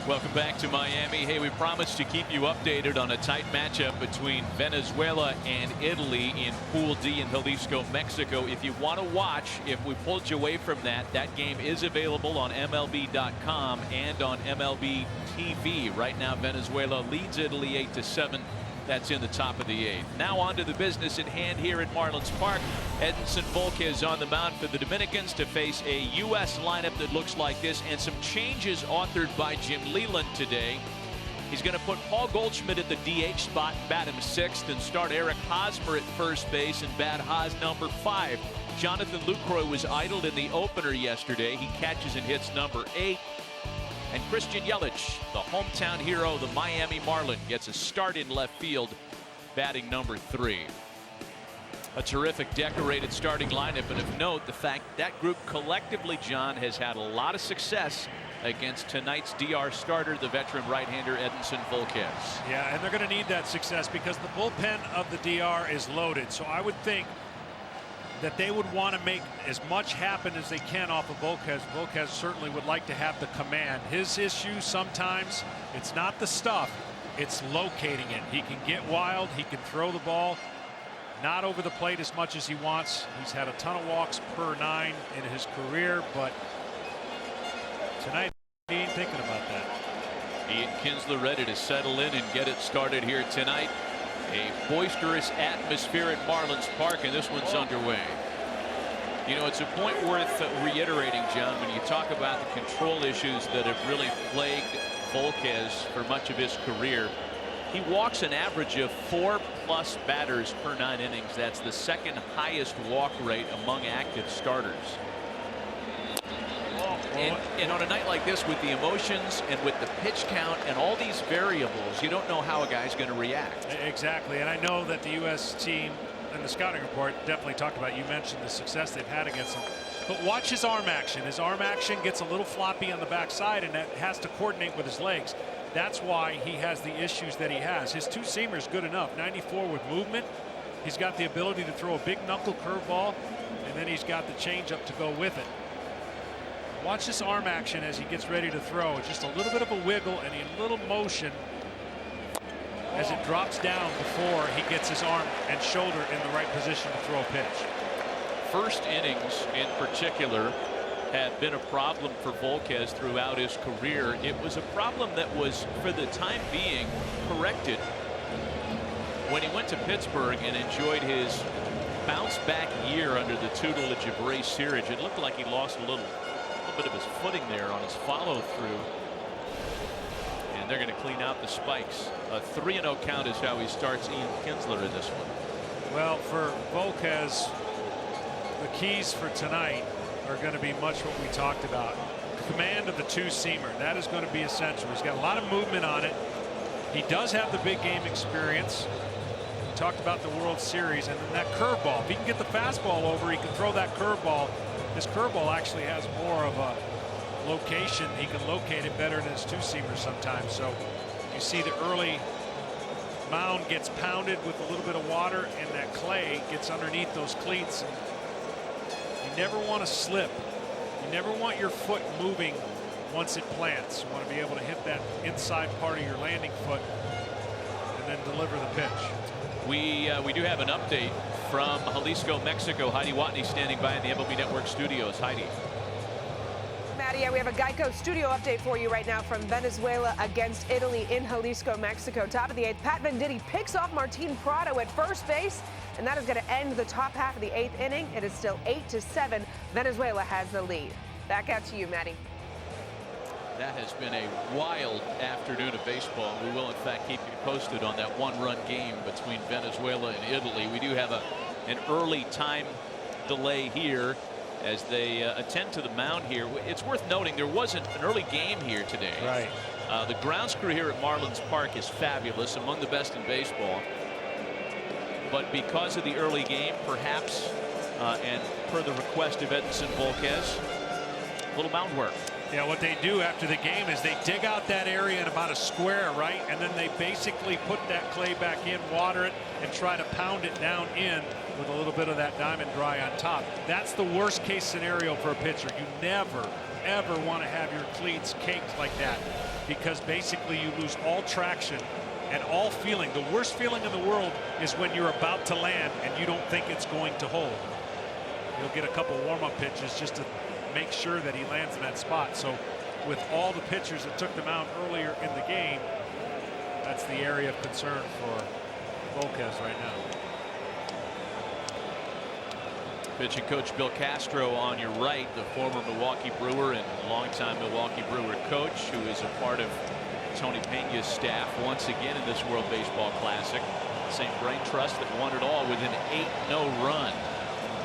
Welcome back to Miami. Hey, we promised to keep you updated on a tight matchup between Venezuela and Italy in Pool D in Jalisco, Mexico. If you want to watch, if we pulled you away from that, that game is available on MLB.com and on MLB TV. Right now, Venezuela leads Italy 8-7. That's in the top of the 8th. Now on to the business at hand here at Marlins Park. Edinson Volquez on the mound for the Dominicans to face a U.S. lineup that looks like this, and some changes authored by Jim Leland today. He's going to put Paul Goldschmidt at the DH spot, bat him 6th, and start Eric Hosmer at first base and bat Haas number 5. Jonathan Lucroy was idled in the opener yesterday. He catches and hits number 8. And Christian Yelich, the hometown hero, the Miami Marlin, gets a start in left field, batting number 3. A terrific decorated starting lineup, and of note, the fact that group collectively, John, has had a lot of success against tonight's DR starter, the veteran right-hander Edinson Volquez. Yeah, and they're going to need that success because the bullpen of the DR is loaded. So I would think that they would want to make as much happen as they can off of Volquez. Volquez certainly would like to have the command. His issue sometimes, it's not the stuff, it's locating it. He can get wild, he can throw the ball, not over the plate as much as he wants. He's had a ton of walks per 9 in his career, but tonight he ain't thinking about that. Ian Kinsler ready to settle in and get it started here tonight. A boisterous atmosphere at Marlins Park, and this one's underway. You know, it's a point worth reiterating, John, when you talk about the control issues that have really plagued Volquez for much of his career. He walks an average of 4+ batters per 9 innings. That's the second highest walk rate among active starters. And on a night like this, with the emotions and with the pitch count and all these variables, you don't know how a guy's going to react. Exactly, and I know that the U.S. team and the scouting report definitely talked about, you mentioned the success they've had against him. But watch his arm action. His arm action gets a little floppy on the backside, and that has to coordinate with his legs. That's why he has the issues that he has. His two-seamer is good enough. 94 with movement. He's got the ability to throw a big knuckle curveball, and then he's got the changeup to go with it. Watch this arm action as he gets ready to throw. It's just a little bit of a wiggle and a little motion as it drops down before he gets his arm and shoulder in the right position to throw a pitch. First innings in particular have been a problem for Volquez throughout his career. It was a problem that was, for the time being, corrected when he went to Pittsburgh and enjoyed his bounce-back year under the tutelage of Ray Searage. It looked like he lost a little bit of his footing there on his follow-through, and they're going to clean out the spikes. A 3-0 count is how he starts Ian Kinsler in this one. Well, for Volquez, the keys for tonight are going to be much what we talked about. Command of the two-seamer, that is going to be essential. He's got a lot of movement on it. He does have the big game experience. We talked about the World Series, and then that curveball. If he can get the fastball over, he can throw that curveball. His curveball actually has more of a location. He can locate it better than his two-seamer sometimes. So you see the early mound gets pounded with a little bit of water, and that clay gets underneath those cleats. You never want to slip. You never want your foot moving once it plants. You want to be able to hit that inside part of your landing foot and then deliver the pitch. We do have an update from Jalisco, Mexico. Heidi Watney standing by in the MLB Network studios. Heidi. Maddie, we have a Geico studio update for you right now from Venezuela against Italy in Jalisco, Mexico. Top of the 8th, Pat Venditti picks off Martin Prado at first base, and that is going to end the top half of the 8th inning. It is still 8-7. Venezuela has the lead. Back out to you, Maddie. That has been a wild afternoon of baseball. We will, in fact, keep you posted on that one-run game between Venezuela and Italy. We do have an early time delay here as they attend to the mound here. It's worth noting there wasn't an early game here today. Right. The grounds crew here at Marlins Park is fabulous, among the best in baseball. But because of the early game, perhaps, and per the request of Edinson Volquez, a little mound work. Yeah, what they do after the game is they dig out that area in about a square, right? And then they basically put that clay back in, water it, and try to pound it down in with a little bit of that diamond dry on top. That's the worst case scenario for a pitcher. You never ever want to have your cleats caked like that, because basically you lose all traction and all feeling. The worst feeling in the world is when you're about to land and you don't think it's going to hold. He'll get a couple warm-up pitches just to make sure that he lands in that spot. So with all the pitchers that took them out earlier in the game, that's the area of concern for Volquez right now. Pitching coach Bill Castro on your right, the former Milwaukee Brewer and longtime Milwaukee Brewer coach, who is a part of Tony Peña's staff once again in this World Baseball Classic. Same brain trust that won it all with an 8-0 run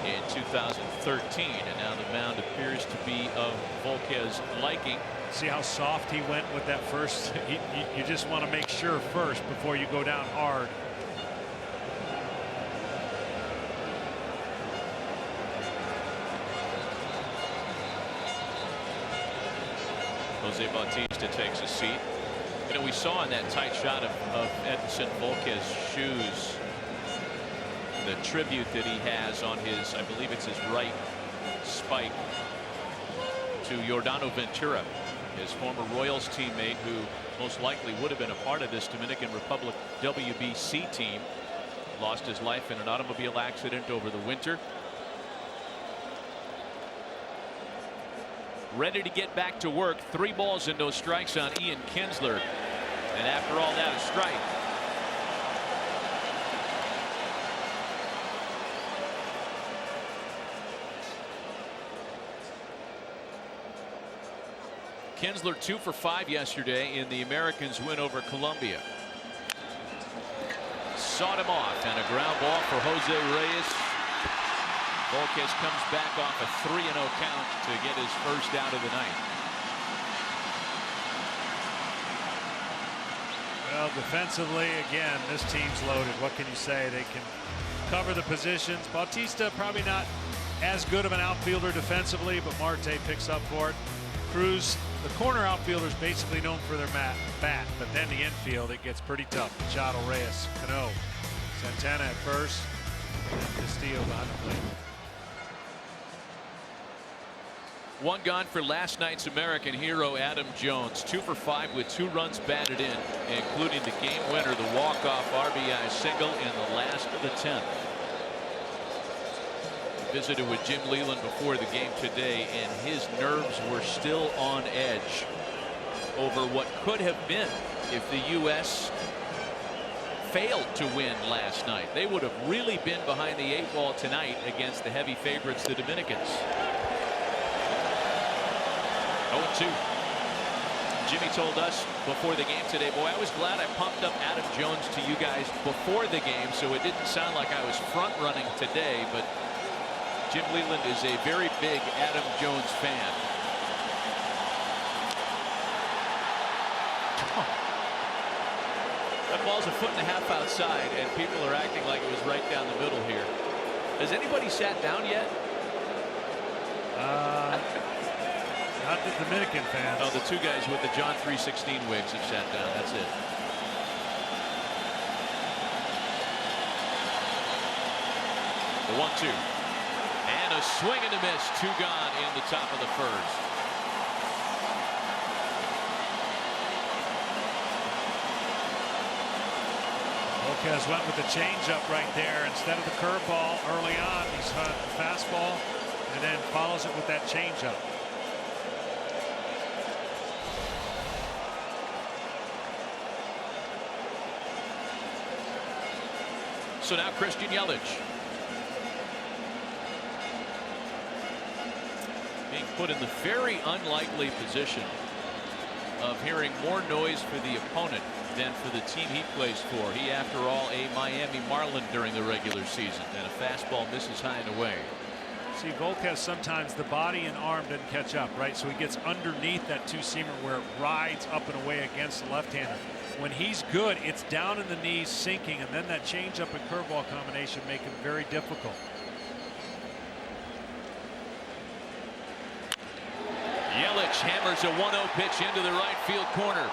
in 2013, and now the mound appears to be of Volquez's liking. See how soft he went with that first. You just want to make sure first before you go down hard. Jose Bautista takes a seat. You know, we saw in that tight shot of Edinson Volquez's shoes the tribute that he has on his, I believe it's his right spike, to Yordano Ventura, his former Royals teammate, who most likely would have been a part of this Dominican Republic WBC team. Lost his life in an automobile accident over the winter. Ready to get back to work. 3 balls and no strikes on Ian Kinsler. And after all that, a strike. Kinsler 2 for 5 yesterday in the Americans' win over Colombia. Sawed him off, and a ground ball for Jose Reyes. Volquez comes back off a 3-0 count to get his first out of the night. Well, defensively, again, this team's loaded. What can you say? They can cover the positions. Bautista probably not as good of an outfielder defensively, but Marte picks up for it. Cruz, the corner outfielders, basically known for their bat, but then the infield, it gets pretty tough. Machado, Reyes, Cano, Santana at first, and Castillo behind the plate. 1 gone for last night's American hero, Adam Jones. 2 for 5 with 2 runs batted in, including the game winner, the walk-off RBI single in the last of the 10th. Visited with Jim Leland before the game today, and his nerves were still on edge over what could have been if the U.S. failed to win last night. They would have really been behind the 8 ball tonight against the heavy favorites, the Dominicans. 0-2. Jimmy told us before the game today, boy, I was glad I pumped up Adam Jones to you guys before the game, so it didn't sound like I was front running today, but Jim Leland is a very big Adam Jones fan. That ball's 1.5 feet outside, and people are acting like it was right down the middle here. Has anybody sat down yet? Not the Dominican fans. No, the 2 guys with the John 3:16 wigs have sat down. That's it. The 1-2. And a swing and a miss. 2 gone in the top of the first. Volquez went with the changeup right there instead of the curveball early on. He's had the fastball and then follows it with that changeup. So now Christian Yelich being put in the very unlikely position of hearing more noise for the opponent than for the team he plays for. He, after all, a Miami Marlin during the regular season, and a fastball misses high and away. See, Volquez, sometimes the body and arm doesn't catch up, right? So he gets underneath that 2-seamer where it rides up and away against the left-hander. When he's good, it's down in the knees, sinking, and then that changeup and curveball combination make him very difficult. Yelich hammers a 1-0 pitch into the right field corner.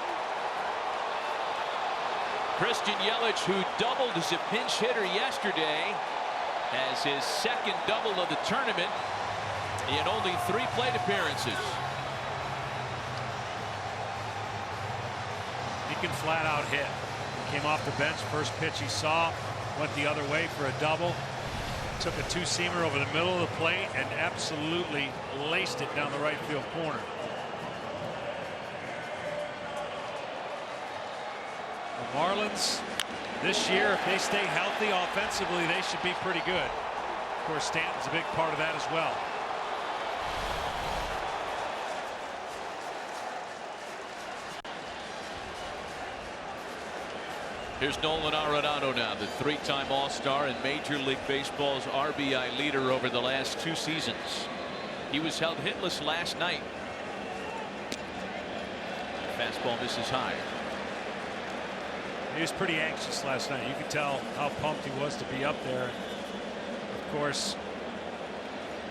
Christian Yelich, who doubled as a pinch hitter yesterday, has his 2nd double of the tournament in only 3 plate appearances. broken flat-out hit. He came off the bench, first pitch he saw, went the other way for a double, took a two-seamer over the middle of the plate and absolutely laced it down the right field corner. The Marlins this year, if they stay healthy offensively, they should be pretty good. Of course, Stanton's a big part of that as well. Here's Nolan Arenado now, the three-time All-Star and Major League Baseball's RBI leader over the last 2 seasons. He was held hitless last night. Fastball misses high. He was pretty anxious last night. You could tell how pumped he was to be up there. Of course,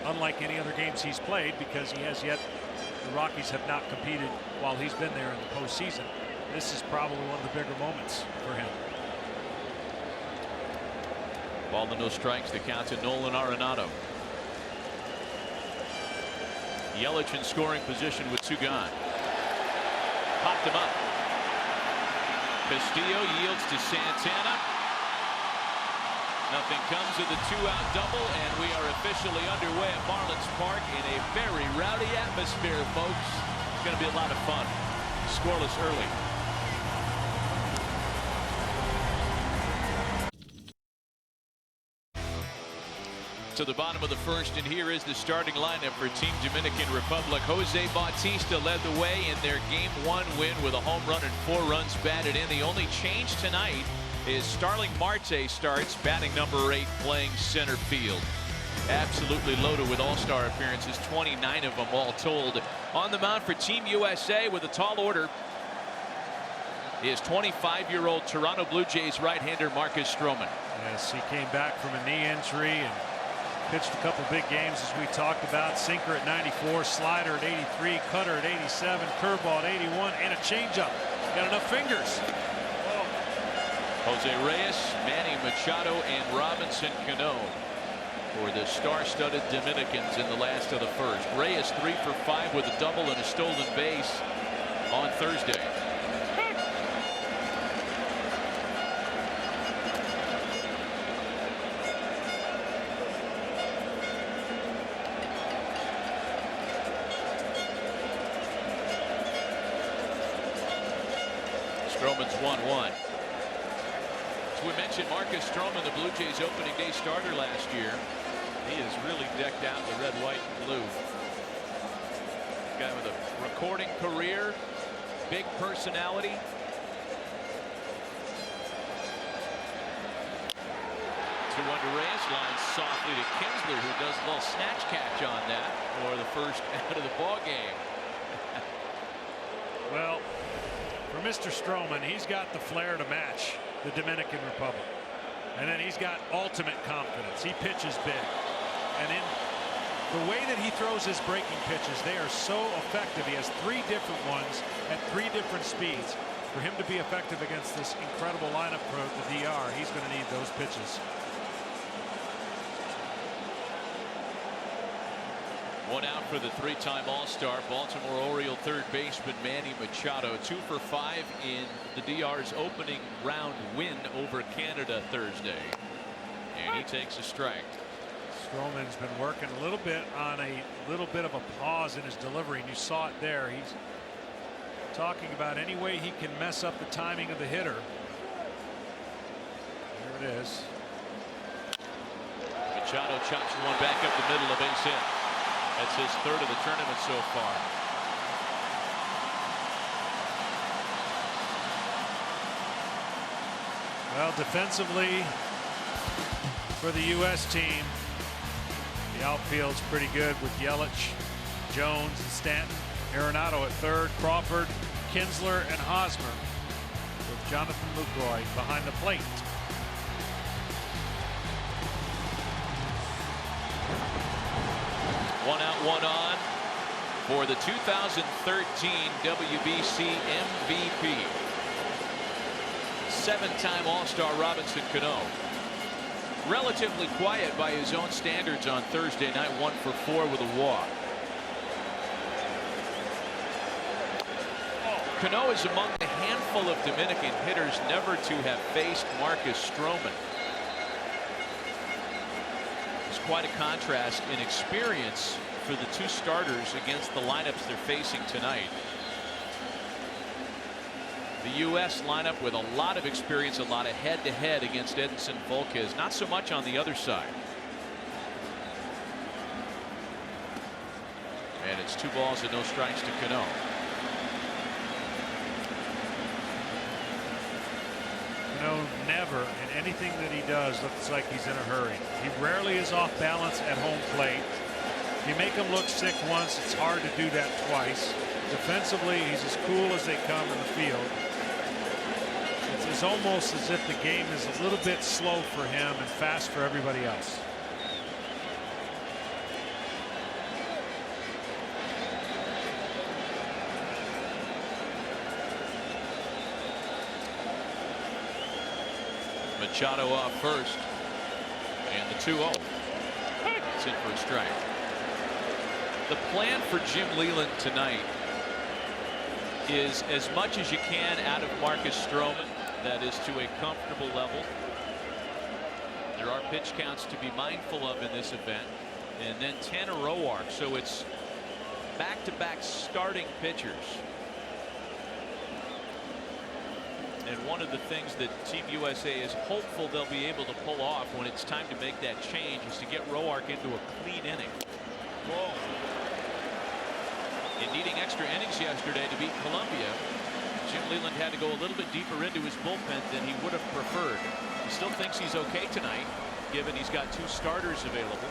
unlike any other games he's played, because he has yet, the Rockies have not competed while he's been there in the postseason. This is probably one of the bigger moments for him. Ball to no strikes. The count to Nolan Arenado. Yelich in scoring position with 2 gone. Popped him up. Castillo yields to Santana. Nothing comes of the 2-out double, and we are officially underway at Marlins Park in a very rowdy atmosphere, folks. It's going to be a lot of fun. Scoreless early. To the bottom of the first, and here is the starting lineup for Team Dominican Republic. Jose Bautista led the way in their Game 1 win with a home run and 4 runs batted in. The only change tonight is Starling Marte starts, batting number 8, playing center field. Absolutely loaded with all-star appearances, 29 of them all told. On the mound for Team USA with a tall order is 25-year-old Toronto Blue Jays right-hander Marcus Stroman. Yes, he came back from a knee injury and pitched a couple big games, as we talked about. Sinker at 94, slider at 83, cutter at 87, curveball at 81, and a changeup. Got enough fingers. Jose Reyes, Manny Machado, and Robinson Cano for the star-studded Dominicans in the last of the first. Reyes 3 for 5 with a double and a stolen base on Thursday. Stroman's 1-1. As we mentioned, Marcus Stroman, the Blue Jays opening day starter last year. He is really decked out in the red, white, and blue. Guy with a recording career, big personality. Two under Reyes, lines softly to Kinsler, who does a little snatch catch on that for the first out of the ball game. Well, for Mr. Stroman, he's got the flair to match the Dominican Republic. And then he's got ultimate confidence. He pitches big. And in the way that he throws his breaking pitches, they are so effective. He has 3 different ones at 3 different speeds. For him to be effective against this incredible lineup for the DR, he's going to need those pitches. One out for the 3-time All-Star, Baltimore Oriole third baseman Manny Machado. 2 for 5 in the DR's opening round win over Canada Thursday. And he takes a strike. Stroman's been working a little bit on a little bit of a pause in his delivery, and you saw it there. He's talking about any way he can mess up the timing of the hitter. There it is. Machado chops one back up the middle, a base hit. That's his 3rd of the tournament so far. Well, defensively for the U.S. team, the outfield's pretty good with Yelich, Jones, and Stanton. Arenado at 3rd, Crawford, Kinsler, and Hosmer, with Jonathan Lucroy behind the plate. One out, one on for the 2013 WBC MVP. 7-time All-Star Robinson Cano. Relatively quiet by his own standards on Thursday night, 1 for 4 with a walk. Cano is among the handful of Dominican hitters never to have faced Marcus Stroman. It's quite a contrast in experience for the two starters against the lineups they're facing tonight. The U.S. lineup with a lot of experience, a lot of head-to-head against Edinson Volquez. Not so much on the other side. And it's 2 balls and no strikes to Cano. Cano never in anything that he does looks like he's in a hurry. He rarely is off balance at home plate. You make him look sick once, it's hard to do that twice. Defensively, he's as cool as they come in the field. It's almost as if the game is a little bit slow for him and fast for everybody else. Machado off first, and the 2-0. It's in for a strike. The plan for Jim Leyland tonight is as much as you can out of Marcus Stroman. That is to a comfortable level. There are pitch counts to be mindful of in this event, and then Tanner Roark. So it's back-to-back starting pitchers. And one of the things that Team USA is hopeful they'll be able to pull off when it's time to make that change is to get Roark into a clean inning. Whoa. In needing extra innings yesterday to beat Colombia, Jim Leyland had to go a little bit deeper into his bullpen than he would have preferred. He still thinks he's okay tonight, given he's got 2 starters available.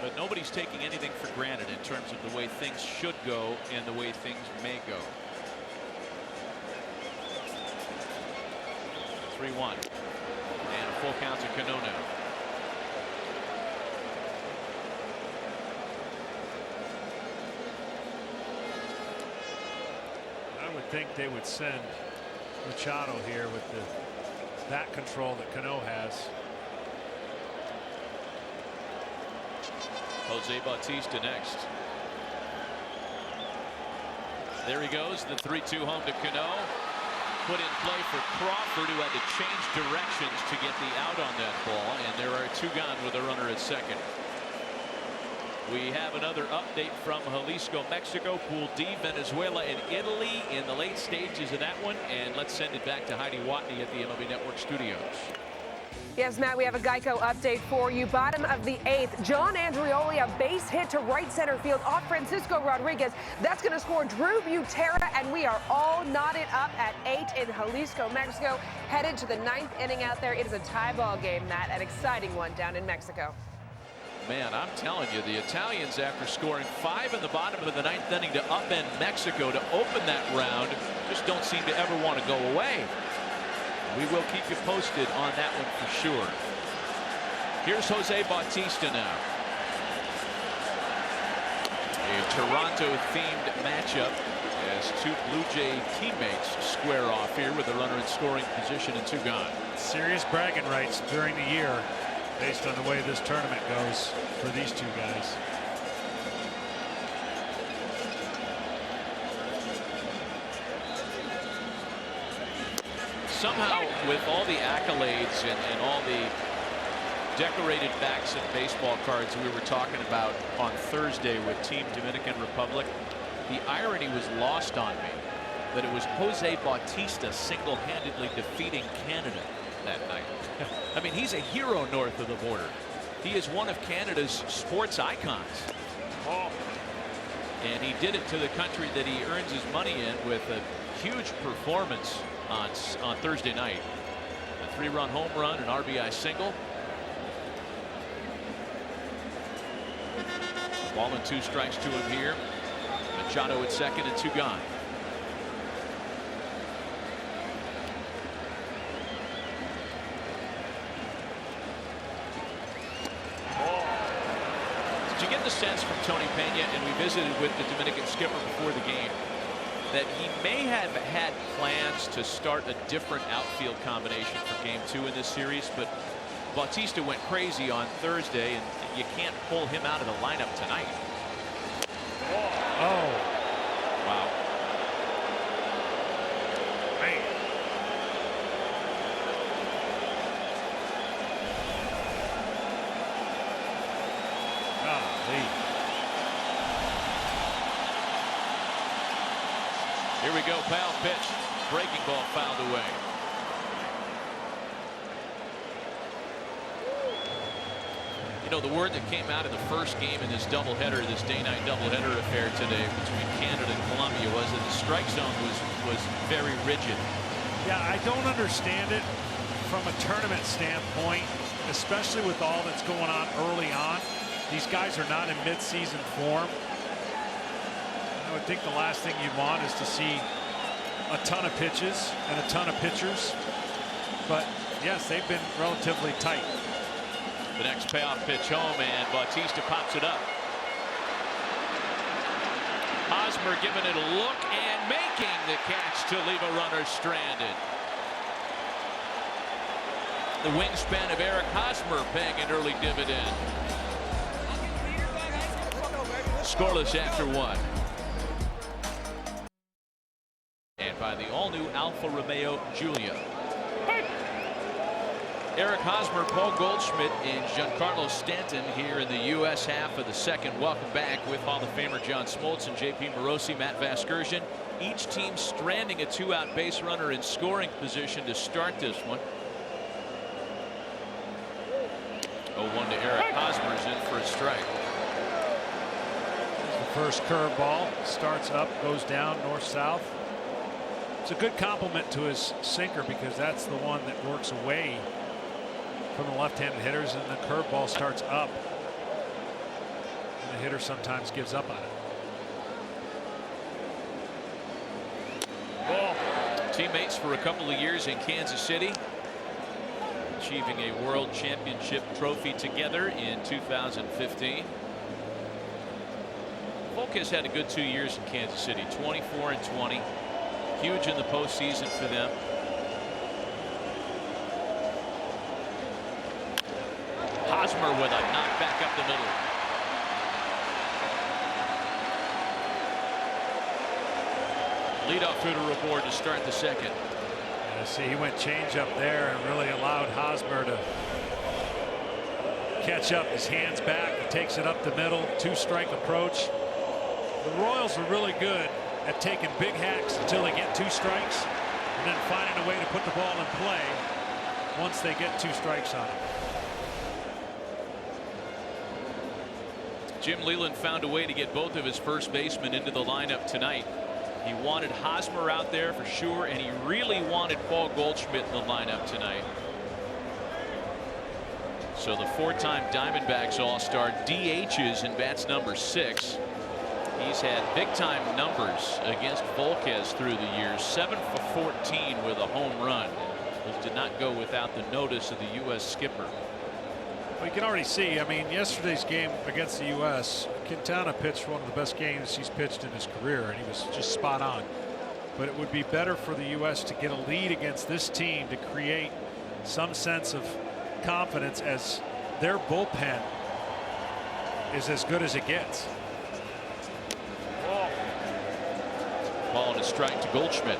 But nobody's taking anything for granted in terms of the way things should go and the way things may go. 3-1. And a full count to Cano now. I would think they would send Machado here with the bat control that Cano has. Jose Bautista next. There he goes, the 3-2 home to Cano. Put in play for Crawford, who had to change directions to get the out on that ball, and there are 2 gone with a runner at second. We have another update from Jalisco, Mexico, Pool D, Venezuela, and Italy in the late stages of that one. And let's send it back to Heidi Watney at the MLB Network studios. Yes, Matt, we have a Geico update for you. Bottom of the 8th, John Andrioli, a base hit to right center field off Francisco Rodriguez. That's going to score Drew Butera, and we are all knotted up at 8 in Jalisco, Mexico. Headed to the 9th inning out there. It is a tie ball game, Matt, an exciting one down in Mexico. Man, I'm telling you, the Italians, after scoring 5 in the bottom of the 9th inning to upend Mexico to open that round, just don't seem to ever want to go away. We will keep you posted on that one for sure. Here's Jose Bautista now. A Toronto-themed matchup as 2 Blue Jay teammates square off here with a runner in scoring position and 2 gone. Serious bragging rights during the year based on the way this tournament goes for these 2 guys. Somehow, with all the accolades and all the decorated backs and baseball cards we were talking about on Thursday with Team Dominican Republic, the irony was lost on me that it was Jose Bautista single-handedly defeating Canada that night. I mean, he's a hero north of the border. He is one of Canada's sports icons. And he did it to the country that he earns his money in with a huge performance on Thursday night. A 3-run home run, an RBI single. Ball and 2 strikes to him here. Machado at second and 2 gone. Did you get the sense from Tony Pena, and we visited with the Dominican skipper before the game, that he may have had plans to start a different outfield combination for game 2 in this series, but Bautista went crazy on Thursday, and you can't pull him out of the lineup tonight. Here we go. Foul pitch. Breaking ball fouled away. You know, the word that came out of the first game in this doubleheader, this day-night doubleheader affair today between Canada and Colombia, was that the strike zone was very rigid. Yeah, I don't understand it from a tournament standpoint, especially with all that's going on early on. These guys are not in mid-season form. I would think the last thing you'd want is to see a ton of pitches and a ton of pitchers. But yes, they've been relatively tight. The next payoff pitch home, and Bautista pops it up. Hosmer giving it a look and making the catch to leave a runner stranded. The wingspan of Eric Hosmer paying an early dividend. Scoreless after one. And by the all-new Alfa Romeo Giulia. Eric Hosmer, Paul Goldschmidt, and Giancarlo Stanton here in the U.S. half of the second. Welcome back with Hall of Famer John Smoltz and J.P. Morosi, Matt Vasgersian. Each team stranding a two-out base runner in scoring position to start this one. 0-1 to Eric Hosmer is in for a strike. The first curveball starts up, goes down north-south. It's a good compliment to his sinker because that's the one that works away from the left-handed hitters, and the curveball starts up, and the hitter sometimes gives up on it. Ball. Teammates for a couple of years in Kansas City, achieving a world championship trophy together in 2015. Volk has had a good 2 years in Kansas City, 24-20, huge in the postseason for them. Hosmer with a knockback up the middle. Leadoff hitter aboard to start the second. Yeah, see, he went change up there and really allowed Hosmer to catch up. His hands back. He takes it up the middle. Two-strike approach. The Royals are really good at taking big hacks until they get two strikes and then finding a way to put the ball in play once they get two strikes on it. Jim Leyland found a way to get both of his first basemen into the lineup tonight. He wanted Hosmer out there for sure, and he really wanted Paul Goldschmidt in the lineup tonight. So the four-time Diamondbacks All-Star DHs in bats number 6. He's had big-time numbers against Volquez through the years. 7 for 14 with a home run. Those did not go without the notice of the U.S. skipper. Well, you can already see, I mean, yesterday's game against the U.S., Quintana pitched one of the best games he's pitched in his career, and he was just spot on. But it would be better for the U.S. to get a lead against this team to create some sense of confidence, as their bullpen is as good as it gets. Ball and a strike to Goldschmidt.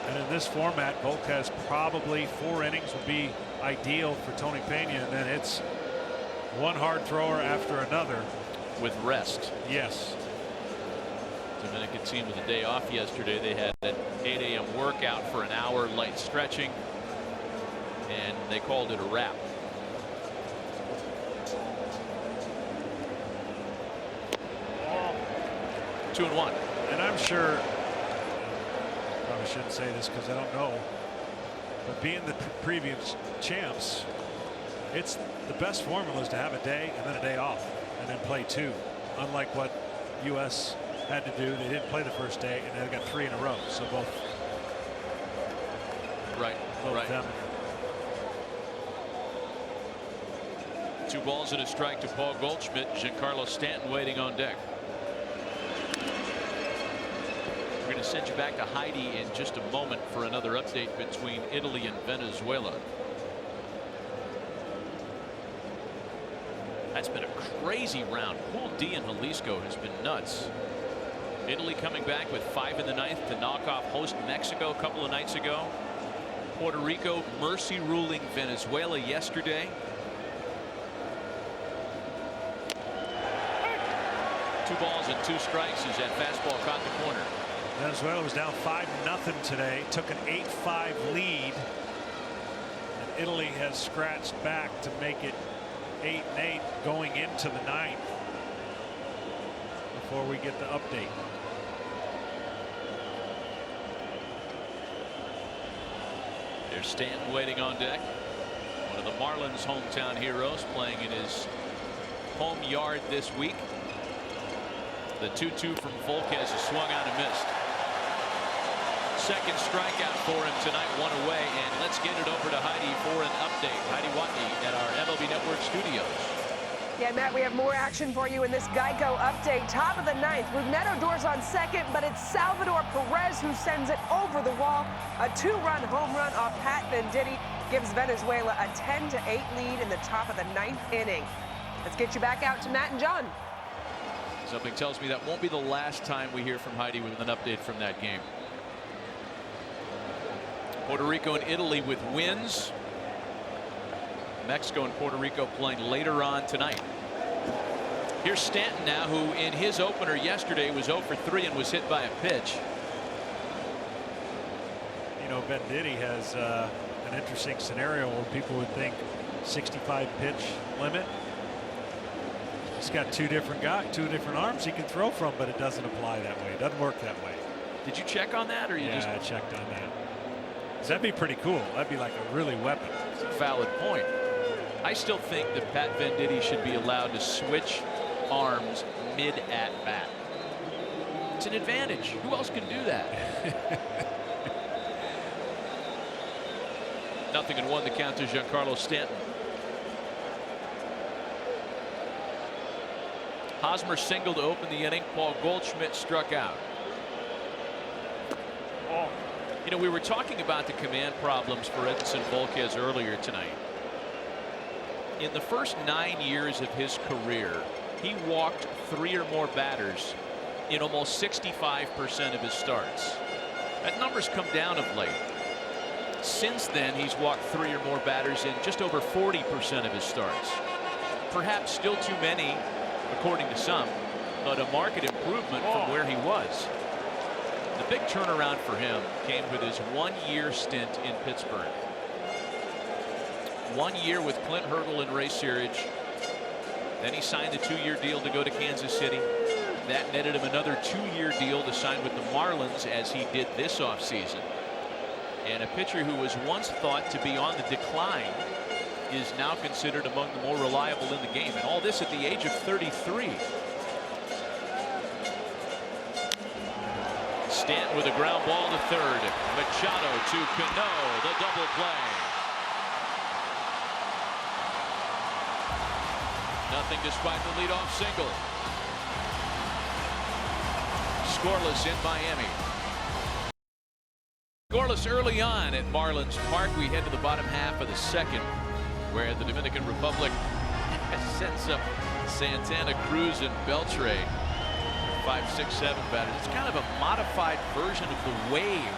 And in this format, Volquez probably 4 innings would be ideal for Tony Pena, and then it's one hard thrower after another. With rest. Yes. Dominican team with a day off yesterday. They had an 8 a.m. workout for an hour, light stretching, and they called it a wrap. Oh. 2-1. And I'm sure, probably shouldn't say this because I don't know, but being the previous champs, it's the best formula is to have a day and then a day off and then play 2, unlike what U.S. had to do. They didn't play the first day and they got 3 in a row, so both them. 2 balls and a strike to Paul Goldschmidt. Giancarlo Stanton waiting on deck. We're going to send you back to Heidi in just a moment for another update between Italy and Venezuela. That's been a crazy round. Pool D in Jalisco has been nuts. Italy coming back with 5 in the 9th to knock off host Mexico a couple of nights ago. Puerto Rico mercy ruling Venezuela yesterday. 2 balls and 2 strikes as that fastball caught the corner. Venezuela was down 5-0 today, took an 8-5 lead, and Italy has scratched back to make it 8-8 going into the ninth before we get the update. There's Stanton waiting on deck. One of the Marlins' hometown heroes playing in his home yard this week. The 2-2 from Volquez is swung out and missed. Second strikeout for him tonight, one away, and let's get it over to Heidi for an update. Heidi Watney at our MLB Network studios. Yeah, Matt, we have more action for you in this Geico update. Top of the ninth, Brunetto Doors on second, but it's Salvador Perez who sends it over the wall. A 2-run home run off Pat Venditti gives Venezuela a 10-8 lead in the top of the ninth inning. Let's get you back out to Matt and John. Something tells me that won't be the last time we hear from Heidi with an update from that game. Puerto Rico and Italy with wins. Mexico and Puerto Rico playing later on tonight. Here's Stanton now, who in his opener yesterday was 0 for 3 and was hit by a pitch. You know, Venditti has an interesting scenario where people would think 65 pitch limit. He's got two different arms he can throw from, but it doesn't apply that way. It doesn't work that way. Did you check on that, or you just? Yeah, I checked on that. That'd be pretty cool. That'd be like a really weapon. It's a valid point. I still think that Pat Venditti should be allowed to switch arms mid at bat. It's an advantage. Who else can do that? 0-1 the count to Giancarlo Stanton. Hosmer singled to open the inning. Paul Goldschmidt struck out. You know, we were talking about the command problems for Edinson Volquez earlier tonight. In the first 9 years of his career, he walked 3 or more batters in almost 65% of his starts. That number's come down of late. Since then, he's walked 3 or more batters in just over 40% of his starts. Perhaps still too many, according to some, but a marked improvement from where he was. The big turnaround for him came with his 1-year stint in Pittsburgh. 1 year with Clint Hurdle and Ray Searage. Then he signed a 2-year deal to go to Kansas City. That netted him another 2-year deal to sign with the Marlins, as he did this offseason. And a pitcher who was once thought to be on the decline is now considered among the more reliable in the game. And all this at the age of 33. Stanton with a ground ball to third. Machado to Cano, the double play. Nothing despite the leadoff single. Scoreless in Miami. Scoreless early on at Marlins Park. We head to the bottom half of the second, where the Dominican Republic sends up Santana, Cruz, and Beltre. 5, 6, 7 batters. It's kind of a modified version of the wave.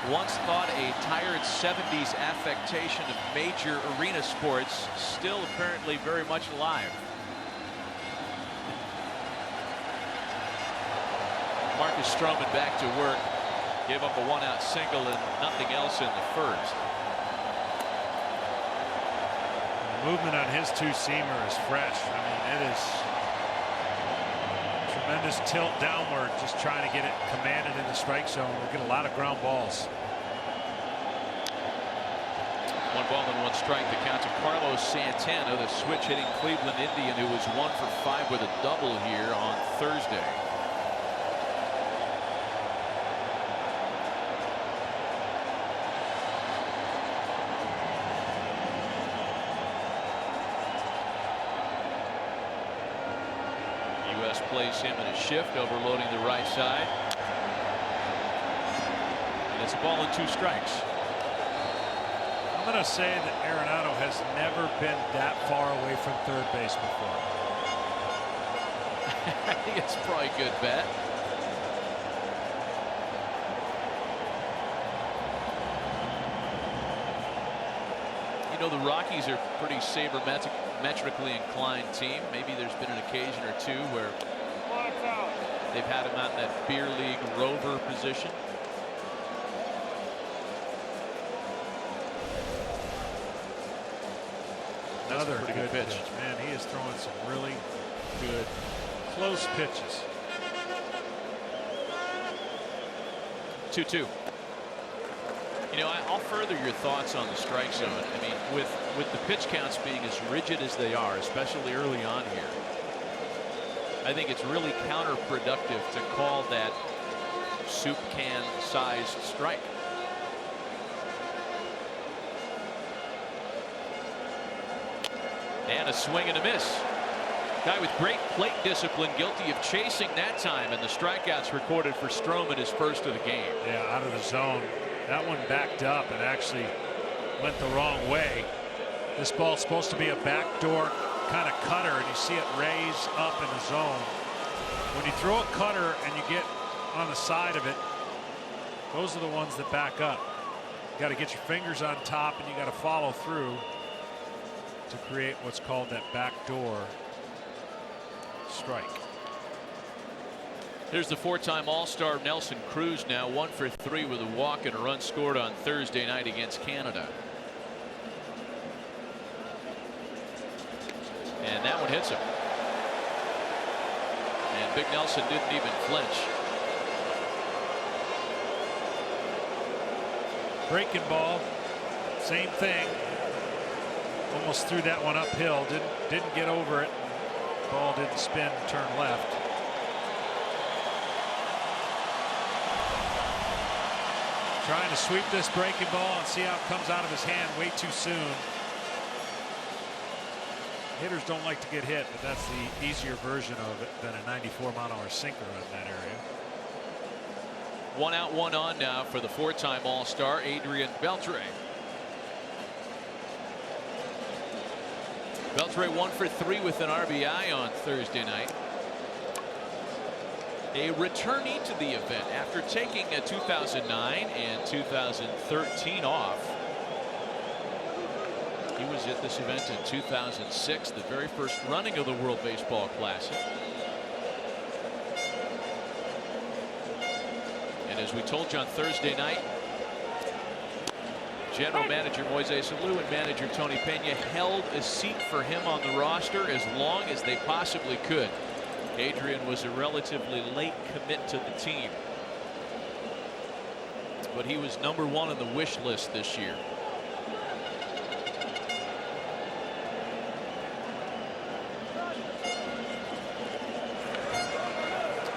Once thought a tired 70s affectation of major arena sports, still apparently very much alive. Marcus Stroman back to work. Gave up a 1-out single and nothing else in the first. The movement on his two-seamer is fresh. I mean, it is tremendous tilt downward, just trying to get it commanded in the strike zone. We'll get a lot of ground balls. 1 ball and 1 strike. The count to Carlos Santana, the switch-hitting Cleveland Indian, who was 1 for 5 with a double here on Thursday. U.S. plays him in a shift, overloading the right side. And it's a ball and 2 strikes. I'm going to say that Arenado has never been that far away from third base before. I think it's probably a good bet. You know, the Rockies are a pretty sabermetrically inclined team. Maybe there's been an occasion or two where They've had him out in that beer league rover position. Another pretty good pitch. Man, he is throwing some really good close pitches. 2-2. You know, I'll further your thoughts on the strike zone. I mean, with the pitch counts being as rigid as they are, especially early on here, I think it's really counterproductive to call that soup can sized strike. And a swing and a miss. Guy with great plate discipline, guilty of chasing that time, and the strikeouts recorded for Stroman, his first of the game. Yeah, out of the zone. That one backed up and actually went the wrong way. This ball's supposed to be a backdoor kind of cutter, and you see it raise up in the zone. When you throw a cutter and you get on the side of it, those are the ones that back up. You got to get your fingers on top, and you got to follow through to create what's called that backdoor strike. Here's the four-time All-Star Nelson Cruz, now 1 for 3 with a walk and a run scored on Thursday night against Canada. And that one hits him. And Big Nelson didn't even flinch. Breaking ball, same thing. Almost threw that one uphill. Didn't get over it. Ball didn't spin, turn left. Trying to sweep this breaking ball and see how it comes out of his hand way too soon. Hitters don't like to get hit, but that's the easier version of it than a 94-mile-an-hour sinker in that area. 1 out, 1 on now for the four-time All-Star Adrian Beltre. Beltre 1 for 3 with an RBI on Thursday night. A returnee to the event after taking a 2009 and 2013 off. He was at this event in 2006, the very first running of the World Baseball Classic. And as we told you on Thursday night, General Manager Moises Alou and manager Tony Pena held a seat for him on the roster as long as they possibly could. Adrian was a relatively late commit to the team, but he was #1 on the wish list this year.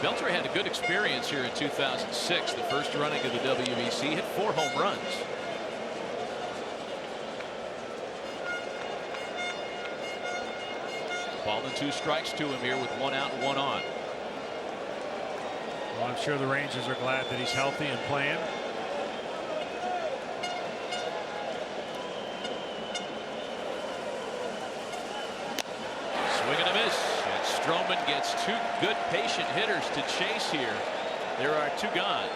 Beltre had a good experience here in 2006, the first running of the WBC, hit 4 home runs. Ball and 2 strikes to him here with 1 out, 1 on. Well, I'm sure the Rangers are glad that he's healthy and playing. Swing and a miss. And Stroman gets 2 good patient hitters to chase here. There are 2 gone.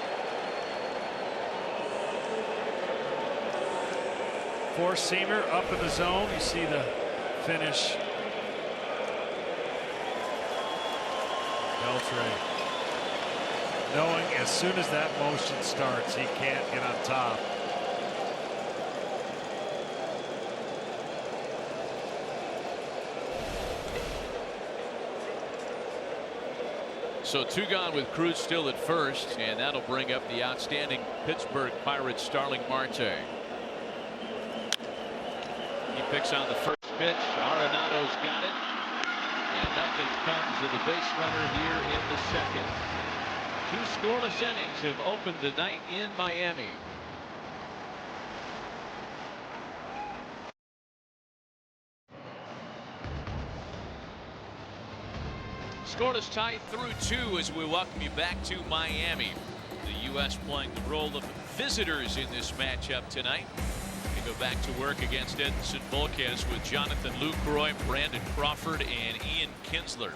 Four-seamer up in the zone. You see the finish. Beltre, knowing as soon as that motion starts, he can't get on top. So 2 gone with Cruz still at first, and that'll bring up the outstanding Pittsburgh Pirates Starling Marte. He picks on the first pitch. Arenado's got it. And nothing comes of the base runner here in the second. 2 scoreless innings have opened the night in Miami. Scoreless tie through 2 as we welcome you back to Miami. The U.S. playing the role of visitors in this matchup tonight. They go back to work against Edinson Volquez with Jonathan Lucroy, Brandon Crawford, and Ian Kinsler.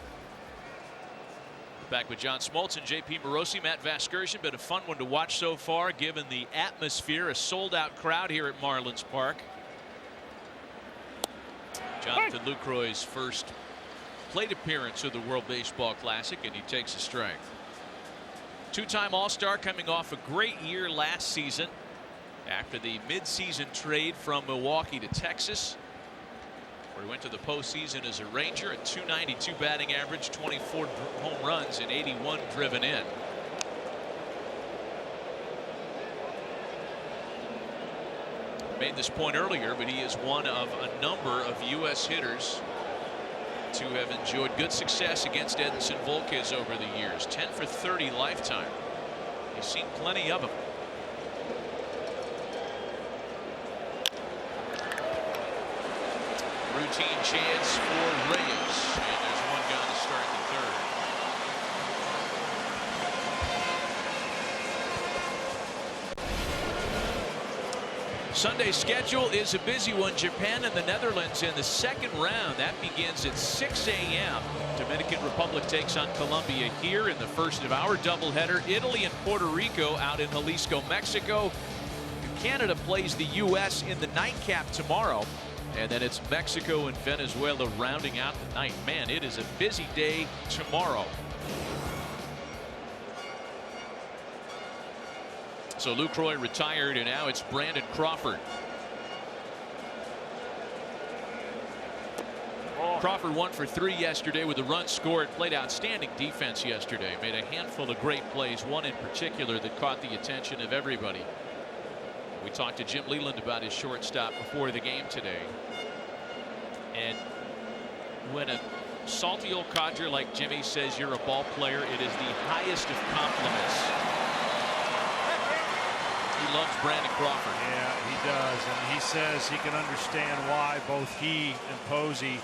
Back with John Smoltz and J.P. Morosi, Matt Vasgersian. Been a fun one to watch so far, given the atmosphere, a sold-out crowd here at Marlins Park. Jonathan Lucroy's first plate appearance of the World Baseball Classic, and he takes a strike. Two-time All-Star coming off a great year last season after the mid-season trade from Milwaukee to Texas, where he went to the postseason as a Ranger. A .292 batting average, 24 home runs, and 81 driven in. Made this point earlier, but he is one of a number of U.S. hitters to have enjoyed good success against Edinson Volquez over the years. 10 for 30 lifetime. He's seen plenty of them. Routine chance for Reyes, and there's one gone to start the third. Sunday's schedule is a busy one. Japan and the Netherlands in the second round. That begins at 6 a.m. Dominican Republic takes on Colombia here in the first of our doubleheader. Italy and Puerto Rico out in Jalisco, Mexico. Canada plays the U.S. in the nightcap tomorrow. And then it's Mexico and Venezuela rounding out the night. Man, it is a busy day tomorrow. So Lucroy retired, and now it's Brandon Crawford. Crawford 1 for 3 yesterday with a run scored. Played outstanding defense yesterday. Made a handful of great plays. One in particular that caught the attention of everybody. We talked to Jim Leland about his shortstop before the game today. And when a salty old codger like Jimmy says you're a ball player, it is the highest of compliments. He loves Brandon Crawford. Yeah, he does. And he says he can understand why both he and Posey,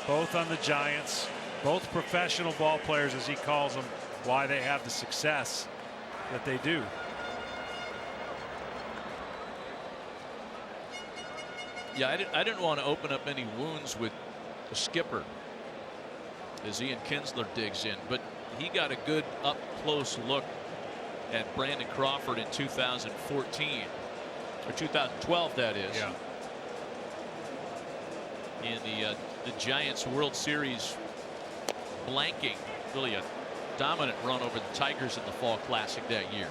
both on the Giants, both professional ball players, as he calls them, why they have the success that they do. Yeah, I didn't want to open up any wounds with the skipper as Ian Kinsler digs in, but he got a good up-close look at Brandon Crawford in 2014, or 2012, that is. Yeah. In the Giants World Series blanking, really a dominant run over the Tigers in the Fall Classic that year.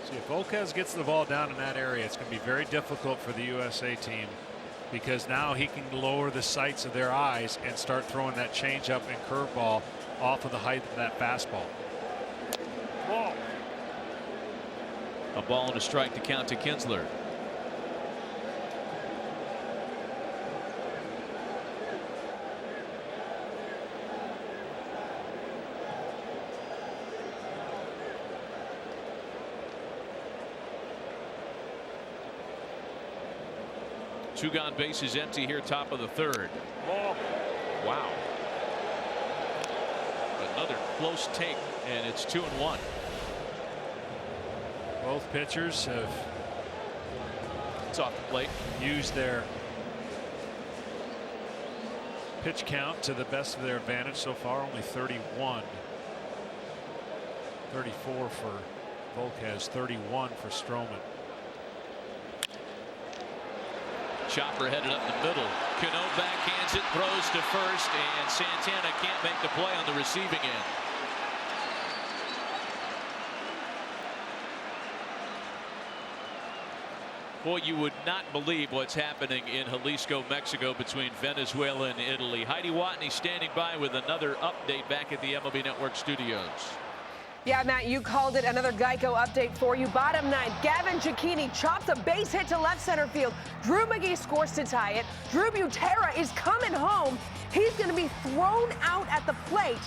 See, if Volquez gets the ball down in that area, it's going to be very difficult for the USA team, because now he can lower the sights of their eyes and start throwing that changeup and curveball off of the height of that fastball. Ball. A ball and a strike to count to Kinsler. Two gone, bases empty here, top of the third. Ball. Wow. Another close take, and it's 2-1. Both pitchers have It's off the plate. Used their pitch count to the best of their advantage so far. Only 31. 34 for Volquez, 31 for Stroman. Chopper headed up the middle. Cano backhands it, throws to first, and Santana can't make the play on the receiving end. Boy, you would not believe what's happening in Jalisco, Mexico, between Venezuela and Italy. Heidi Watney standing by with another update back at the MLB Network studios. Yeah, Matt, you called it. Another Geico update for you. Bottom ninth, Gavin Cicchini chops a base hit to left center field. Drew McGee scores to tie it. Drew Butera is coming home. He's going to be thrown out at the plate.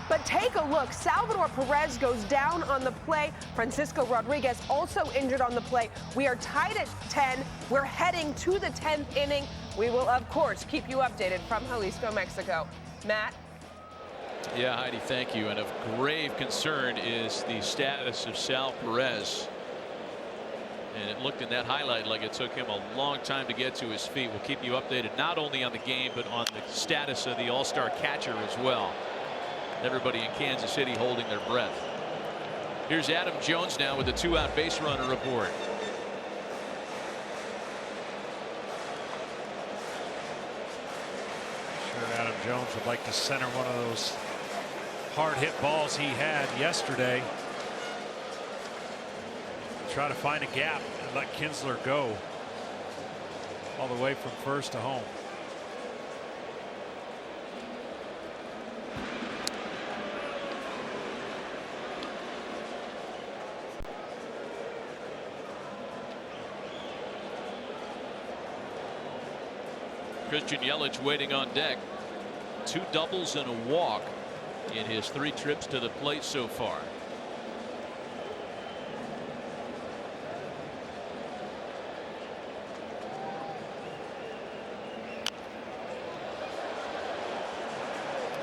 But take a look. Salvador Perez goes down on the play. Francisco Rodriguez also injured on the play. We are tied at 10. We're heading to the 10th inning. We will, of course, keep you updated from Jalisco, Mexico. Matt? Yeah, Heidi, thank you. And of grave concern is the status of Sal Perez. And it looked in that highlight like it took him a long time to get to his feet. We'll keep you updated not only on the game, but on the status of the all-star catcher as well. Everybody in Kansas City holding their breath. Here's Adam Jones now with a 2-out base runner report. Sure, Adam Jones would like to center one of those hard hit balls he had yesterday. Try to find a gap and let Kinsler go all the way from first to home. Christian Yelich waiting on deck. 2 doubles and a walk in his 3 trips to the plate so far.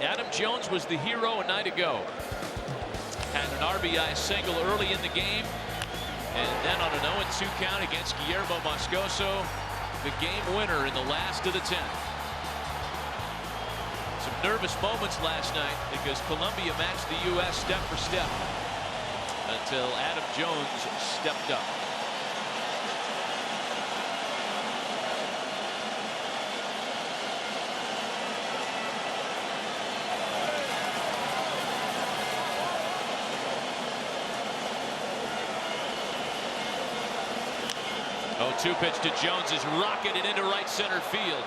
Adam Jones was the hero a night ago. Had an RBI single early in the game, and then on an 0-2 count against Guillermo Moscoso, the game winner in the last of the 10th. Some nervous moments last night because Colombia matched the U.S. step for step until Adam Jones stepped up. Oh, 2 pitch to Jones is rocketed into right center field.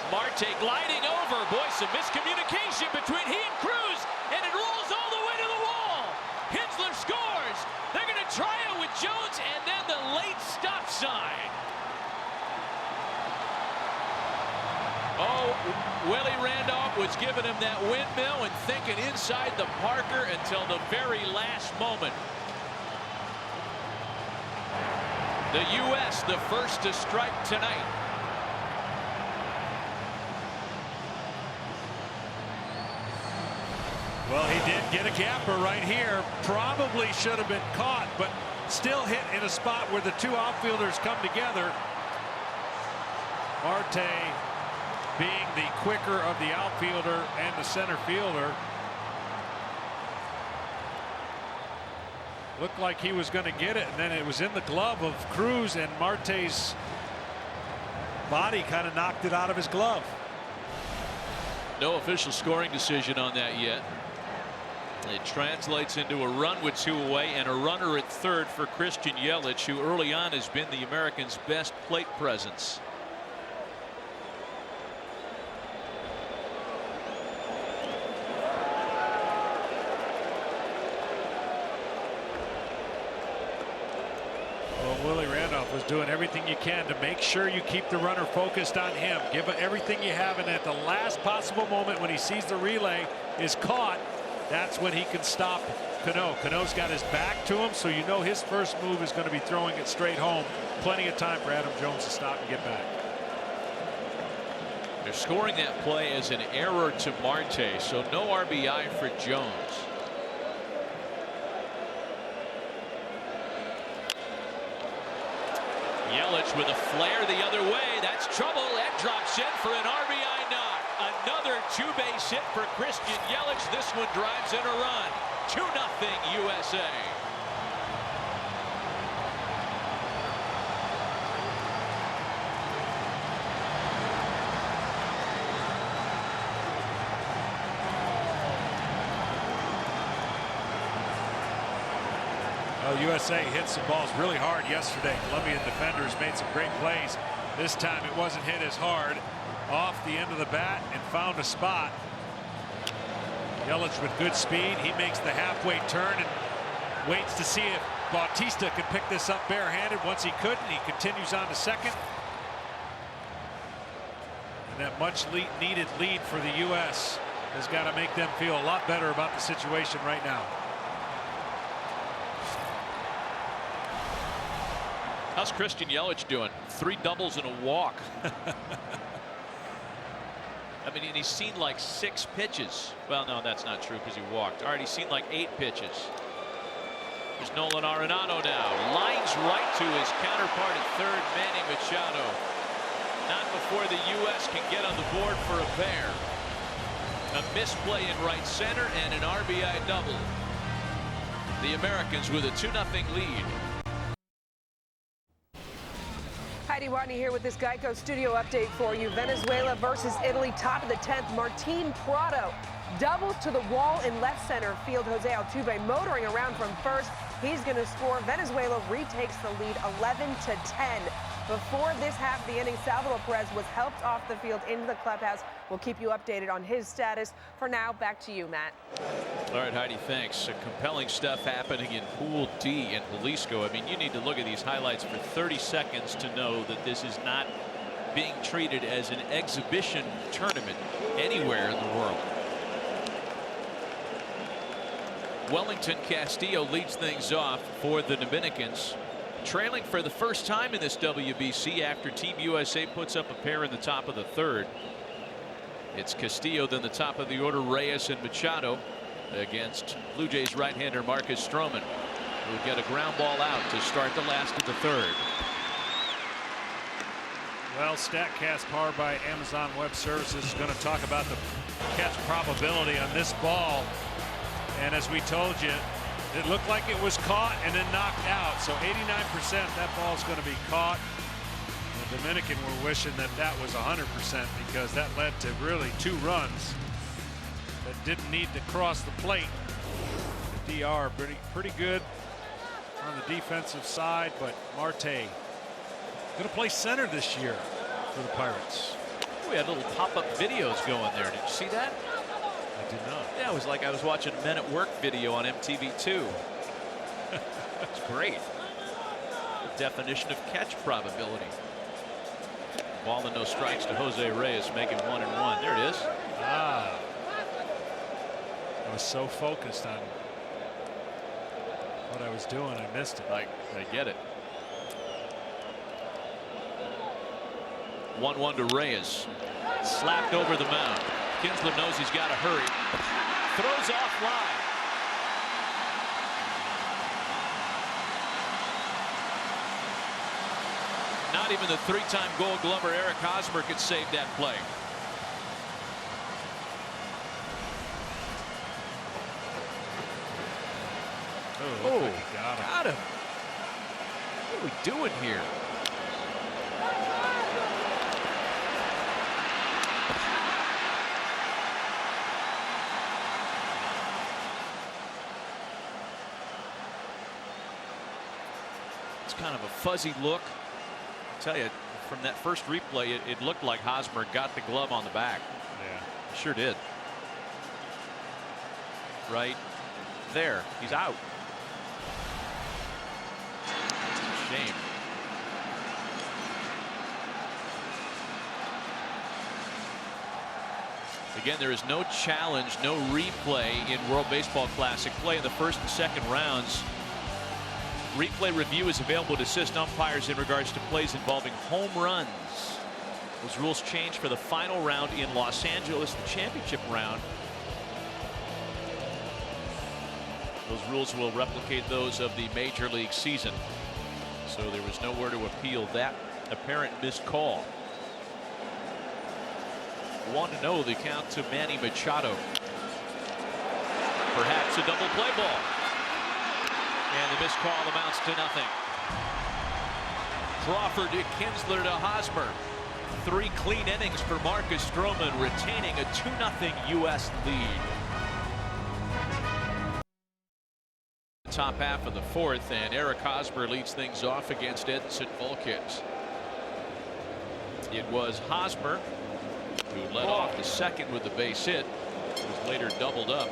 Marte gliding over. Boy, some miscommunication between he and Cruz, and it rolls all the way to the wall. Kinsler scores. They're going to try it with Jones, and then the late stop sign. Oh, Willie Randolph was giving him that windmill and thinking inside the Parker until the very last moment. The U.S. the first to strike tonight. Well, he did get a gapper right here. Probably should have been caught, but still hit in a spot where the 2 outfielders come together. Marte being the quicker of the outfielder and the center fielder. Looked like he was going to get it, and then it was in the glove of Cruz, and Marte's body kind of knocked it out of his glove. No official scoring decision on that yet. It translates into a run with 2 away and a runner at third for Christian Yelich, who early on has been the Americans' best plate presence. Willie Randolph was doing everything you can to make sure you keep the runner focused on him. Give it everything you have, and at the last possible moment when he sees the relay is caught, that's when he can stop Cano. Cano's got his back to him, so you know his first move is going to be throwing it straight home. Plenty of time for Adam Jones to stop and get back. They're scoring that play as an error to Marte, so no RBI for Jones. Yelich with a flare the other way. That's trouble. That drops in for an RBI knock. Another 2-base hit for Christian Yelich. This one drives in a run. 2-0 USA. USA hit some balls really hard yesterday. Colombian defenders made some great plays. This time it wasn't hit as hard. Off the end of the bat and found a spot. Yelich with good speed. He makes the halfway turn and waits to see if Bautista could pick this up barehanded. Once he couldn't, he continues on to second. And that much needed lead for the U.S. has got to make them feel a lot better about the situation right now. How's Christian Yelich doing? 3 doubles and a walk. I mean, he's seen like 6 pitches. Well, no, that's not true because he walked. All right, he's seen like 8 pitches. There's Nolan Arenado now. Lines right to his counterpart at third, Manny Machado. Not before the U.S. can get on the board for a pair. A misplay in right center and an RBI double. The Americans with a 2-0 lead. Heidi Watney here with this Geico studio update for you. Venezuela versus Italy, top of the 10th. Martin Prado doubles to the wall in left center field. Jose Altuve motoring around from first. He's going to score. Venezuela retakes the lead 11-10. Before this half of the inning, Salvador Perez was helped off the field into the clubhouse. We'll keep you updated on his status. For now, back to you, Matt. All right, Heidi, thanks. Compelling stuff happening in Pool D in Jalisco. I mean, you need to look at these highlights for 30 seconds to know that this is not being treated as an exhibition tournament anywhere in the world. Wellington Castillo leads things off for the Dominicans, trailing for the first time in this WBC after Team USA puts up a pair in the top of the third. It's Castillo, then the top of the order, Reyes and Machado, against Blue Jays right-hander Marcus Stroman, who get a ground ball out to start the last of the third. Well, StatCast powered by Amazon Web Services is going to talk about the catch probability on this ball. And as we told you, it looked like it was caught and then knocked out. So 89% that ball's going to be caught. The Dominican were wishing that that was 100% because that led to really 2 runs that didn't need to cross the plate. The DR pretty good on the defensive side, but Marte going to play center this year for the Pirates. We had little pop-up videos going there. Did you see that? I did not. Yeah, it was like I was watching Men at Work video on MTV2. That's great. The definition of catch probability. Ball and no strikes to Jose Reyes, making 1-1. There it is. Ah. I was so focused on what I was doing, I missed it. I get it. 1-1 to Reyes. Slapped over the mound. Kinsler knows he's got to hurry. Throws off line. Not even the 3-time Gold Glover Eric Hosmer could save that play. Oh, he got him. What are we doing here? It's kind of a fuzzy look. I tell you, from that first replay, it looked like Hosmer got the glove on the back. Yeah, Sure did. Right there. He's out. Shame. Again, there is no challenge, no replay in World Baseball Classic play in the first and second rounds. Replay review is available to assist umpires in regards to plays involving home runs. Those rules change for the final round in Los Angeles, the championship round. Those rules will replicate those of the Major League season. So there was nowhere to appeal that apparent missed call. 1-0 the count to Manny Machado. Perhaps a double play ball. And the missed call amounts to nothing. Crawford to Kinsler to Hosmer. 3 clean innings for Marcus Stroman, retaining a 2-0 U.S. lead. Top half of the fourth, and Eric Hosmer leads things off against Edinson Volquez. It was Hosmer who led off the second with the base hit. It was later doubled up.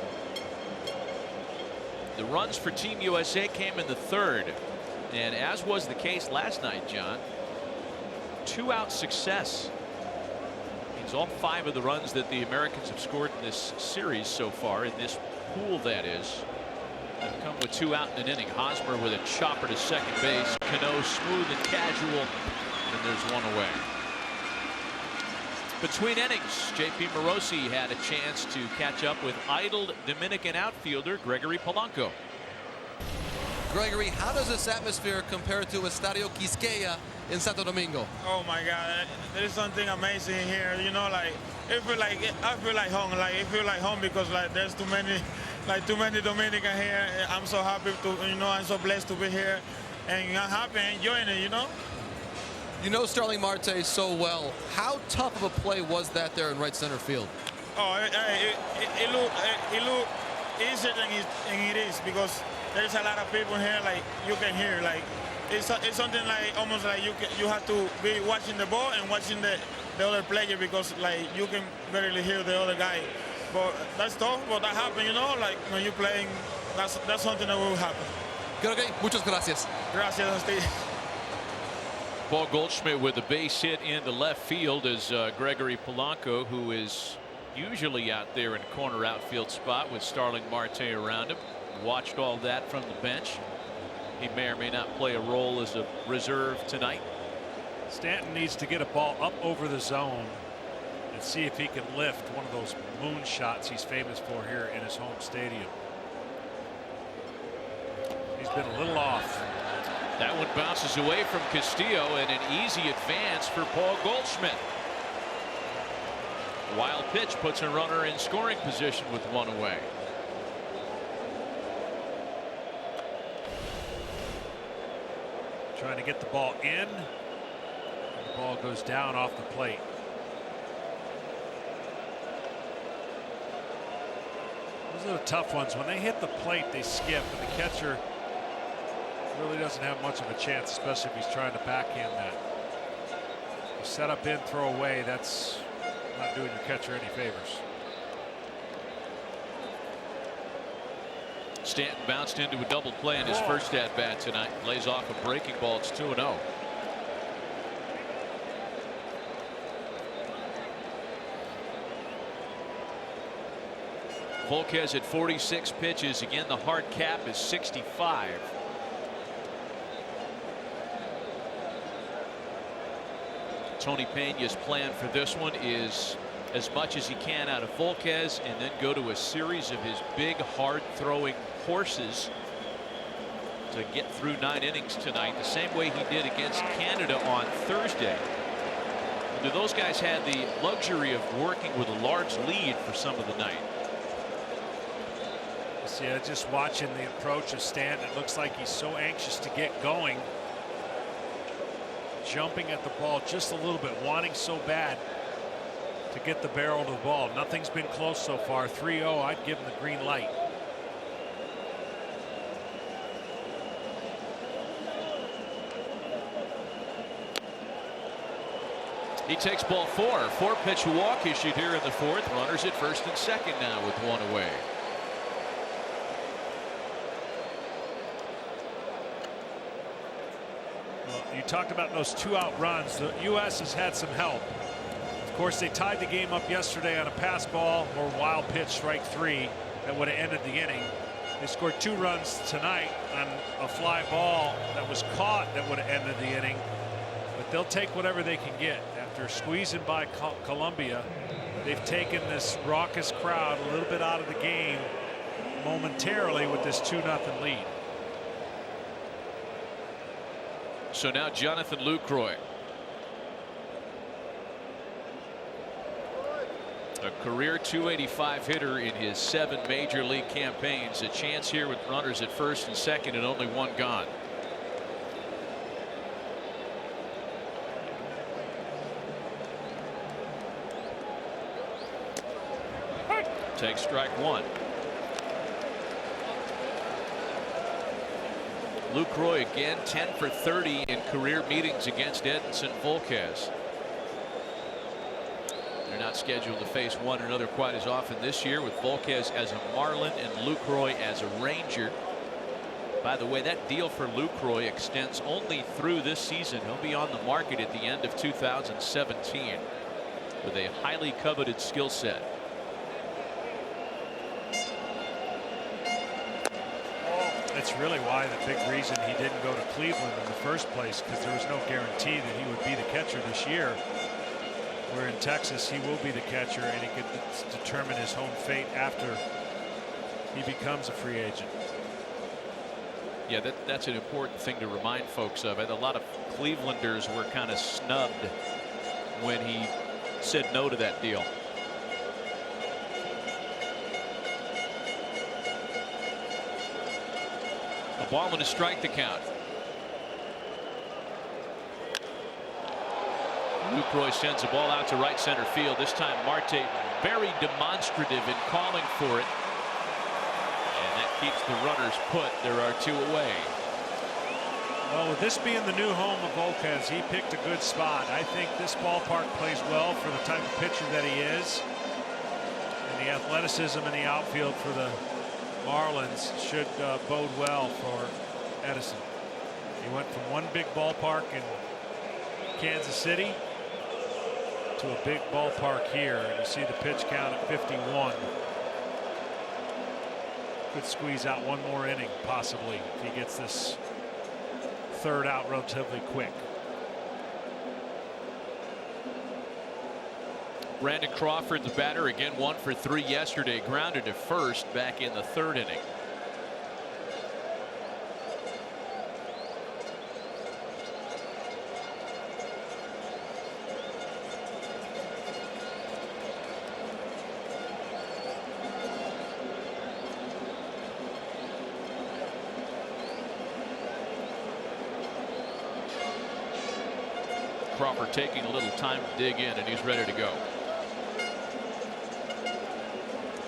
The runs for Team USA came in the third, and as was the case last night, John, 2-out success means all 5 of the runs that the Americans have scored in this series so far, in this pool that is, have come with 2 out in an inning. Hosmer with a chopper to second base. Cano smooth and casual, and there's 1 away. Between innings, J.P. Morosi had a chance to catch up with idled Dominican outfielder Gregory Polanco. Gregory, how does this atmosphere compare to Estadio Quisqueya in Santo Domingo? Oh my God, there is something amazing here. You know, like I feel like home. Like it feel like home because like there's too many Dominican here. I'm so happy to, I'm so blessed to be here, and I'm happy and enjoying it. You know Starling Marte so well. How tough of a play was that there in right center field? Oh, it look easier than it is because there's a lot of people here. Like you can hear, like it's something like almost like you have to be watching the ball and watching the other player because like you can barely hear the other guy. But that's tough. But that happens, you know. Like when you're playing, that's something that will happen. Okay, muchas gracias. Gracias a ti. Paul Goldschmidt with the base hit into left field as Gregory Polanco, who is usually out there in corner outfield spot with Starling Marte around him, watched all that from the bench. He may or may not play a role as a reserve tonight. Stanton needs to get a ball up over the zone and see if he can lift one of those moon shots he's famous for here in his home stadium. He's been a little off. That one bounces away from Castillo, and an easy advance for Paul Goldschmidt. Wild pitch puts a runner in scoring position with one away. Trying to get the ball in. The ball goes down off the plate. Those are the tough ones. When they hit the plate, they skip, and the catcher really doesn't have much of a chance, especially if he's trying to backhand that. Set up in, throw away. That's not doing your catcher any favors. Stanton bounced into a double play in his first at bat tonight. Lays off a breaking ball. It's 2-0. Volquez at 46 pitches. Again, the hard cap is 65. Tony Peña's plan for this one is as much as he can out of Volquez and then go to a series of his big hard throwing horses to get through 9 innings tonight, the same way he did against Canada on Thursday. Those guys had the luxury of working with a large lead for some of the night. Yeah, just watching the approach of Stanton, it looks like he's so anxious to get going. Jumping at the ball just a little bit, wanting so bad to get the barrel to the ball. Nothing's been close so far. 3-0, I'd give him the green light. He takes ball 4. 4-pitch walk issued here in the 4th. Runners at first and second now with one away. You talked about those 2-out runs. The U.S. has had some help. Of course, they tied the game up yesterday on a pass ball or wild pitch, strike 3, that would have ended the inning. They scored 2 runs tonight on a fly ball that was caught that would have ended the inning. But they'll take whatever they can get. After squeezing by Colombia, they've taken this raucous crowd a little bit out of the game momentarily with this 2-0 lead. So now Jonathan Lucroy, a career .285 hitter in his 7 major league campaigns. A chance here with runners at first and second and only 1 gone. Takes strike 1. Lucroy again 10 for 30 in career meetings against Edinson Volquez. They're not scheduled to face one another quite as often this year, with Volquez as a Marlin and Lucroy as a Ranger. By the way, that deal for Lucroy extends only through this season. He'll be on the market at the end of 2017 with a highly coveted skill set. That's really why the big reason he didn't go to Cleveland in the first place, because there was no guarantee that he would be the catcher this year. Where in Texas he will be the catcher and he could determine his home fate after he becomes a free agent. Yeah, that's an important thing to remind folks of. A lot of Clevelanders were kind of snubbed when he said no to that deal. A ball and a strike to count. Lucroy sends the ball out to right center field. This time Marte very demonstrative in calling for it. And that keeps the runners put. There are 2 away. Well, with this being the new home of Volquez, he picked a good spot. I think this ballpark plays well for the type of pitcher that he is. And the athleticism in the outfield for the Marlins should bode well for Edison. He went from one big ballpark in Kansas City to a big ballpark here. And you see the pitch count at 51. Could squeeze out one more inning, possibly, if he gets this third out relatively quick. Brandon Crawford, the batter, again 1 for 3 yesterday, grounded to first back in the 3rd inning. Crawford taking a little time to dig in, and he's ready to go.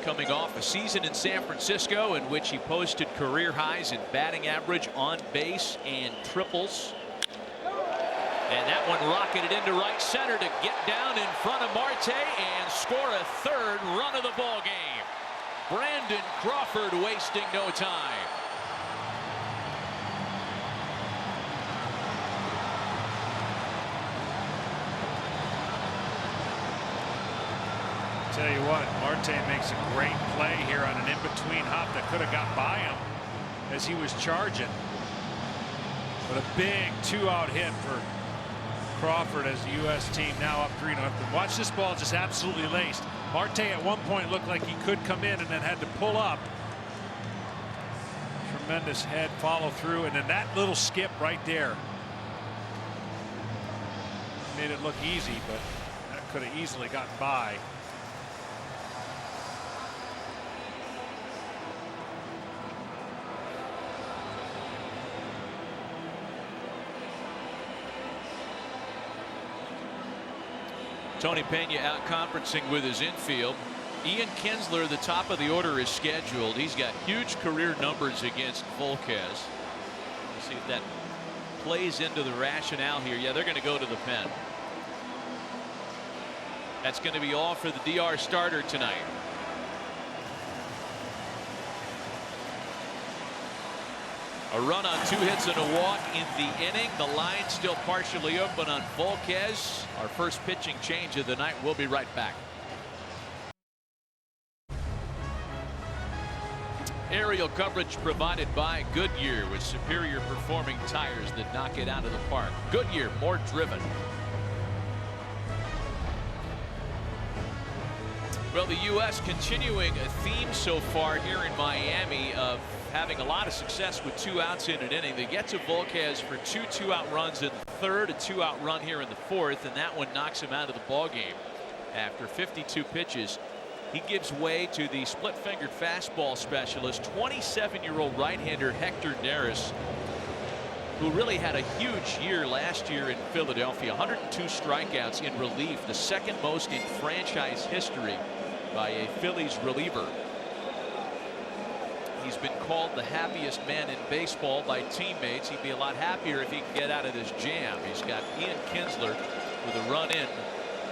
Coming off a season in San Francisco in which he posted career highs in batting average, on base, and triples. And that one rocketed into right center to get down in front of Marte and score a 3rd run of the ball game. Brandon Crawford wasting no time. Tell you what, Marte makes a great play here on an in-between hop that could have got by him as he was charging. But a big 2-out hit for Crawford as the U.S. team now up 3-0. Watch this ball just absolutely laced. Marte at one point looked like he could come in and then had to pull up. Tremendous head follow through, and then that little skip right there made it look easy, but that could have easily gotten by. Tony Pena out conferencing with his infield. Ian Kinsler, the top of the order, is scheduled. He's got huge career numbers against Volquez. We'll see if that plays into the rationale here. Yeah, they're going to go to the pen. That's going to be all for the DR starter tonight. A run on 2 hits and a walk in the inning. The line still partially open on Volquez. Our first pitching change of the night. We'll be right back. Aerial coverage provided by Goodyear with superior performing tires that knock it out of the park. Goodyear, more driven. Well, the U.S. continuing a theme so far here in Miami of having a lot of success with 2 outs in an inning. They get to Volquez for 2 2-out runs in the 3rd, a 2-out run here in the 4th, and that one knocks him out of the ball game. After 52 pitches, he gives way to the split-fingered fastball specialist, 27-year-old right-hander Hector Neris, who really had a huge year last year in Philadelphia. 102 strikeouts in relief, the 2nd most in franchise history by a Phillies reliever. He's been called the happiest man in baseball by teammates. He'd be a lot happier if he could get out of this jam. He's got Ian Kinsler with a run in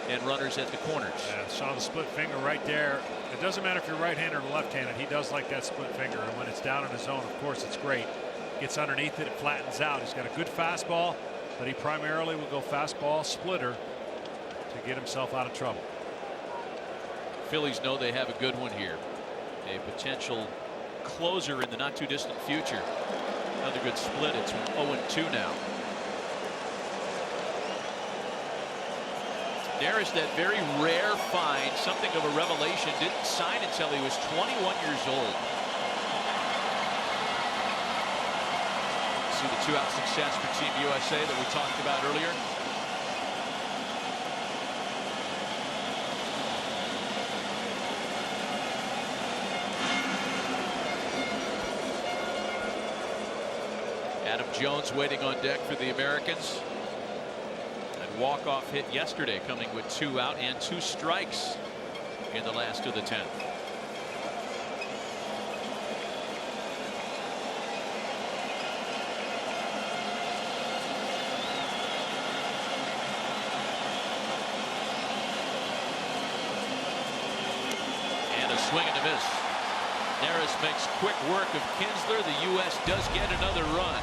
and runners at the corners. Yeah, saw the split finger right there. It doesn't matter if you're right-handed or left-handed. He does like that split finger, and when it's down in his zone, of course, it's great. Gets underneath it, it flattens out. He's got a good fastball, but he primarily will go fastball splitter to get himself out of trouble. Phillies know they have a good one here. A potential closer in the not too distant future. Another good split. It's 0-2 now. Neris, that very rare find, something of a revelation, didn't sign until he was 21 years old. See the 2-out success for Team USA that we talked about earlier. Adam Jones waiting on deck for the Americans. And walk-off hit yesterday, coming with 2 out and 2 strikes in the last of the 10th. And a swing and a miss. Neris makes quick work of Kinsler. The U.S. does get another run.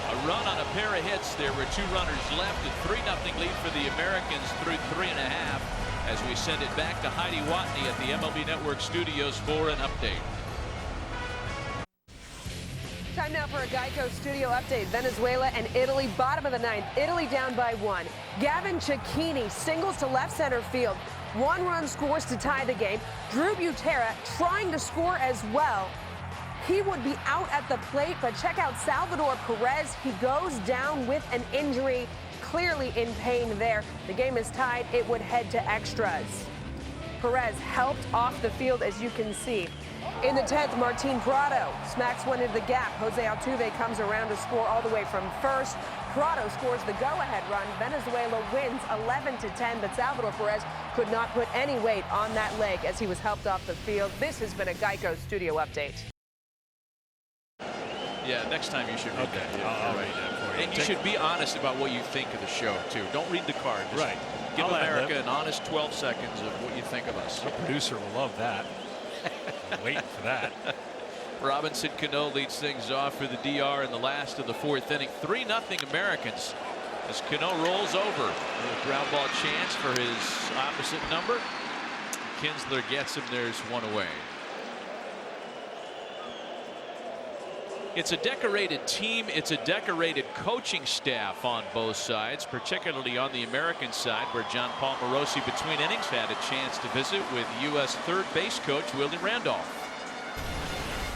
A run on a pair of hits. There were 2 runners left. A 3-0 lead for the Americans through 3.5 as we send it back to Heidi Watney at the MLB Network studios for an update. Time now for a Geico studio update. Venezuela and Italy, bottom of the 9th. Italy down by 1. Gavin Cecchini singles to left center field. 1 run scores to tie the game. Drew Butera trying to score as well. He would be out at the plate, but check out Salvador Perez. He goes down with an injury, clearly in pain there. The game is tied. It would head to extras. Perez helped off the field, as you can see. In the 10th, Martin Prado smacks one into the gap. Jose Altuve comes around to score all the way from first. Prado scores the go-ahead run. Venezuela wins 11-10, but Salvador Perez could not put any weight on that leg as he was helped off the field. This has been a Geico studio update. Yeah, next time you should read that. Yeah, I'll read that for you. And you should be honest about what you think of the show, too. Don't read the card. Just give America an honest 12 seconds of what you think of us. Our producer will love that. I'm waiting for that. Robinson Cano leads things off for the DR in the last of the 4th inning. 3-0 Americans as Cano rolls over. A ground ball chance for his opposite number. Kinsler gets him. There's 1 away. It's a decorated team. It's a decorated coaching staff on both sides, particularly on the American side, where John Paul Morosi between innings had a chance to visit with U.S. third base coach Willie Randolph.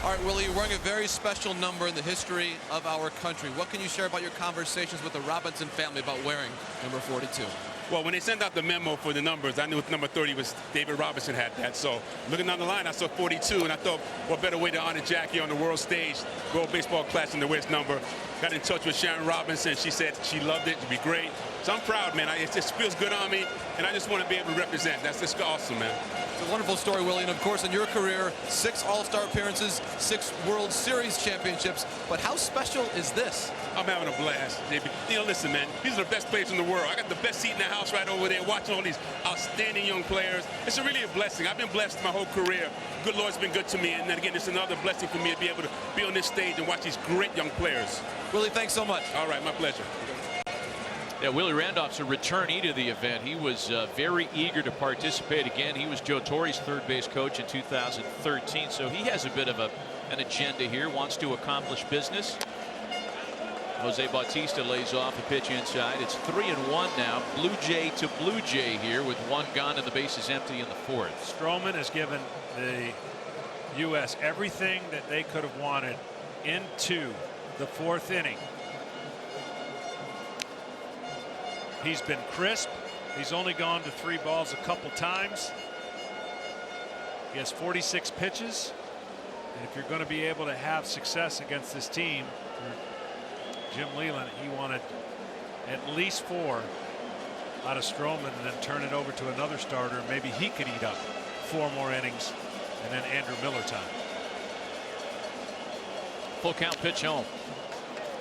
All right, Willie, you're wearing a very special number in the history of our country. What can you share about your conversations with the Robinson family about wearing number 42? Well, when they sent out the memo for the numbers, I knew number 30 was David Robinson had that. So looking down the line, I saw 42, and I thought, what better way to honor Jackie on the world stage, World Baseball Classic, the West number. Got in touch with Sharon Robinson. She said she loved it. It'd be great. So I'm proud, man. It just feels good on me, and I just want to be able to represent. That's just awesome, man. It's a wonderful story, Willie. And of course, in your career, 6 All-Star appearances, 6 World Series championships. But how special is this? I'm having a blast, JB. You know, listen, man, these are the best players in the world. I got the best seat in the house right over there, watching all these outstanding young players. It's really a blessing. I've been blessed my whole career. Good Lord's been good to me, and then again, it's another blessing for me to be able to be on this stage and watch these great young players. Willie, thanks so much. All right, my pleasure. Yeah, Willie Randolph's a returnee to the event. He was very eager to participate again. He was Joe Torre's third base coach in 2013, so he has a bit of an agenda here, wants to accomplish business. Jose Bautista lays off a pitch inside. It's 3-1 now. Blue Jay to Blue Jay here with 1 gone and the base is empty in the 4th. Stroman has given the U.S. everything that they could have wanted into the 4th inning. He's been crisp. He's only gone to 3 balls a couple times. He has 46 pitches. And if you're going to be able to have success against this team, Jim Leland, he wanted at least 4 out of Stroman and then turn it over to another starter. Maybe he could eat up 4 more innings and then Andrew Miller time. Full count pitch home.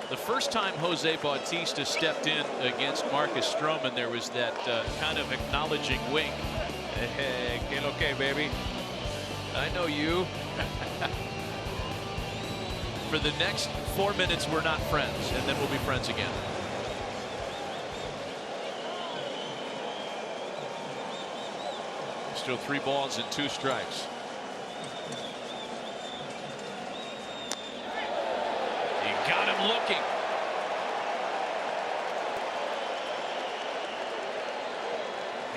The first time Jose Bautista stepped in against Marcus Stroman, there was that kind of acknowledging wink. Hey, que lo que, baby? I know you. For the next 4 minutes, we're not friends, and then we'll be friends again. Still 3 balls and 2 strikes. You got him looking.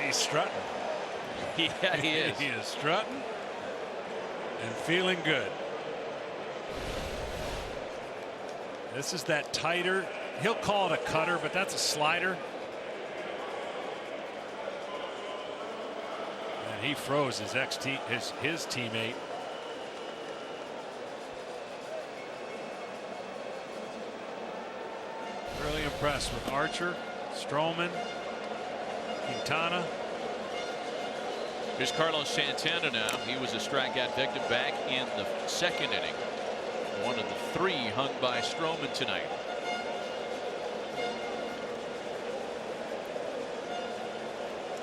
He's strutting. Yeah, he is. He is strutting and feeling good. This is that tighter. He'll call it a cutter, but that's a slider. And he froze his his teammate. Really impressed with Archer, Stroman, Quintana. Here's Carlos Santana now. He was a strikeout victim back in the second inning. One of the three hung by Stroman tonight.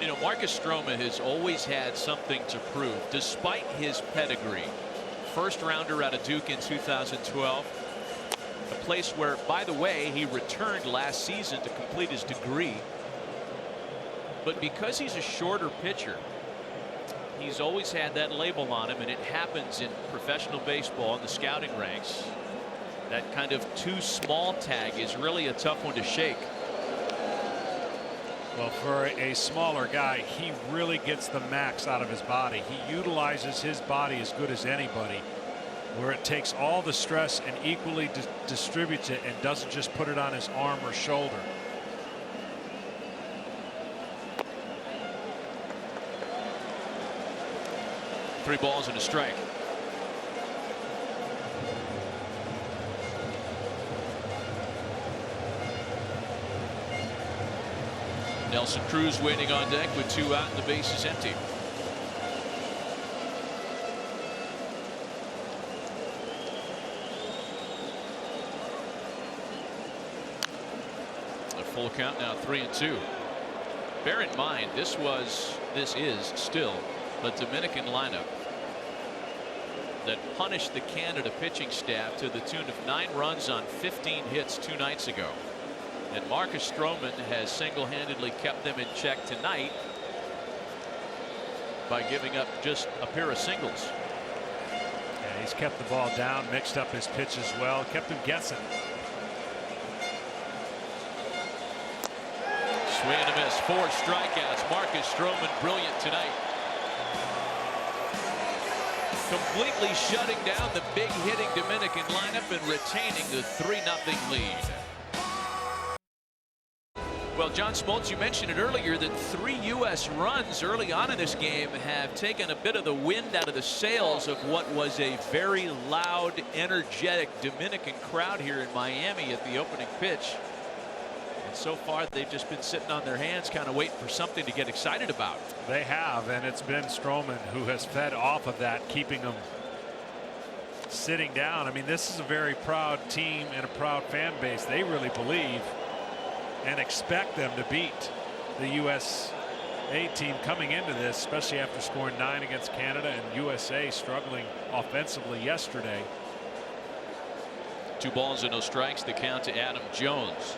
You know, Marcus Stroman has always had something to prove, despite his pedigree. First rounder out of Duke in 2012. A place where, by the way, he returned last season to complete his degree. But because he's a shorter pitcher, he's always had that label on him, and it happens in professional baseball in the scouting ranks. That kind of too small tag is really a tough one to shake. Well, for a smaller guy, he really gets the max out of his body. He utilizes his body as good as anybody, where it takes all the stress and equally distributes it and doesn't just put it on his arm or shoulder. Three balls and a strike. Nelson Cruz waiting on deck with two out and the base is empty. A full count now, 3-2. Bear in mind, this is still the Dominican lineup that punished the Canada pitching staff to the tune of 9 runs on 15 hits 2 nights ago. And Marcus Stroman has single-handedly kept them in check tonight by giving up just a pair of singles. Yeah, he's kept the ball down, mixed up his pitch as well, kept him guessing. Swing and a miss, 4 strikeouts. Marcus Stroman brilliant tonight. Completely shutting down the big hitting Dominican lineup and retaining the 3-0 lead. Well, John Smoltz, you mentioned it earlier that 3 U.S. runs early on in this game have taken a bit of the wind out of the sails of what was a very loud, energetic Dominican crowd here in Miami at the opening pitch. And so far, they've just been sitting on their hands, kind of waiting for something to get excited about. They have, and it's been Stroman who has fed off of that, keeping them sitting down. I mean, this is a very proud team and a proud fan base. They really believe and expect them to beat the USA team coming into this, especially after scoring 9 against Canada and USA struggling offensively yesterday. 2 balls and no strikes. The count to Adam Jones.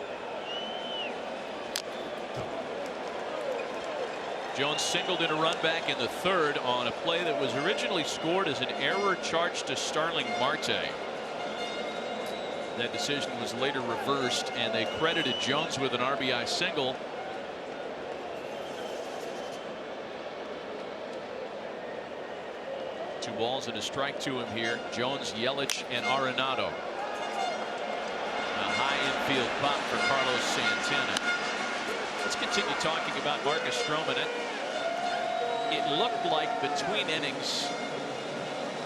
Jones singled in a run back in the 3rd on a play that was originally scored as an error charged to Starling Marte. That decision was later reversed, and they credited Jones with an RBI single. Two balls and a strike to him here. Jones, Yelich, and Arenado. A high infield pop for Carlos Santana. Let's continue talking about Marcus Stroman. It looked like between innings,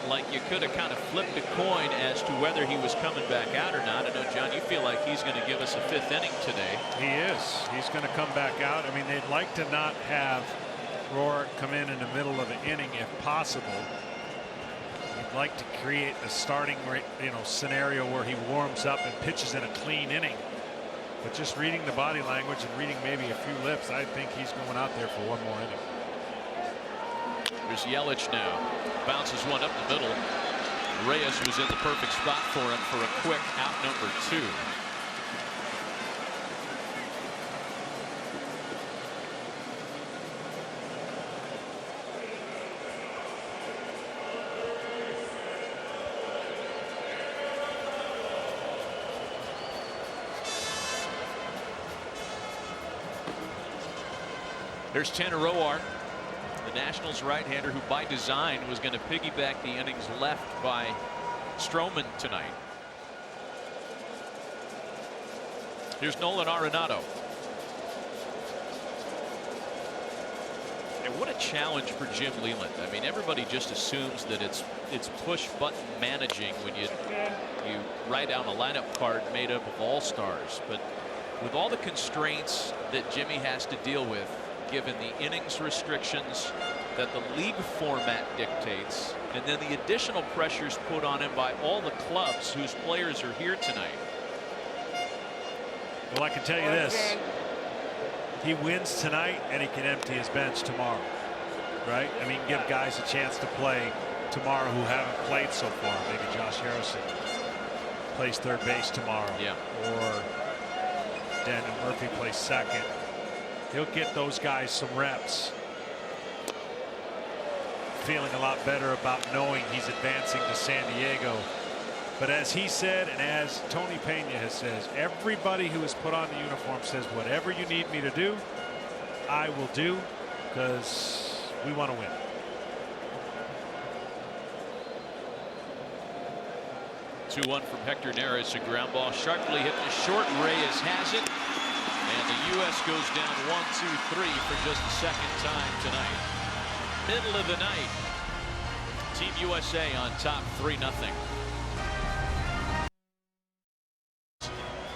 like you could have kind of flipped a coin as to whether he was coming back out or not. I know, John, you feel like he's going to give us a 5th inning today. He is. He's going to come back out. I mean, they'd like to not have Roar come in the middle of an inning if possible. You'd like to create a starting, scenario where he warms up and pitches in a clean inning. But just reading the body language and reading maybe a few lips, I think he's going out there for one more inning. There's Yelich now. Bounces one up the middle. Reyes was in the perfect spot for him for a quick out number 2. There's Tanner Roark, the Nationals right-hander who by design was going to piggyback the innings left by Stroman tonight. Here's Nolan Arenado. And what a challenge for Jim Leland. I mean, everybody just assumes that it's push button managing when you write down a lineup card made up of all-stars. But with all the constraints that Jimmy has to deal with, given the innings restrictions, that the league format dictates, and then the additional pressures put on him by all the clubs whose players are here tonight. Well, I can tell you this. He wins tonight and he can empty his bench tomorrow, right? I mean, give guys a chance to play tomorrow who haven't played so far. Maybe Josh Harrison plays third base tomorrow. Yeah. Or Daniel Murphy plays second. He'll get those guys some reps. Feeling a lot better about knowing he's advancing to San Diego. But as he said, and as Tony Pena has said, everybody who has put on the uniform says, whatever you need me to do, I will do, because we want to win. Two-one from Hector Neris. A ground ball sharply hit the short. Reyes has it. And the U.S. goes down 1-2-3 for just the second time tonight. Middle of the night. Team USA on top 3-0.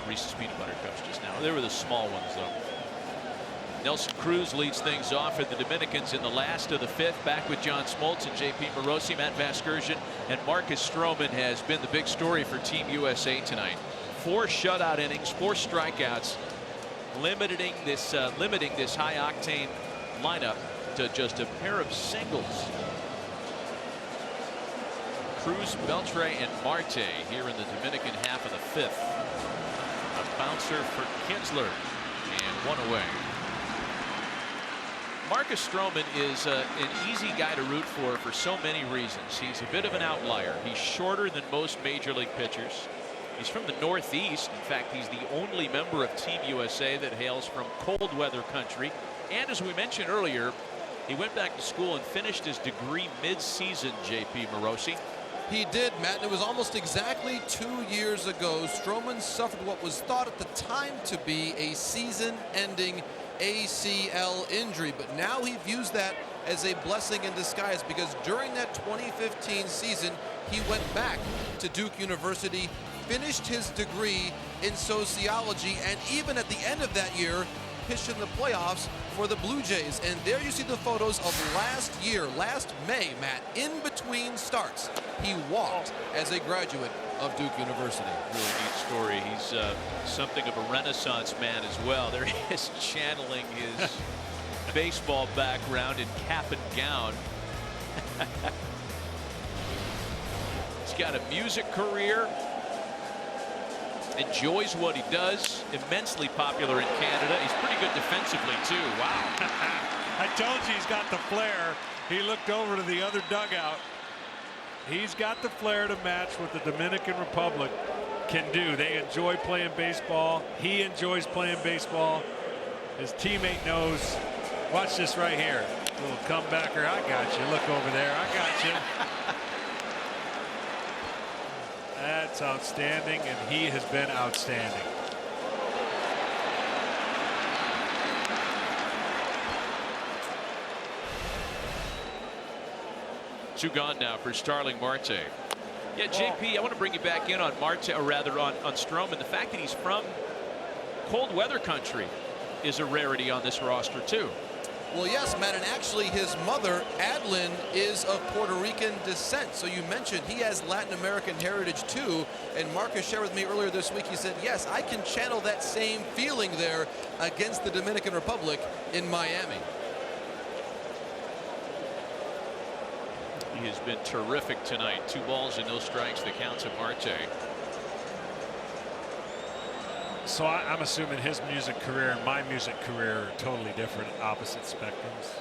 Reese's peanut butter cups just now. They were the small ones, though. Nelson Cruz leads things off for the Dominicans in the last of the fifth. Back with John Smoltz and J.P. Morosi. Matt Vasgersian and Marcus Stroman has been the big story for Team USA tonight. 4 shutout innings, 4 strikeouts, limiting this high-octane lineup to just a pair of singles. Cruz, Beltre, and Marte here in the Dominican half of the fifth. A bouncer for Kinsler, and 1 away. Marcus Stroman is an easy guy to root for so many reasons. He's a bit of an outlier. He's shorter than most major league pitchers. He's from the Northeast. In fact, he's the only member of Team USA that hails from cold weather country. And as we mentioned earlier, he went back to school and finished his degree mid-season, J.P. Morosi. He did, Matt, and it was almost exactly 2 years ago. Stroman suffered what was thought at the time to be a season-ending ACL injury, but now he views that as a blessing in disguise, because during that 2015 season, he went back to Duke University, finished his degree in sociology, and even at the end of that year, pitched in the playoffs for the Blue Jays. And there you see the photos of last year, last May, Matt, in between starts. He walked as a graduate of Duke University. Really neat story. He's something of a Renaissance man as well. There he is, channeling his baseball background in cap and gown. He's got a music career. Enjoys what he does. Immensely popular in Canada. He's pretty good defensively too. Wow. I told you he's got the flair. He looked over to the other dugout. He's got the flair to match what the Dominican Republic can do. They enjoy playing baseball. He enjoys playing baseball. His teammate knows. Watch this right here. Little comebacker. I got you. Look over there. I got you. That's outstanding, and he has been outstanding. Two gone now for Starling Marte. Yeah, JP, I want to bring you back in on Marte, or rather on Stroman. The fact that he's from cold weather country is a rarity on this roster too. Well, yes, Matt, and actually his mother, Adlin, is of Puerto Rican descent. So you mentioned he has Latin American heritage too. And Marcus shared with me earlier this week, he said, yes, I can channel that same feeling there against the Dominican Republic in Miami. He has been terrific tonight. 2 balls and no strikes, the count to Marte. So I'm assuming his music career and my music career are totally different, opposite spectrums.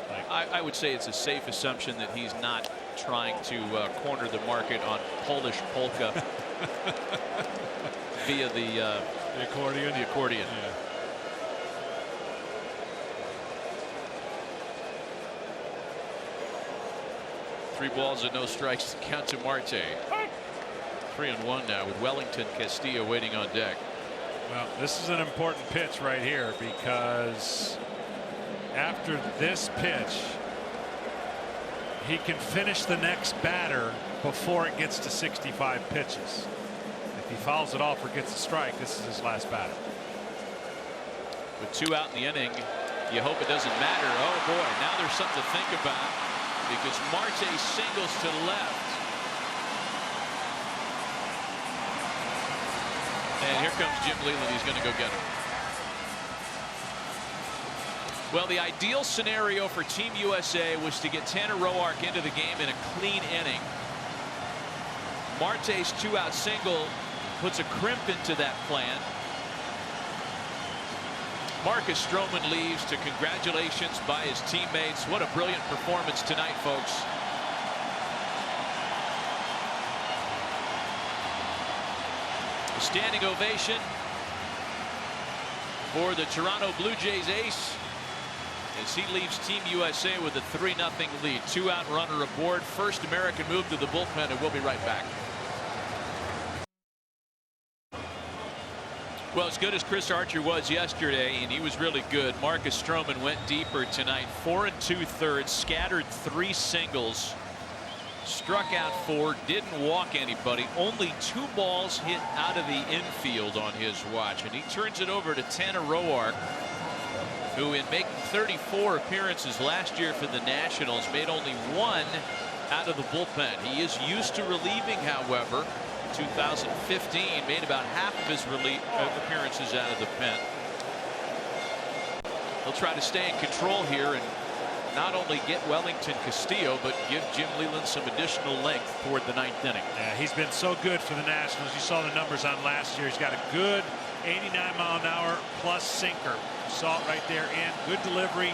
Like, I would say it's a safe assumption that he's not trying to corner the market on Polish polka via the accordion. The accordion. Yeah. Three balls and no strikes, count to Marte. 3-1 now with Wellington Castillo waiting on deck. Well, this is an important pitch right here, because after this pitch, he can finish the next batter before it gets to 65 pitches. If he fouls it off or gets a strike, this is his last batter. With 2 out in the inning, You hope it doesn't matter. Oh boy, now there's something to think about because Marte singles to the left. And here comes Jim Leland. He's going to go get him. Well, the ideal scenario for Team USA was to get Tanner Roark into the game in a clean inning. Marte's 2-out single puts a crimp into that plan. Marcus Stroman leaves to congratulations by his teammates. What a brilliant performance tonight, folks. A standing ovation for the Toronto Blue Jays ace as he leaves Team USA with a 3-0 lead. 2-out runner aboard. First American move to the bullpen, and we'll be right back. Well, as good as Chris Archer was yesterday, and he was really good, Marcus Stroman went deeper tonight. 4 2/3, scattered 3 singles, struck out 4, didn't walk anybody. Only 2 balls hit out of the infield on his watch, and he turns it over to Tanner Roark, who in making 34 appearances last year for the Nationals made only 1 out of the bullpen. He is used to relieving, however. 2015 made about half of his appearances out of the pen. He'll try to stay in control here and not only get Wellington Castillo, but give Jim Leland some additional length toward the 9th inning. Yeah, he's been so good for the Nationals. You saw the numbers on last year. He's got a good 89-mile-an-hour plus sinker. You saw it right there. And good delivery.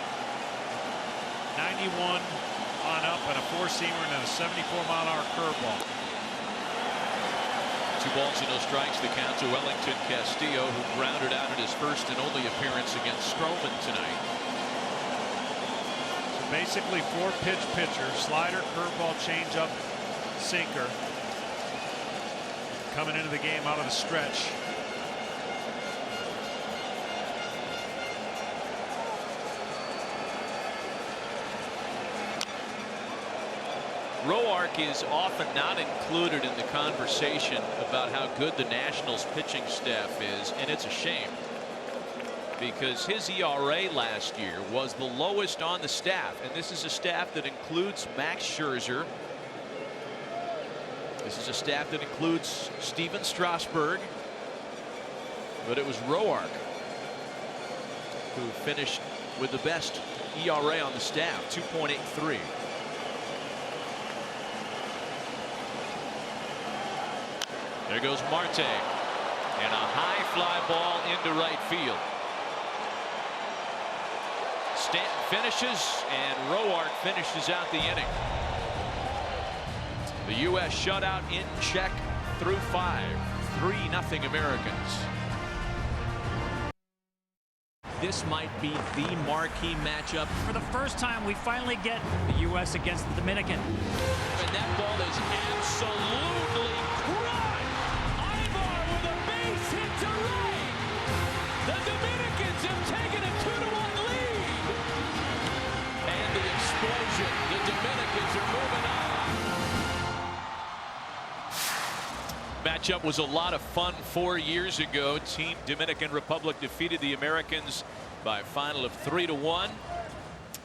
91 on up and a 4-seamer and a 74-mile-an-hour curveball. 2 balls and no strikes. The count to Wellington Castillo, who grounded out in his first and only appearance against Stroman tonight. So basically 4-pitch pitcher, slider, curveball, changeup, sinker. Coming into the game out of the stretch. Roark is often not included in the conversation about how good the Nationals pitching staff is, and it's a shame because his ERA last year was the lowest on the staff, and this is a staff that includes Max Scherzer. This is a staff that includes Steven Strasburg, but it was Roark who finished with the best ERA on the staff, 2.83. There goes Marte, and a high fly ball into right field. Stanton finishes, and Roark finishes out the inning. The U.S. shutout in check through 5. 3-0 Americans. This might be the marquee matchup. For the first time, we finally get the U.S. against the Dominican. And that ball is absolutely crushed. Ivar with a base hit to right. The Dominicans have taken a 2-1 lead. And the explosion. The Dominicans are moving on. Matchup was a lot of fun 4 years ago. Team Dominican Republic defeated the Americans by a final of 3-1.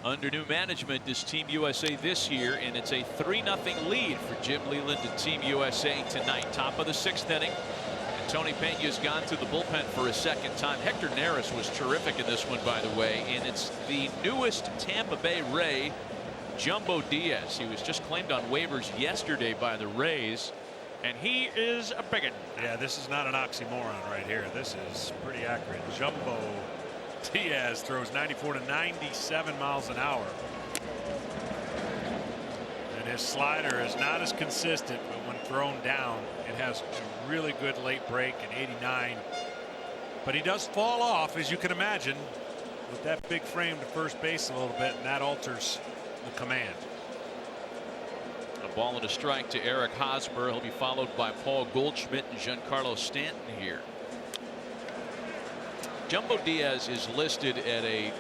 Under new management is Team USA this year, and it's a 3-0 lead for Jim Leland and Team USA tonight. Top of the 6th inning. And Tony Peña's gone to the bullpen for a second time. Hector Neris was terrific in this one, by the way, and it's the newest Tampa Bay Ray, Jumbo Diaz. He was just claimed on waivers yesterday by the Rays. And he is a biggin. Yeah, this is not an oxymoron right here. This is pretty accurate. Jumbo Diaz throws 94 to 97 miles an hour. And his slider is not as consistent, but when thrown down, it has a really good late break at 89. But he does fall off, as you can imagine, with that big frame to first base a little bit, and that alters the command. A ball and a strike to Eric Hosmer. He'll be followed by Paul Goldschmidt and Giancarlo Stanton here. Jumbo Diaz is listed at a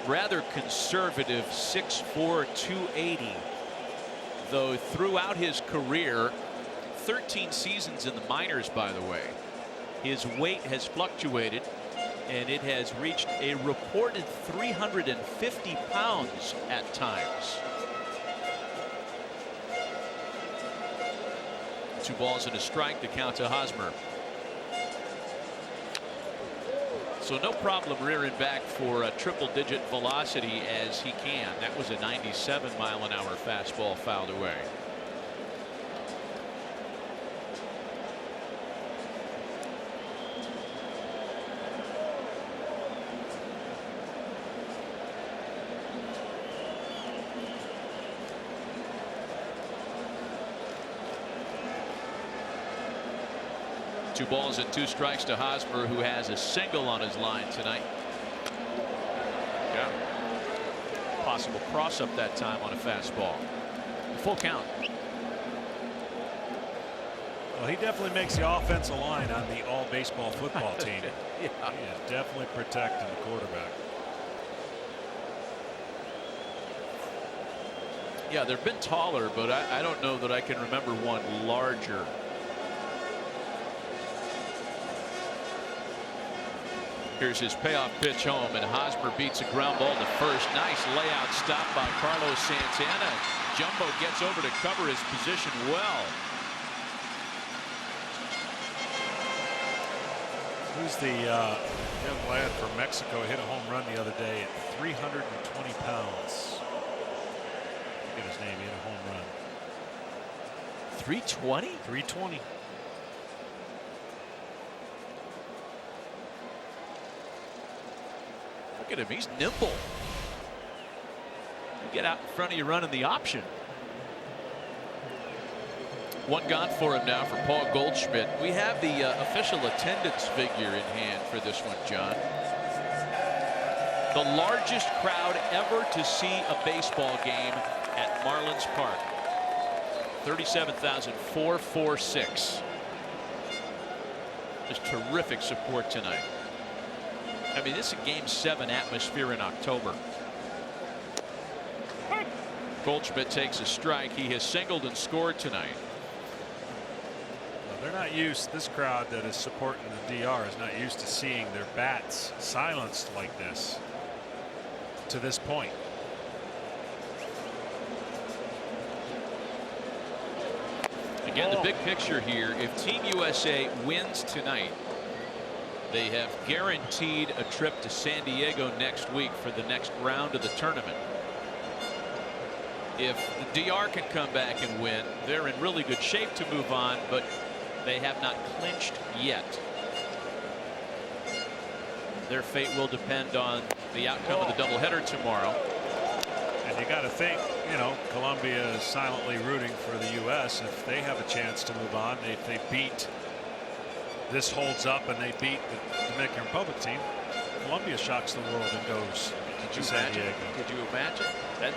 rather conservative 6'4", 280. Though throughout his career, 13 seasons in the minors, by the way, his weight has fluctuated. and it has reached a reported 350 pounds at times. 2 balls and a strike, the count to Hosmer. So no problem rearing back for a triple-digit velocity as he can. That was a 97-mile-an-hour fastball fouled away. Two balls and 2 strikes to Hosmer, who has a single on his line tonight. Yeah. Possible cross up that time on a fastball. Full count. Well, he definitely makes the offensive line on the all baseball football team. Yeah. He is definitely protecting the quarterback. Yeah, they've been taller, but I don't know that I can remember one larger. Here's his payoff pitch home, and Hosmer beats a ground ball to first. Nice layout stop by Carlos Santana. Jumbo gets over to cover his position well. Who's the young lad from Mexico? Hit a home run the other day at 320 pounds. Forget his name. He hit a home run. 320? 320. Look at him, he's nimble. You get out in front of you running the option. 1 gone for him now for Paul Goldschmidt. We have the official attendance figure in hand for this one, John. The largest crowd ever to see a baseball game at Marlins Park. 37,446. Just terrific support tonight. I mean, this is a Game 7 atmosphere in October. Goldschmidt takes a strike. He has singled and scored tonight. Well, they're not used. This crowd that is supporting the DR is not used to seeing their bats silenced like this to this point. Again, the big picture here, if Team USA wins tonight, they have guaranteed a trip to San Diego next week for the next round of the tournament. If the DR can come back and win, they're in really good shape to move on, but they have not clinched yet. Their fate will depend on the outcome of the doubleheader tomorrow. And you got to think, you know, Colombia is silently rooting for the U.S. If they have a chance to move on, if they beat, this holds up and they beat the Dominican Republic team, Colombia shocks the world and goes to San Diego. Could you imagine that?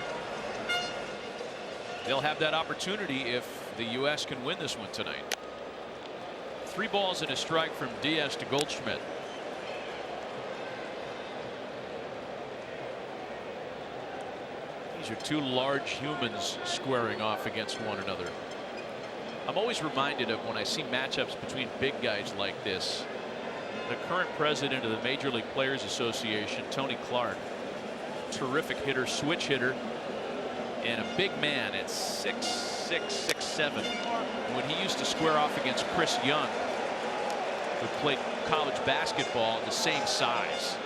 They'll have that opportunity if the U.S. can win this one tonight. 3 balls and a strike from Diaz to Goldschmidt. These are 2 large humans squaring off against one another. I'm always reminded of when I see matchups between big guys like this. The current president of the Major League Players Association, Tony Clark, terrific hitter, switch hitter, and a big man at 6'6", 6'7". When he used to square off against Chris Young, who played college basketball the same size.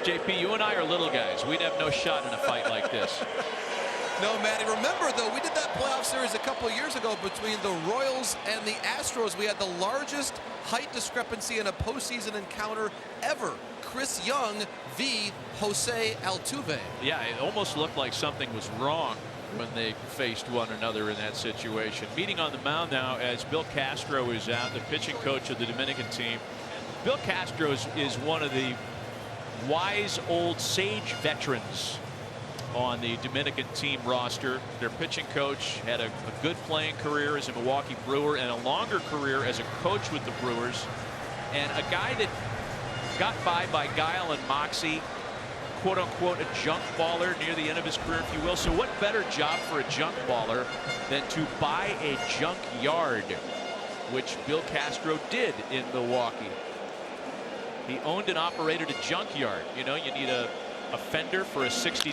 JP, you and I are little guys. We'd have no shot in a fight like this. No, Matty. Remember, though, we did that playoff series a couple of years ago between the Royals and the Astros. We had the largest height discrepancy in a postseason encounter ever. Chris Young v. Jose Altuve. Yeah, it almost looked like something was wrong when they faced one another in that situation. Meeting on the mound now as Bill Castro is out, the pitching coach of the Dominican team. Bill Castro is one of the wise old sage veterans on the Dominican team roster. Their pitching coach had a good playing career as a Milwaukee Brewer and a longer career as a coach with the Brewers, and a guy that got by guile and moxie quote unquote a junk baller near the end of his career, if you will. So what better job for a junk baller than to buy a junk yard, which Bill Castro did in Milwaukee. He owned and operated a junkyard. You know, you need a fender for a 62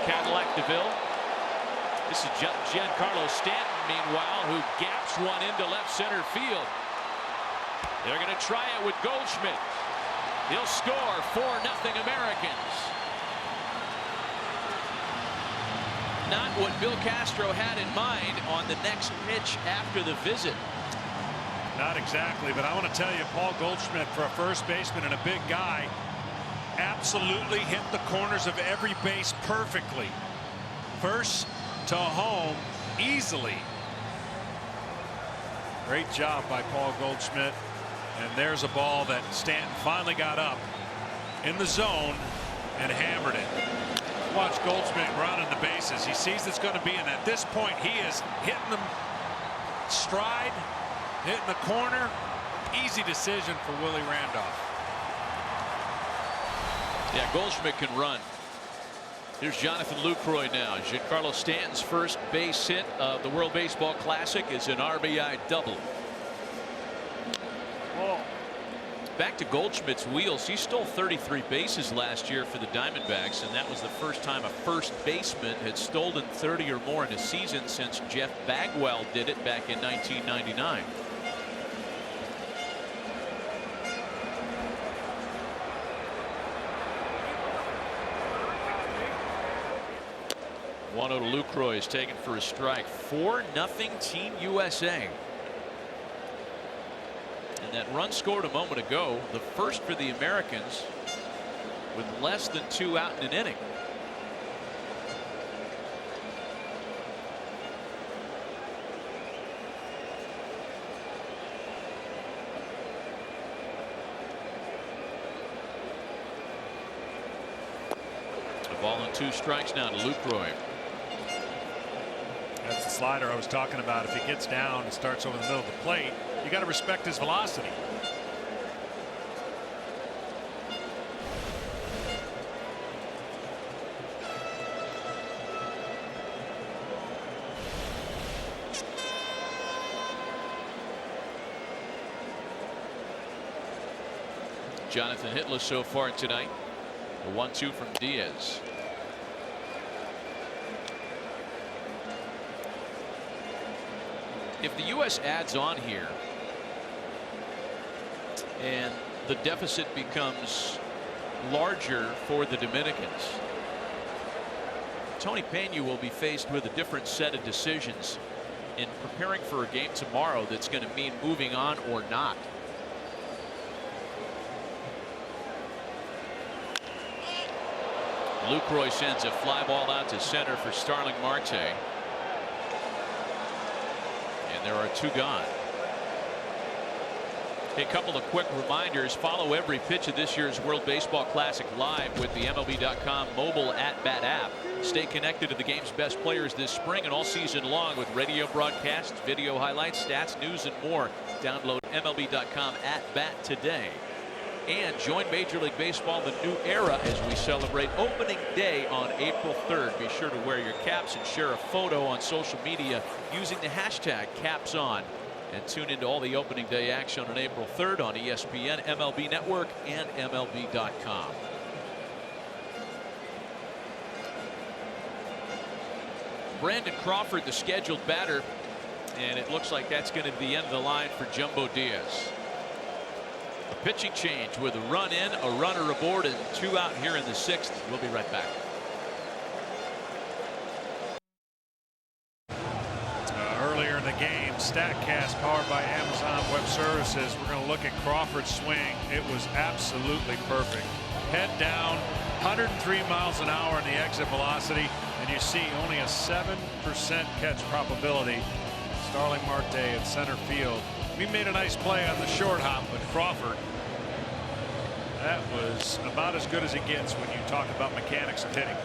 Cadillac DeVille. This is Giancarlo Stanton, meanwhile, who gaps one into left center field. They're going to try it with Goldschmidt. He'll score 4-0 Americans. Not what Bill Castro had in mind on the next pitch after the visit. Not exactly, but I want to tell you, Paul Goldschmidt, for a first baseman and a big guy, absolutely hit the corners of every base perfectly. First to home easily. Great job by Paul Goldschmidt. And there's a ball that Stanton finally got up in the zone and hammered it. Watch Goldschmidt rounding the bases. He sees it's going to be, and at this point he is hitting them stride, hitting the corner. Easy decision for Willie Randolph. Yeah, Goldschmidt can run. Here's Jonathan Lucroy now. Giancarlo Stanton's first base hit of the World Baseball Classic is an RBI double. Back to Goldschmidt's wheels. He stole 33 bases last year for the Diamondbacks, and that was the first time a first baseman had stolen 30 or more in a season since Jeff Bagwell did it back in 1999. One to Lucroy is taken for a strike. 4-0 Team USA. And that run scored a moment ago, the first for the Americans, with less than 2 out in an inning. A ball and 2 strikes now to Lucroy. That's the slider I was talking about. If he gets down and starts over the middle of the plate, you got to respect his velocity. Jonathan hitless so far tonight. The 1-2 from Diaz. If the U.S. adds on here and the deficit becomes larger for the Dominicans, Tony Pena will be faced with a different set of decisions in preparing for a game tomorrow that's going to mean moving on or not. Lucroy sends a fly ball out to center for Starling Marte. There are 2 gone. A couple of quick reminders. Follow every pitch of this year's World Baseball Classic live with the MLB.com mobile at-bat app. Stay connected to the game's best players this spring and all season long with radio broadcasts, video highlights, stats, news, and more. Download MLB.com at-bat today. And join Major League Baseball, the new era, as we celebrate opening day on April 3rd. Be sure to wear your caps and share a photo on social media using the hashtag #CapsOn. And tune into all the opening day action on April 3rd on ESPN, MLB Network, and MLB.com. Brandon Crawford, the scheduled batter, and it looks like that's going to be the end of the line for Jumbo Diaz. A pitching change with a run in, a runner aboard, and 2 out here in the 6th. We'll be right back. Earlier in the game, StatCast powered by Amazon Web Services. We're going to look at Crawford's swing. It was absolutely perfect. Head down, 103 miles an hour in the exit velocity, and you see only a 7% catch probability. Starling Marte at center field. We made a nice play on the short hop, but Crawford, that was about as good as it gets when you talk about mechanics of hitting.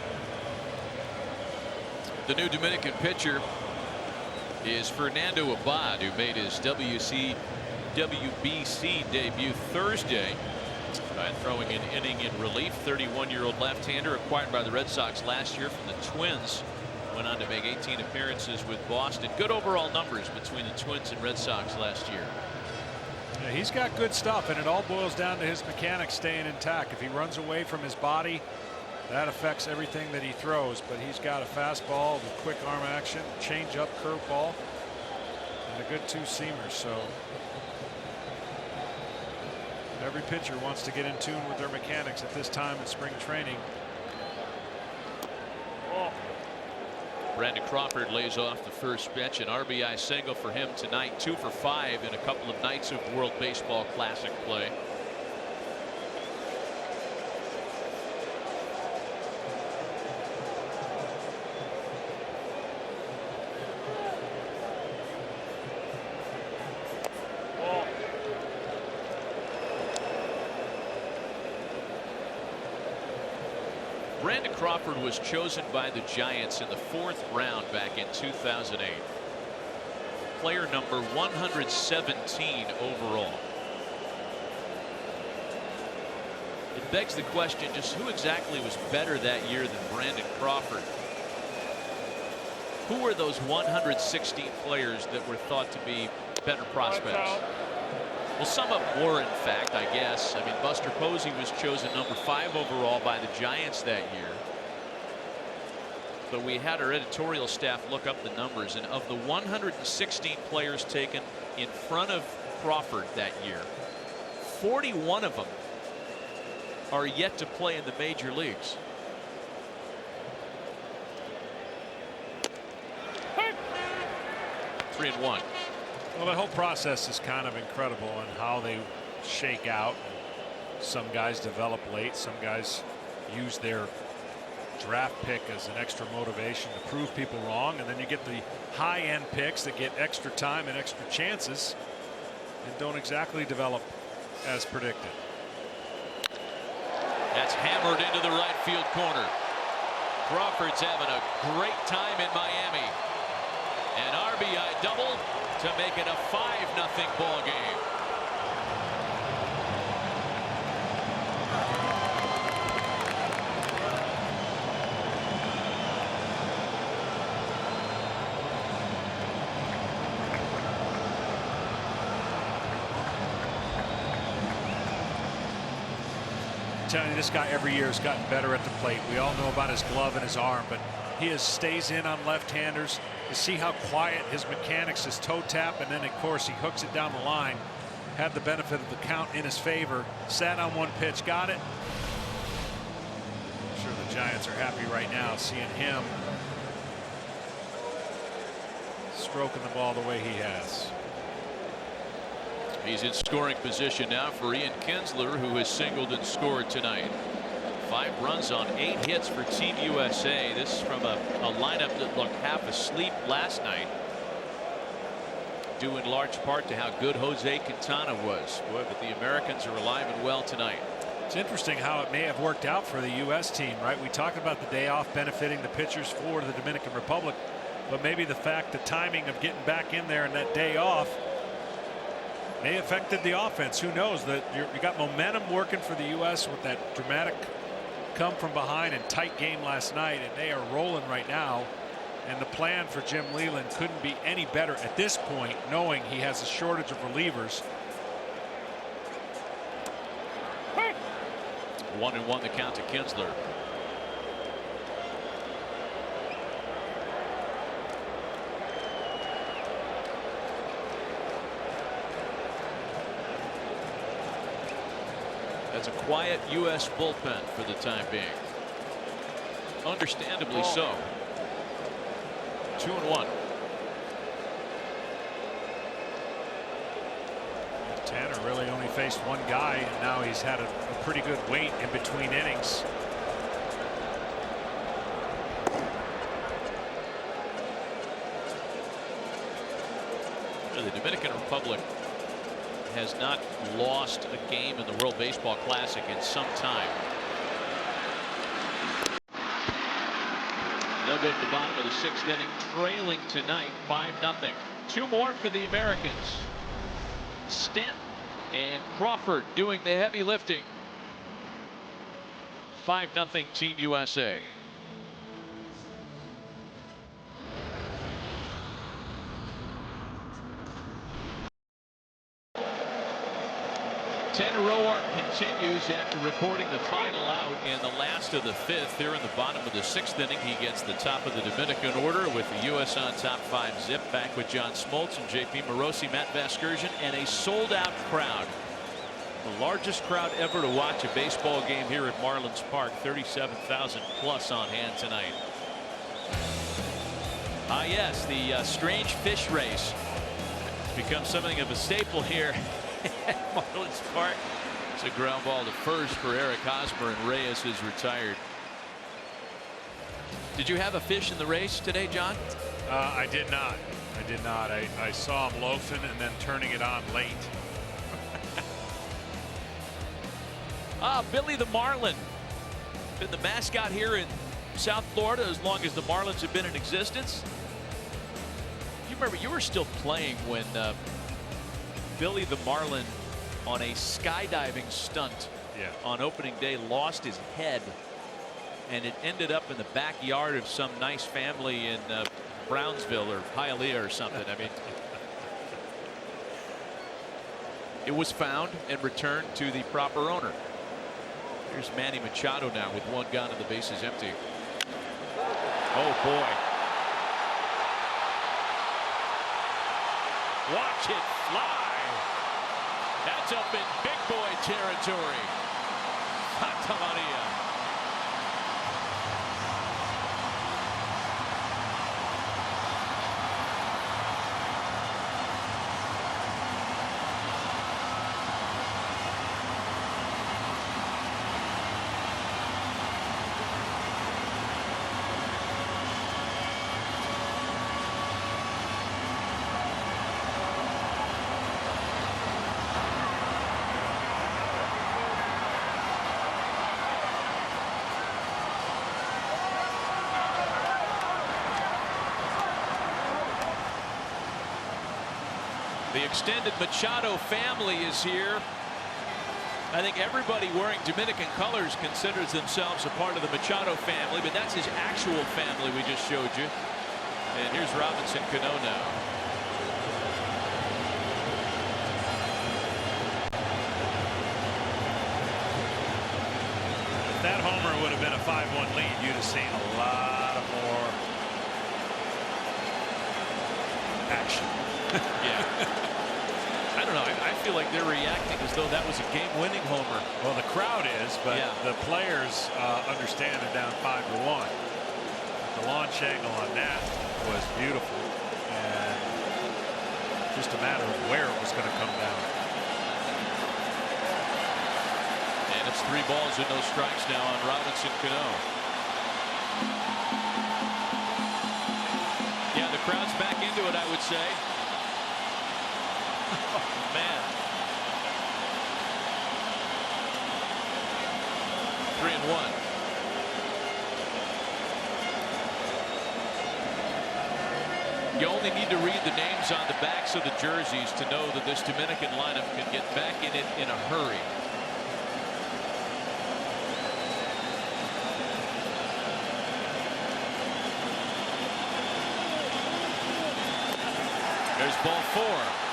The new Dominican pitcher is Fernando Abad, who made his WBC debut Thursday. Throwing an inning in relief, 31-year-old left-hander acquired by the Red Sox last year from the Twins. Went on to make 18 appearances with Boston. Good overall numbers between the Twins and Red Sox last year. Yeah, he's got good stuff, and it all boils down to his mechanics staying intact. If he runs away from his body, that affects everything that he throws. But he's got a fastball with quick arm action, change-up, curveball, and a good two-seamer. So every pitcher wants to get in tune with their mechanics at this time in spring training. Brandon Crawford lays off the first pitch. An RBI single for him tonight. 2 for 5 in a couple of nights of World Baseball Classic play. Brandon Crawford was chosen by the Giants in the 4th round back in 2008. Player number 117 overall. It begs the question, just who exactly was better that year than Brandon Crawford? Who were those 116 players that were thought to be better prospects? Well, some of them were, in fact, I guess. I mean, Buster Posey was chosen number 5 overall by the Giants that year. But we had our editorial staff look up the numbers, and of the 116 players taken in front of Crawford that year, 41 of them are yet to play in the major leagues. Three and one. Well, the whole process is kind of incredible in how they shake out. Some guys develop late. Some guys use their draft pick as an extra motivation to prove people wrong. And then you get the high-end picks that get extra time and extra chances and don't exactly develop as predicted. That's hammered into the right field corner. Crawford's having a great time in Miami. An RBI double to make it a 5-0 ball game. I'm telling you, this guy every year has gotten better at the plate. We all know about his glove and his arm, but he stays in on left-handers. You see how quiet his mechanics, his toe tap, and then of course he hooks it down the line. Had the benefit of the count in his favor. Sat on one pitch, got it. I'm sure the Giants are happy right now seeing him stroking the ball the way he has. He's in scoring position now for Ian Kinsler, who has singled and scored tonight. 5 runs on 8 hits for Team USA. This is from a lineup that looked half asleep last night, due in large part to how good Jose Quintana was. Boy, but the Americans are alive and well tonight. It's interesting how it may have worked out for the U.S. team, right? We talked about the day off benefiting the pitchers for the Dominican Republic, but maybe the fact, the timing of getting back in there and that day off may have affected the offense. Who knows? That you got momentum working for the U.S. with that dramatic come from behind and tight game last night, and they are rolling right now. And the plan for Jim Leyland couldn't be any better at this point, knowing he has a shortage of relievers. 1-1 the count to Kinsler. That's a quiet U.S. bullpen for the time being. Understandably so. 2-1. Tanner really only faced one guy, and now he's had a pretty good wait in between innings. The Dominican Republic has not lost a game in the World Baseball Classic in some time. They'll go to the bottom of the 6th inning, trailing tonight 5-0. 2 more for the Americans. Stanton and Crawford doing the heavy lifting. 5-0 Team USA. Roar continues after recording the final out in the last of the 5th. Here in the bottom of the 6th inning, he gets the top of the Dominican order with the U.S. on top 5-zip. Back with John Smoltz and J.P. Morosi, Matt Vasgersian, and a sold-out crowd. The largest crowd ever to watch a baseball game here at Marlins Park. 37,000 plus on hand tonight. Yes, the strange fish race becomes something of a staple here at Marlins Park. It's a ground ball to first for Eric Hosmer, and Reyes is retired. Did you have a fish in the race today, John? I did not. I saw him loafing and then turning it on late. Billy the Marlin. Been the mascot here in South Florida as long as the Marlins have been in existence. You remember you were still playing when Billy the Marlin, on a skydiving stunt on opening day, lost his head, and it ended up in the backyard of some nice family in Brownsville or Hialeah or something. I mean, it was found and returned to the proper owner. Here's Manny Machado now with one gun and the bases empty. Oh boy. Watch it fly. That's up in big boy territory. Santa Maria. The extended Machado family is here. I think everybody wearing Dominican colors considers themselves a part of the Machado family, but that's his actual family we just showed you. And here's Robinson Cano now. If that homer would have been a 5-1 lead, you'd have seen a lot of more action. Yeah. I don't know. I feel like they're reacting as though that was a game-winning homer. Well, the crowd is, but the players understand they're down 5-1. The launch angle on that was beautiful, and just a matter of where it was going to come down. And it's 3 balls and no strikes now on Robinson Cano. Yeah, the crowd's back into it, I would say. Oh, man. 3-1. You only need to read the names on the backs of the jerseys to know that this Dominican lineup can get back in it in a hurry. There's ball 4.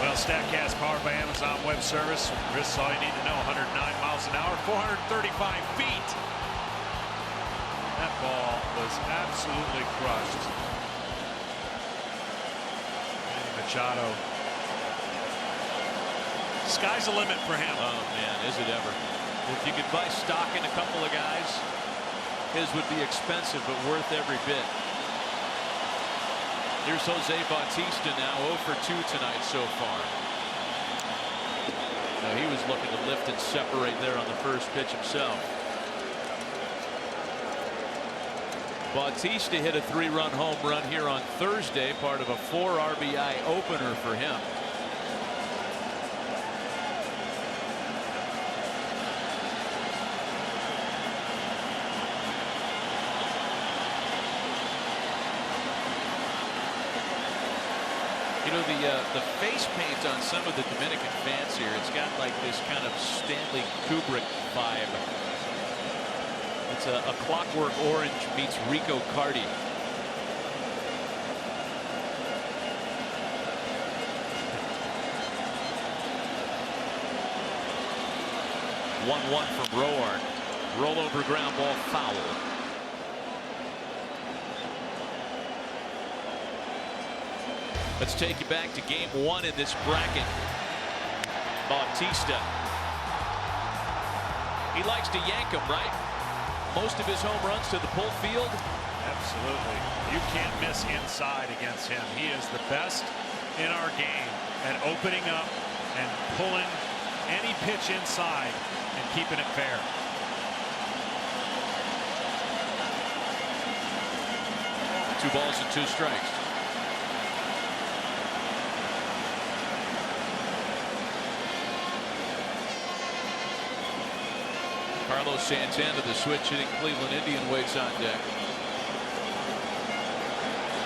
Well, StatCast powered by Amazon Web Service. This is all you need to know. 109 miles an hour, 435 feet. That ball was absolutely crushed. Manny Machado. Sky's the limit for him. Oh, man, is it ever. If you could buy stock in a couple of guys, his would be expensive, but worth every bit. Here's Jose Bautista now, 0 for 2 tonight so far. Now, he was looking to lift and separate there on the first pitch himself. Bautista hit a 3-run home run here on Thursday, part of a 4 RBI opener for him. You know, the face paint on some of the Dominican fans here, it's got like this kind of Stanley Kubrick vibe. It's a Clockwork Orange meets Rico Cardi. One from Roark. Rollover ground ball foul. Let's take you back to game 1 in this bracket. Bautista. He likes to yank him, right? Most of his home runs to the pull field. Absolutely. You can't miss inside against him. He is the best in our game at opening up and pulling any pitch inside and keeping it fair. Two balls and 2 strikes. Carlos Santana, the switch hitting Cleveland Indian, waits on deck.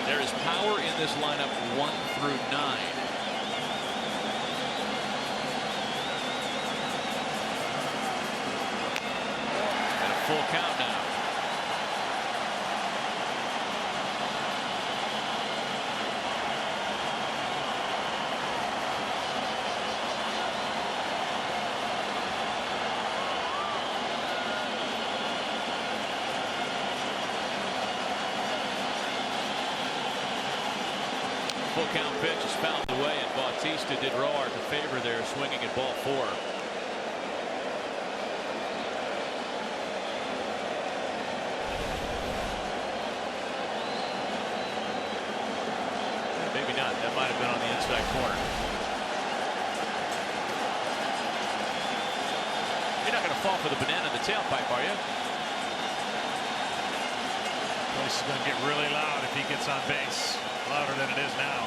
There is power in this lineup 1 through 9. And a full count now. Full count pitch is fouled away, and Bautista did Roark a favor there, swinging at ball 4. Maybe not. That might have been on the inside corner. You're not going to fall for the banana in the tailpipe, are you? Place is going to get really loud if he gets on base. Louder than it is now.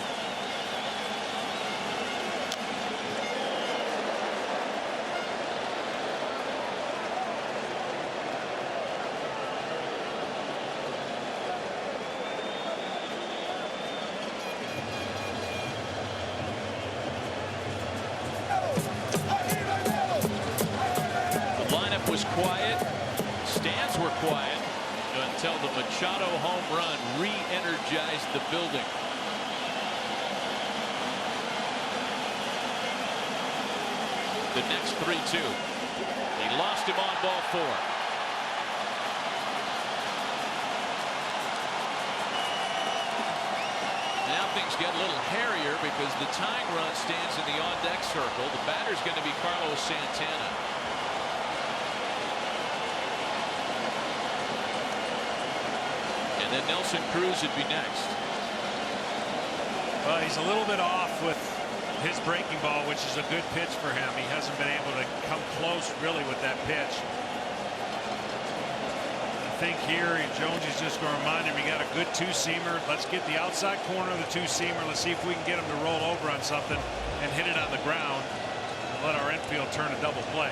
The lineup was quiet. Stands were quiet until the Machado home run re-energized the building. The next 3-2. He lost him on ball 4. Now things get a little hairier because the tying run stands in the on-deck circle. The batter's going to be Carlos Santana. And then Nelson Cruz would be next. Well, he's a little bit off with his breaking ball, which is a good pitch for him. He hasn't been able to come close really with that pitch. I think here Jones is just going to remind him he got a good 2-seamer. Let's get the outside corner of the 2-seamer. Let's see if we can get him to roll over on something and hit it on the ground and let our infield turn a double play.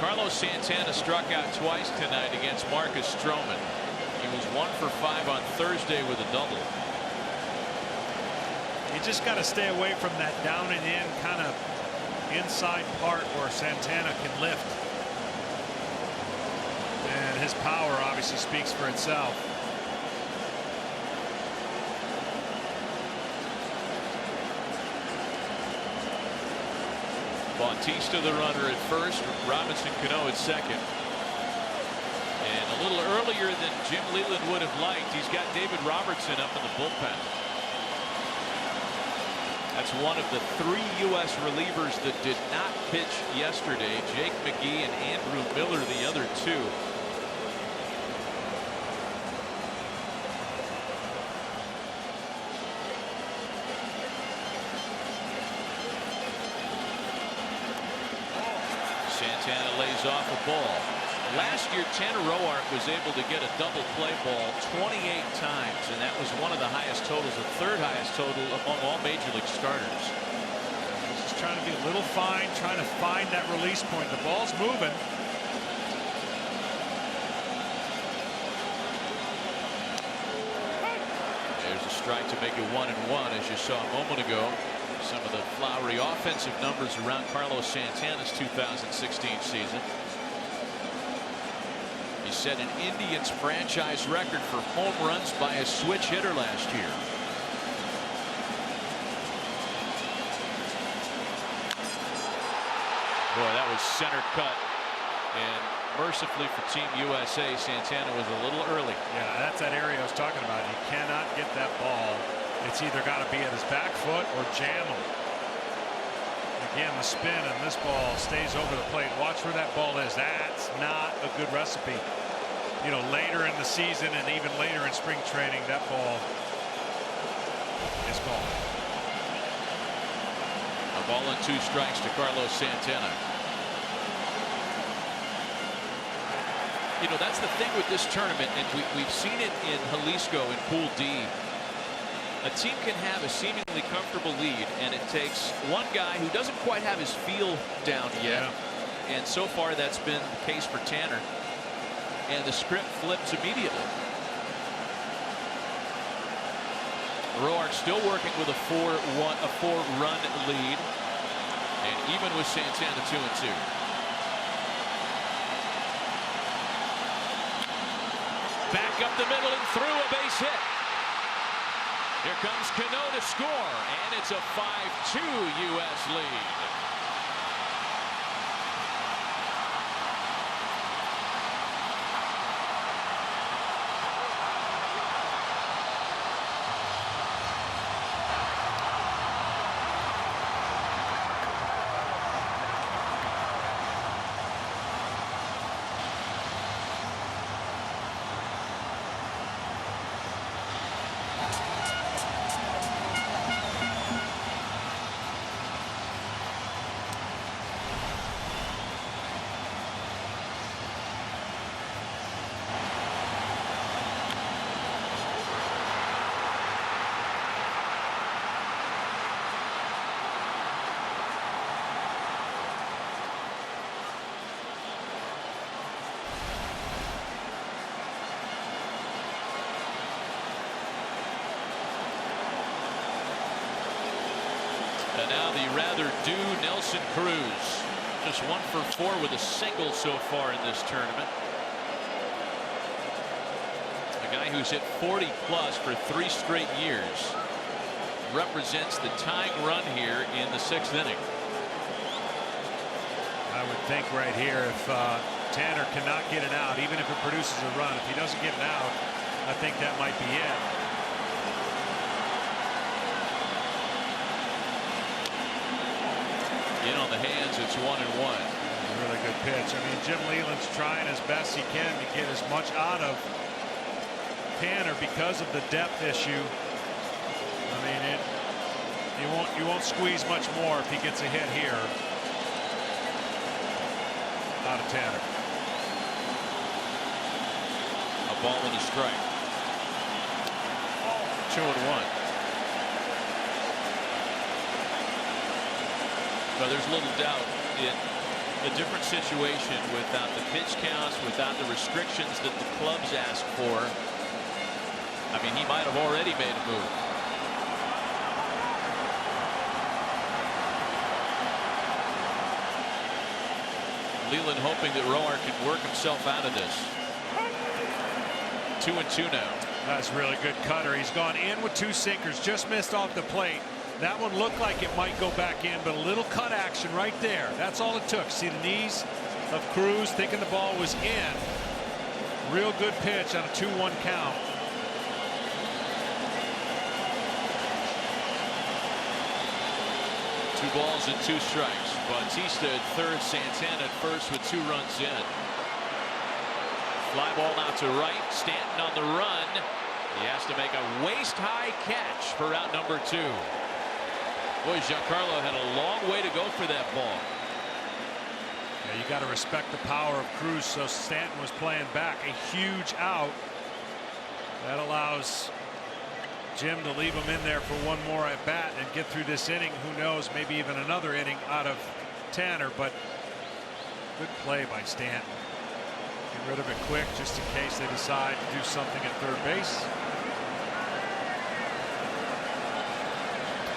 Carlos Santana struck out twice tonight against Marcus Stroman. He was 1 for 5 on Thursday with a double. You just got to stay away from that down and in kind of inside part where Santana can lift. And his power obviously speaks for itself. Bautista the runner at first, Robinson Cano at second. And a little earlier than Jim Leland would have liked, he's got David Robertson up in the bullpen. That's one of the 3 U.S. relievers that did not pitch yesterday. Jake McGee and Andrew Miller, the other 2. Santana lays off a ball. Last year, Tanner Roark was able to get a double play ball 28 times, and that was one of the highest totals, the 3rd highest total among all major league starters. Just trying to be a little fine, trying to find that release point. The ball's moving. There's a strike to make it 1-1, as you saw a moment ago. Some of the flowery offensive numbers around Carlos Santana's 2016 season. He set an Indians franchise record for home runs by a switch hitter last year. Boy, that was center cut. And mercifully for Team USA, Santana was a little early. Yeah, that's that area I was talking about. He cannot get that ball. It's either got to be at his back foot or jam him. Again, the spin and this ball stays over the plate. Watch where that ball is. That's not a good recipe. You know, later in the season and even later in spring training, that ball is gone. A ball and 2 strikes to Carlos Santana. You know, that's the thing with this tournament, and we've seen it in Jalisco in Pool D. A team can have a seemingly comfortable lead, and it takes one guy who doesn't quite have his feel down yet. Yeah. And so far, that's been the case for Tanner. And the script flips immediately. Roark still working with a 4-run lead, and even with Santana 2-2. Back up the middle and through, a base hit. Here comes Cano to score, and it's a 5-2 U.S. lead. And now the rather due Nelson Cruz. Just 1 for 4 with a single so far in this tournament. A guy who's hit 40+ for 3 straight years. Represents the tying run here in the 6th inning. I would think right here, if Tanner cannot get it out, even if it produces a run, if he doesn't get it out, I think that might be it. In on the hands, it's 1-1. Really good pitch. I mean, Jim Leland's trying as best he can to get as much out of Tanner because of the depth issue. I mean, you won't squeeze much more if he gets a hit here out of Tanner. A ball and a strike. 2-1. But there's little doubt in a different situation without the pitch counts, without the restrictions that the clubs ask for. I mean, he might have already made a move. Leland hoping that Roark can work himself out of this. 2-2 now. That's a really good cutter. He's gone in with 2 sinkers, just missed off the plate. That one looked like it might go back in, but a little cut action right there. That's all it took. See the knees of Cruz, thinking the ball was in. Real good pitch on a 2-1 count. 2 balls and 2 strikes. Bautista at third, Santana at first with 2 runs in. Fly ball out to right. Stanton on the run. He has to make a waist-high catch for out number 2. Boy, Giancarlo had a long way to go for that ball. Yeah, you got to respect the power of Cruz. So Stanton was playing back. A huge out. That allows Jim to leave him in there for one more at bat and get through this inning. Who knows, maybe even another inning out of Tanner, but good play by Stanton. Get rid of it quick just in case they decide to do something at third base.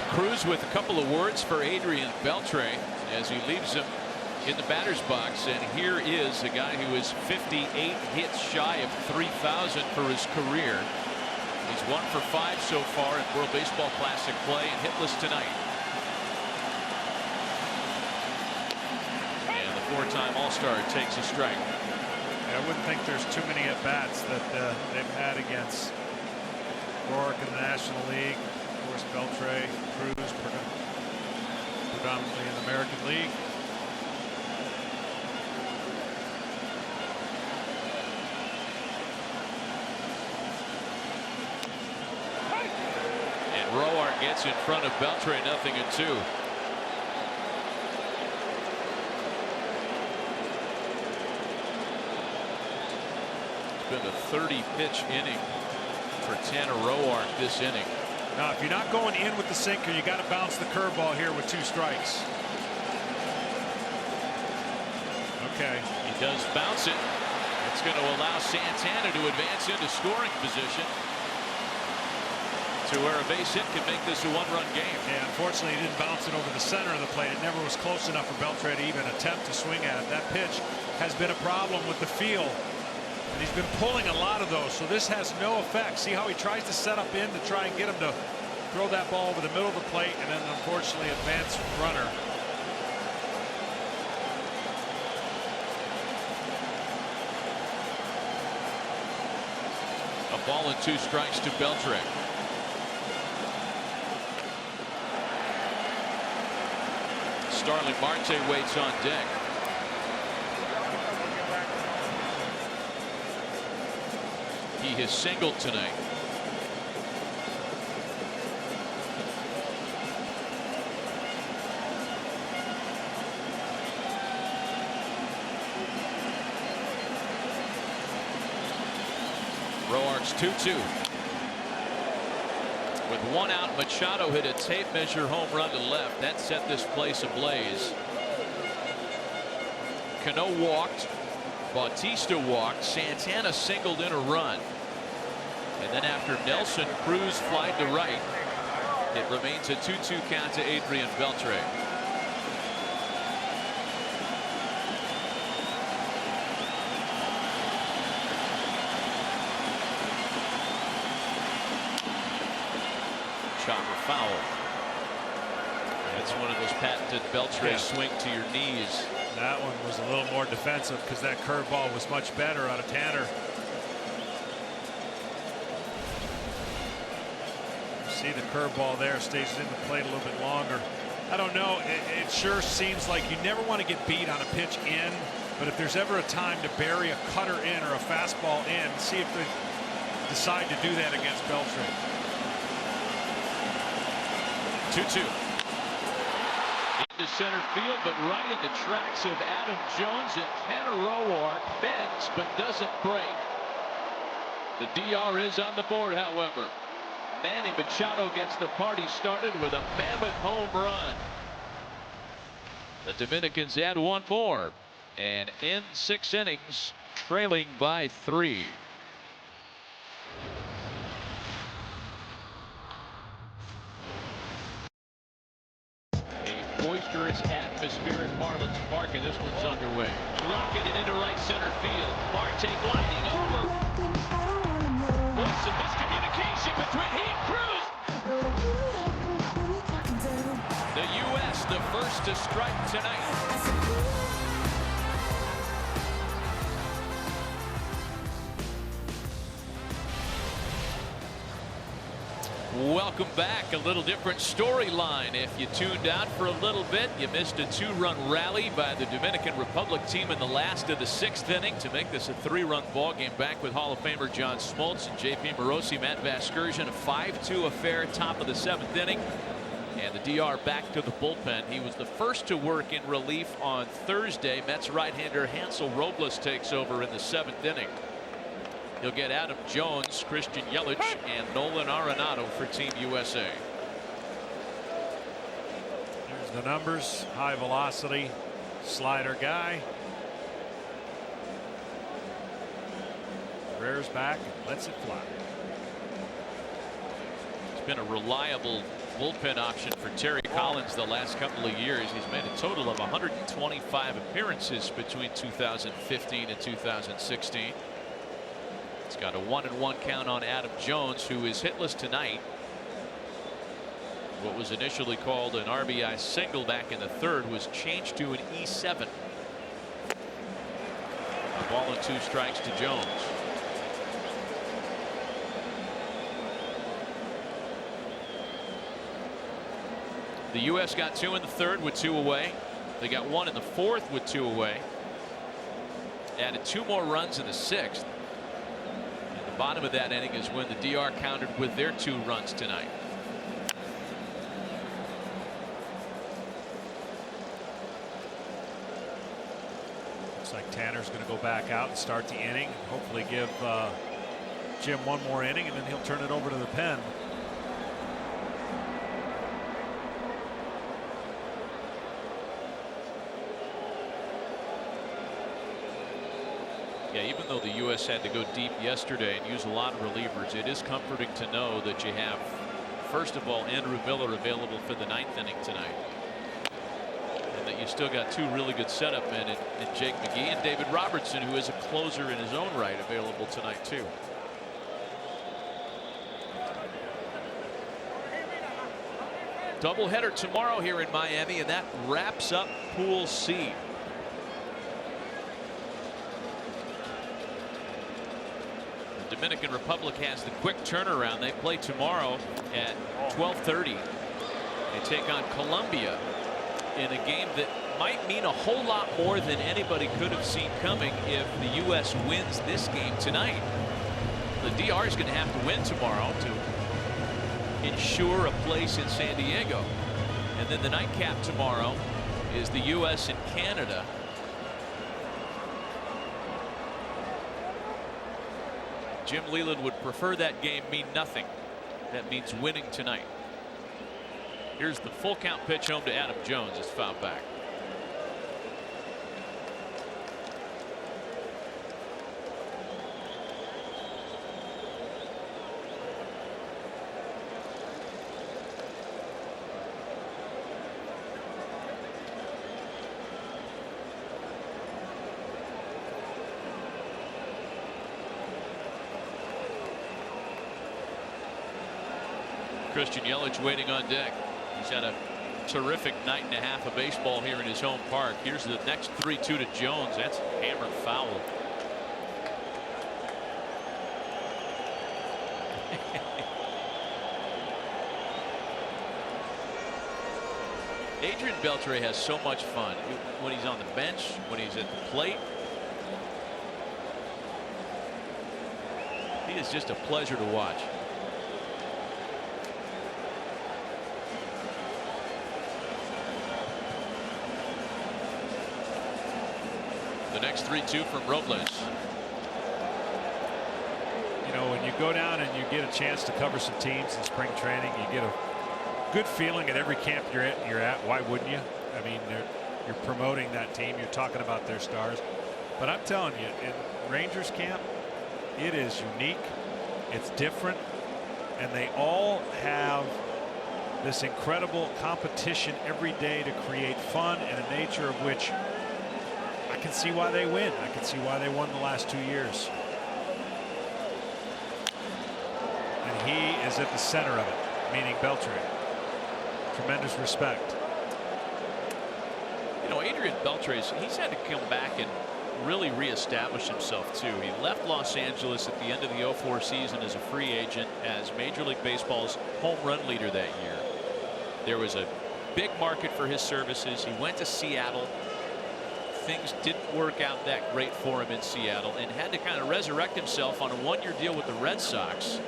Cruz with a couple of words for Adrian Beltre as he leaves him in the batter's box. And here is a guy who is 58 hits shy of 3,000 for his career. He's 1 for 5 so far in World Baseball Classic play and hitless tonight. And the 4-time All-Star takes a strike. I wouldn't think there's too many at-bats that they've had against Rourke in the National League. Of course, Beltre, Cruz, predominantly in the American League. And Roark gets in front of Beltre, 0-2. Been a 30-pitch inning for Tanner Roark this inning. Now, if you're not going in with the sinker, you got to bounce the curveball here with 2 strikes. Okay. He does bounce it. It's going to allow Santana to advance into scoring position to where a base hit can make this a 1-run game. Yeah, unfortunately, he didn't bounce it over the center of the plate. It never was close enough for Beltre to even attempt to swing at it. That pitch has been a problem with the feel. And he's been pulling a lot of those, so this has no effect. See how he tries to set up in to try and get him to throw that ball over the middle of the plate, and then unfortunately advance runner. A ball and 2 strikes to Beltre. Starling Marte waits on deck. He has singled tonight. Roark's 2-2. With 1 out, Machado hit a tape measure home run to left. That set this place ablaze. Cano walked. Bautista walked. Santana singled in a run. And then after Nelson, Cruz flied to right. It remains a 2-2 count to Adrian Beltre. Chopper foul. That's one of those patented Beltre swing to your knees. That one was a little more defensive because that curveball was much better out of Tanner. See the curveball there, stays in the plate a little bit longer. I don't know, it sure seems like you never want to get beat on a pitch in, but if there's ever a time to bury a cutter in or a fastball in, see if they decide to do that against Beltre. 2-2. Into center field, but right in the tracks of Adam Jones, and Tanner Roark bends but doesn't break. The DR is on the board, however. Manny Machado gets the party started with a mammoth home run. The Dominicans add 1 more and end 6 innings, trailing by 3. A boisterous atmosphere at Marlin's Park, and this one's underway. Rocketed into right center field. Marte gliding over. What's the miscommunication between he and Cruz? The U.S. the first to strike tonight. Welcome back. A little different storyline. If you tuned out for a little bit, you missed a 2-run rally by the Dominican Republic team in the last of the 6th inning to make this a 3-run ball game. Back with Hall of Famer John Smoltz and JP Morosi. Matt Vasgersian, a 5-2 affair, top of the 7th inning. And the DR back to the bullpen. He was the first to work in relief on Thursday. Mets right-hander Hansel Robles takes over in the 7th inning. He'll get Adam Jones, Christian Yelich, and Nolan Arenado for Team USA. Here's the numbers. High velocity slider guy. Rears back and lets it fly. It's been a reliable bullpen option for Terry Collins the last couple of years. He's made a total of 125 appearances between 2015 and 2016. It's got a 1-1 count on Adam Jones, who is hitless tonight. What was initially called an RBI single back in the 3rd was changed to an E7. A ball and 2 strikes to Jones. The U.S. got 2 in the 3rd with 2 away. They got 1 in the 4th with 2 away. Added 2 more runs in the 6th. Bottom of that inning is when the DR countered with their 2 runs tonight. Looks like Tanner's going to go back out and start the inning. Hopefully give Jim 1 more inning, and then he'll turn it over to the pen. Yeah, even though the U.S. had to go deep yesterday and use a lot of relievers, it is comforting to know that you have, first of all, Andrew Miller available for the 9th inning tonight. And that you still got 2 really good setup men in Jake McGee and David Robertson, who is a closer in his own right, available tonight, too. Doubleheader tomorrow here in Miami, and that wraps up Pool C. Dominican Republic has the quick turnaround. They play tomorrow at 12:30. They take on Colombia in a game that might mean a whole lot more than anybody could have seen coming if the U.S. wins this game tonight. The DR is going to have to win tomorrow to ensure a place in San Diego. And then the nightcap tomorrow is the U.S. and Canada. Jim Leland would prefer that game mean nothing. That means winning tonight. Here's the full count pitch home to Adam Jones. It's fouled back. Christian Yelich waiting on deck. He's had a terrific night and a half of baseball here in his home park. Here's the next 3-2 to Jones. That's hammered foul. Adrian Beltre has so much fun when he's on the bench, when he's at the plate. He is just a pleasure to watch. The next 3-2 from Robles. You know, when you go down and you get a chance to cover some teams in spring training, you get a good feeling at every camp you're at. Why wouldn't you? I mean, you're promoting that team. You're talking about their stars. But I'm telling you, in Rangers camp, it is unique. It's different. And they all have this incredible competition every day to create fun, and a nature of which I can see why they win. I can see why they won the last 2 years. And he is at the center of it, meaning Beltre. Tremendous respect. You know, Adrian Beltre, he's had to come back and really reestablished himself too. He left Los Angeles at the end of the 04 season as a free agent as Major League Baseball's home run leader that year. There was a big market for his services. He went to Seattle. Things didn't work out that great for him in Seattle and had to kind of resurrect himself on a one-year deal with the Red Sox.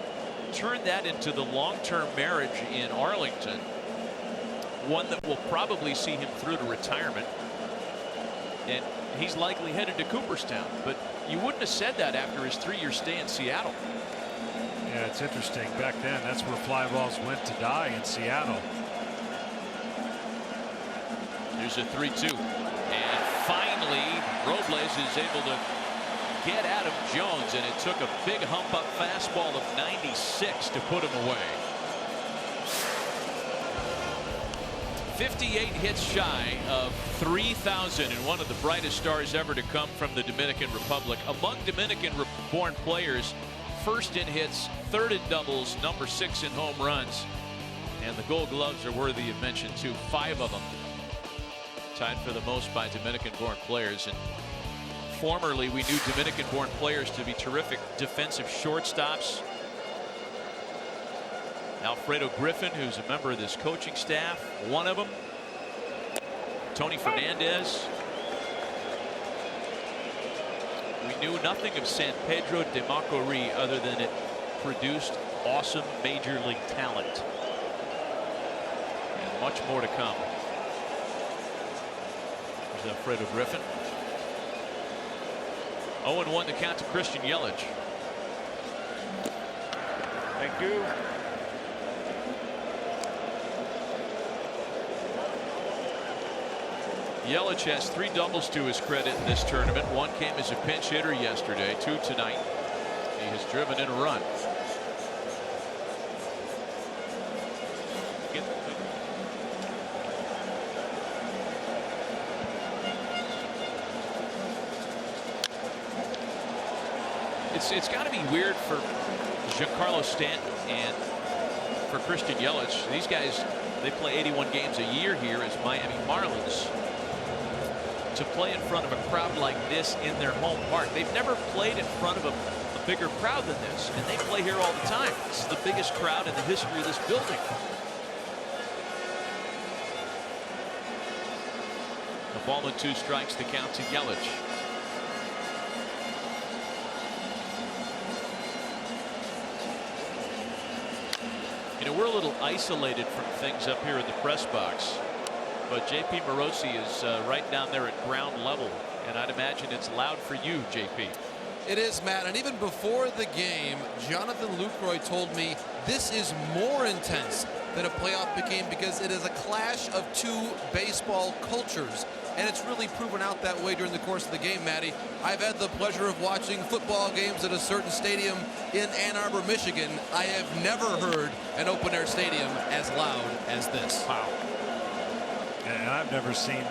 Turned that into the long-term marriage in Arlington, one that will probably see him through to retirement. And he's likely headed to Cooperstown, but you wouldn't have said that after his 3-year stay in Seattle. Yeah, it's interesting. Back then, that's where fly balls went to die, in Seattle. There's a 3-2. And finally, Robles is able to get Adam Jones, and it took a big hump up fastball of 96 to put him away. 58 hits shy of 3,000, and one of the brightest stars ever to come from the Dominican Republic. Among Dominican-born players, first in hits, third in doubles, number 6 in home runs. And the Gold Gloves are worthy of mention too. 5 of them tied for the most by Dominican-born players. And formerly, we knew Dominican-born players to be terrific defensive shortstops. Alfredo Griffin, who's a member of this coaching staff, one of them. Tony Fernandez. We knew nothing of San Pedro de Macorís other than it produced awesome major league talent. And much more to come. There's Alfredo Griffin. 0-1 to count to Christian Yelich. Thank you. Yelich has 3 doubles to his credit in this tournament. 1 came as a pinch hitter yesterday, 2 tonight. He has driven in a run. It's got to be weird for Giancarlo Stanton and for Christian Yelich. These guys, they play 81 games a year here as Miami Marlins. To play in front of a crowd like this in their home park. They've never played in front of a bigger crowd than this, and they play here all the time. This is the biggest crowd in the history of this building. A ball and 2 strikes to count to Yelich. You know, we're a little isolated from things up here in the press box. But J.P. Morosi is right down there at ground level, and I'd imagine it's loud for you, J.P. It is, Matt, and even before the game, Jonathan Lucroy told me this is more intense than a playoff game because it is a clash of 2 baseball cultures, and it's really proven out that way during the course of the game, Matty. I've had the pleasure of watching football games at a certain stadium in Ann Arbor, Michigan. I have never heard an open-air stadium as loud as this. Wow. And I've never seen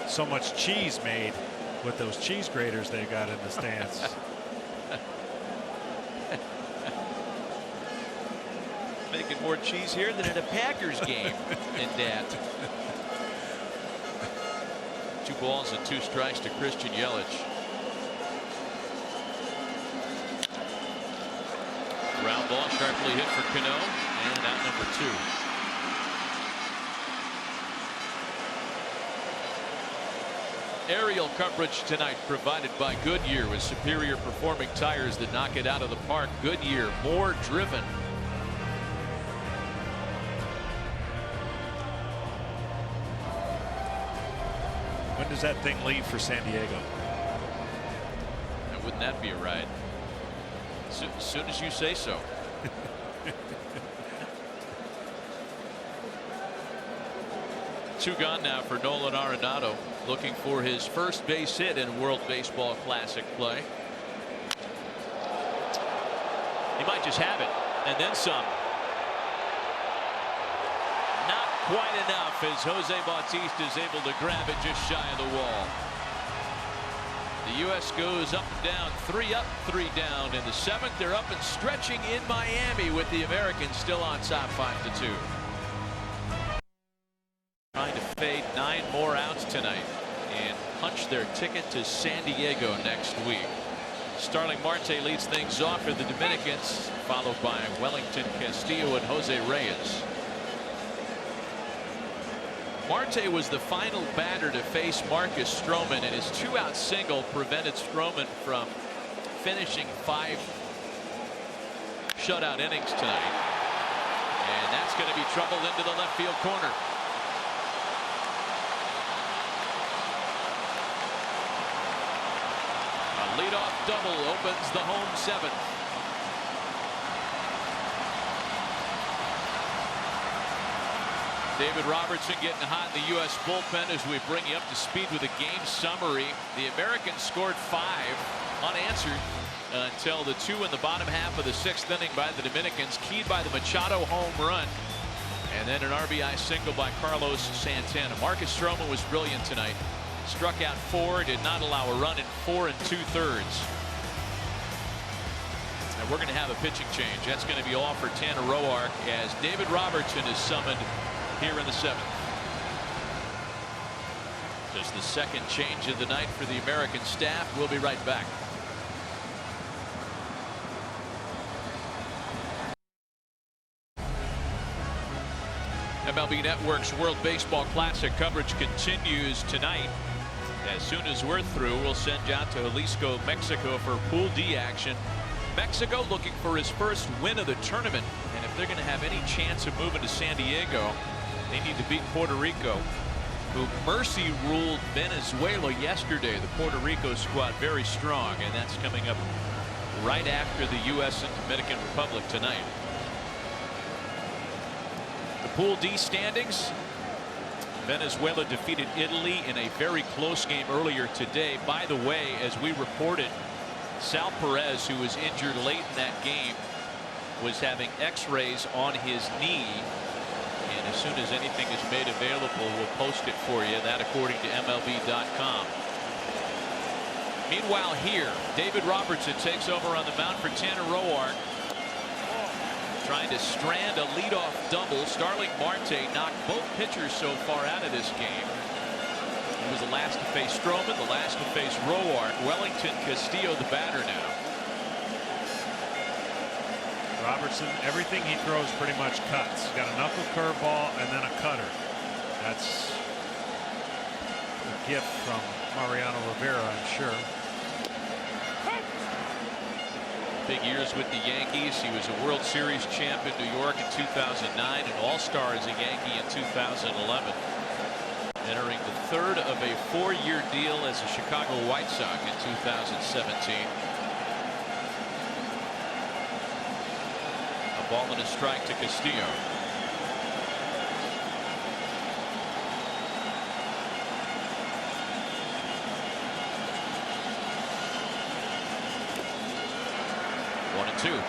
so much cheese made with those cheese graters they got in the stands. Making more cheese here than in a Packers game in that. 2 balls and 2 strikes to Christian Yelich. Ground ball sharply hit for Cano, and out number 2. Aerial coverage tonight provided by Goodyear with superior performing tires that knock it out of the park. Goodyear, more driven. When does that thing leave for San Diego? Now, wouldn't that be a ride? As soon as you say so. Two gone now for Nolan Arenado, looking for his first base hit in World Baseball Classic play. He might just have it, and then some. Not quite enough as Jose Bautista is able to grab it just shy of the wall. The U.S. goes up and down, 3 up, 3 down. In the 7th, they're up and stretching in Miami with the Americans still on top 5-2. Trying to fade 9 more outs tonight and punch their ticket to San Diego next week. Starling Marte leads things off for the Dominicans, followed by Wellington Castillo and Jose Reyes. Marte was the final batter to face Marcus Stroman, and his 2-out single prevented Stroman from finishing 5 shutout innings tonight. And that's going to be trouble into the left field corner. A leadoff double opens the home 7th. David Robertson getting hot in the U.S. bullpen as we bring you up to speed with a game summary. The Americans scored 5 unanswered until the 2 in the bottom half of the 6th inning by the Dominicans, keyed by the Machado home run, and then an RBI single by Carlos Santana. Marcus Stroman was brilliant tonight. Struck out 4, did not allow a run in 4 2/3. And we're going to have a pitching change. That's going to be all for Tanner Roark as David Robertson is summoned here in the 7th. Just the second change of the night for the American staff. We'll be right back. MLB Network's World Baseball Classic coverage continues tonight. As soon as we're through, we'll send you out to Jalisco, Mexico for Pool D action. Mexico looking for his first win of the tournament, and if they're going to have any chance of moving to San Diego, they need to beat Puerto Rico, who mercy ruled Venezuela yesterday. The Puerto Rico squad very strong, and that's coming up right after the U.S. and Dominican Republic tonight. The Pool D standings. Venezuela defeated Italy in a very close game earlier today. By the way, as we reported, Sal Perez, who was injured late in that game, was having x-rays on his knee. And as soon as anything is made available, we'll post it for you. That according to MLB.com. Meanwhile here, David Robertson takes over on the mound for Tanner Roark. Trying to strand a leadoff double. Starling Marte knocked both pitchers so far out of this game. He was the last to face Stroman, the last to face Roark. Wellington Castillo the batter now. Robertson, everything he throws pretty much cuts. He's got a knuckle curveball and then a cutter. That's a gift from Mariano Rivera, I'm sure. Big years with the Yankees. He was a World Series champ in New York in 2009, an All-Star as a Yankee in 2011. Entering the 3rd of a 4-year deal as a Chicago White Sox in 2017. A ball and a strike to Castillo. Well,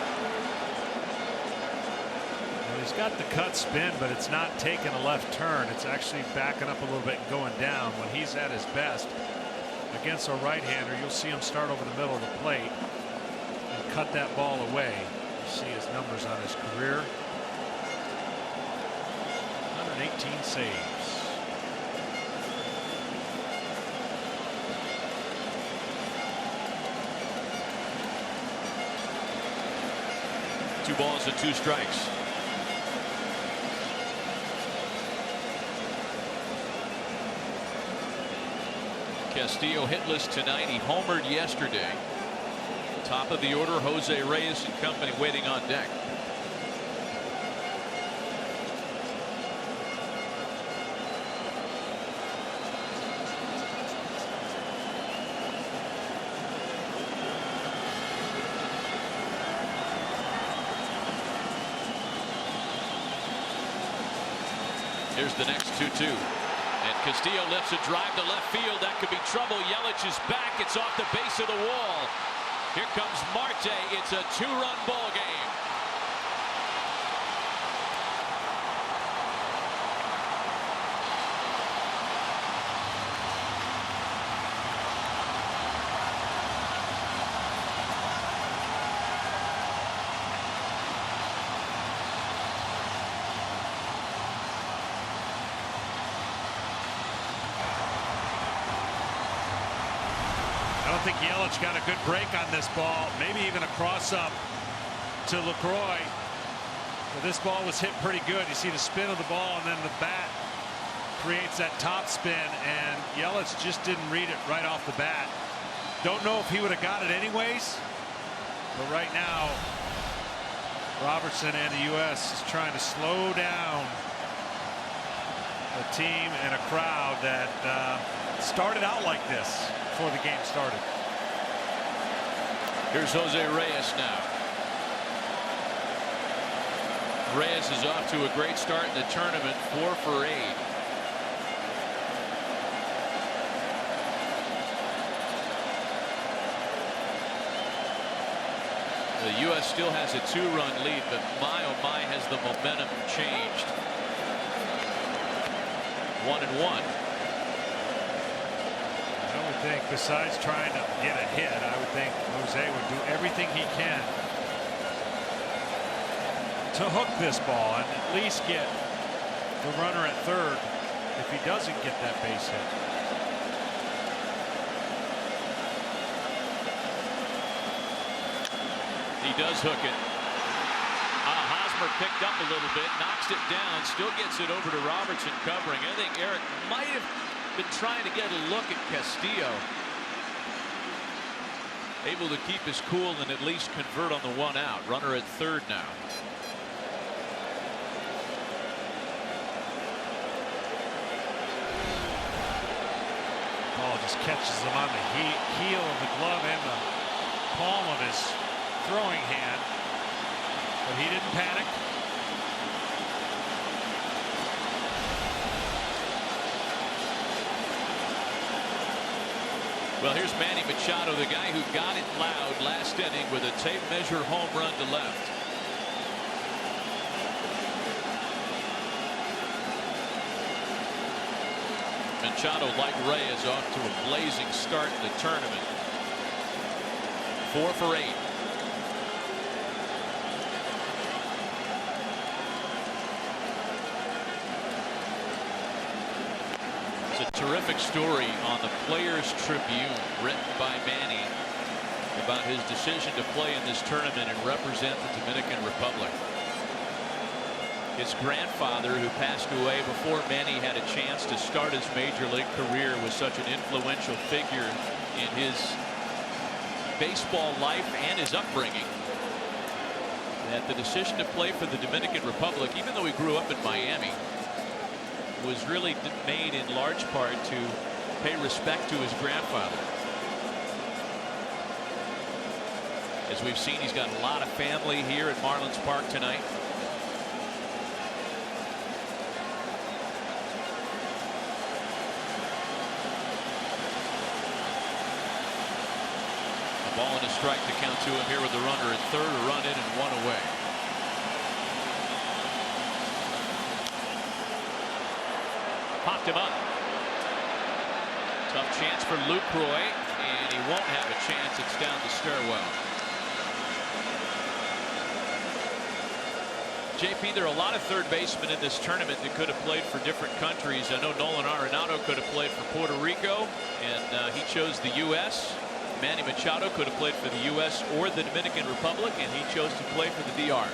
he's got the cut spin, but it's not taking a left turn. It's actually backing up a little bit and going down. When he's at his best against a right-hander, you'll see him start over the middle of the plate and cut that ball away. You see his numbers on his career. 118 saves. Two balls and 2 strikes. Castillo hitless tonight. He homered yesterday. Top of the order, Jose Reyes and company waiting on deck. Here's the next 2-2. And Castillo lifts a drive to left field. That could be trouble. Yelich is back. It's off the base of the wall. Here comes Marte. It's a 2-run ball game. don't think Yelich got a good break on this ball. Maybe even a cross-up to LaCroix. But this ball was hit pretty good. You see the spin of the ball, and then the bat creates that top spin, and Yelich just didn't read it right off the bat. Don't know if he would have got it anyways, but right now Robertson and the U.S. is trying to slow down a team and a crowd that started out like this before the game started. Here's Jose Reyes now. Reyes is off to a great start in the tournament, 4 for 8. The U.S. still has a 2-run lead, but my oh my has the momentum changed. 1-1. I would think, besides trying to get a hit, I would think Jose would do everything he can to hook this ball and at least get the runner at third if he doesn't get that base hit. He does hook it. Hosmer picked up a little bit, knocks it down, still gets it over to Robertson covering. I think Eric might have been trying to get a look at Castillo. Able to keep his cool and at least convert on the 1 out. Runner at third now. Ball just catches him on the heel of the glove and the palm of his throwing hand, but he didn't panic. Well, here's Manny Machado, the guy who got it loud last inning with a tape measure home run to left. Machado, like Reyes, off to a blazing start in the tournament. 4 for 8. It's a terrific story on the Players Tribune written by Manny about his decision to play in this tournament and represent the Dominican Republic. His grandfather, who passed away before Manny had a chance to start his major league career, was such an influential figure in his baseball life and his upbringing that the decision to play for the Dominican Republic, even though he grew up in Miami, was really made in large part to pay respect to his grandfather. As we've seen, he's got a lot of family here at Marlins Park tonight. A ball and a strike to count to him here with the runner at third, a run in and 1 away. Popped him up. Tough chance for Lucroy, and he won't have a chance. It's down the stairwell. JP, there are a lot of third basemen in this tournament that could have played for different countries. I know Nolan Arenado could have played for Puerto Rico, and he chose the U.S. Manny Machado could have played for the U.S. or the Dominican Republic, and he chose to play for the DR.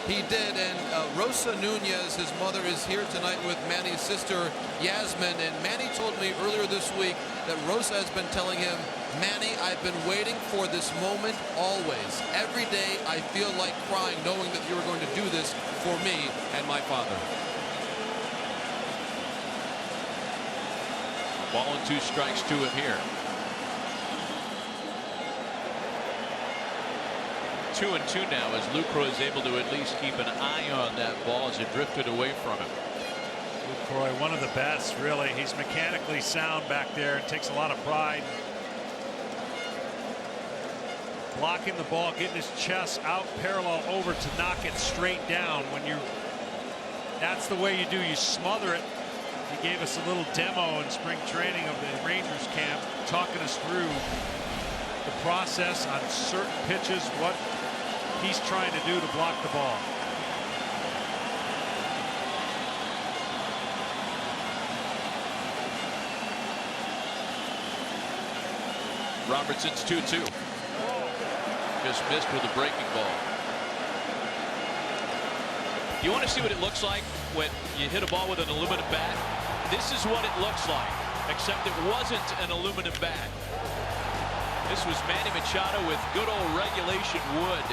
He did, and Rosa Nunez, his mother, is here tonight with Manny's sister, Yasmin. And Manny told me earlier this week that Rosa has been telling him, Manny, I've been waiting for this moment always. Every day I feel like crying knowing that you were going to do this for me and my father. Ball and 2 strikes to him here. 2-2 now as Lucroy is able to at least keep an eye on that ball as it drifted away from him. Lucroy, one of the best, really. He's mechanically sound back there and takes a lot of pride. Blocking the ball, getting his chest out parallel over to knock it straight down. That's the way you do. You smother it. He gave us a little demo in spring training of the Rangers camp, talking us through the process on certain pitches, what he's trying to do to block the ball. Robertson's 2-2. Just missed with a breaking ball. You want to see what it looks like when you hit a ball with an aluminum bat? This is what it looks like, except it wasn't an aluminum bat. This was Manny Machado with good old regulation wood.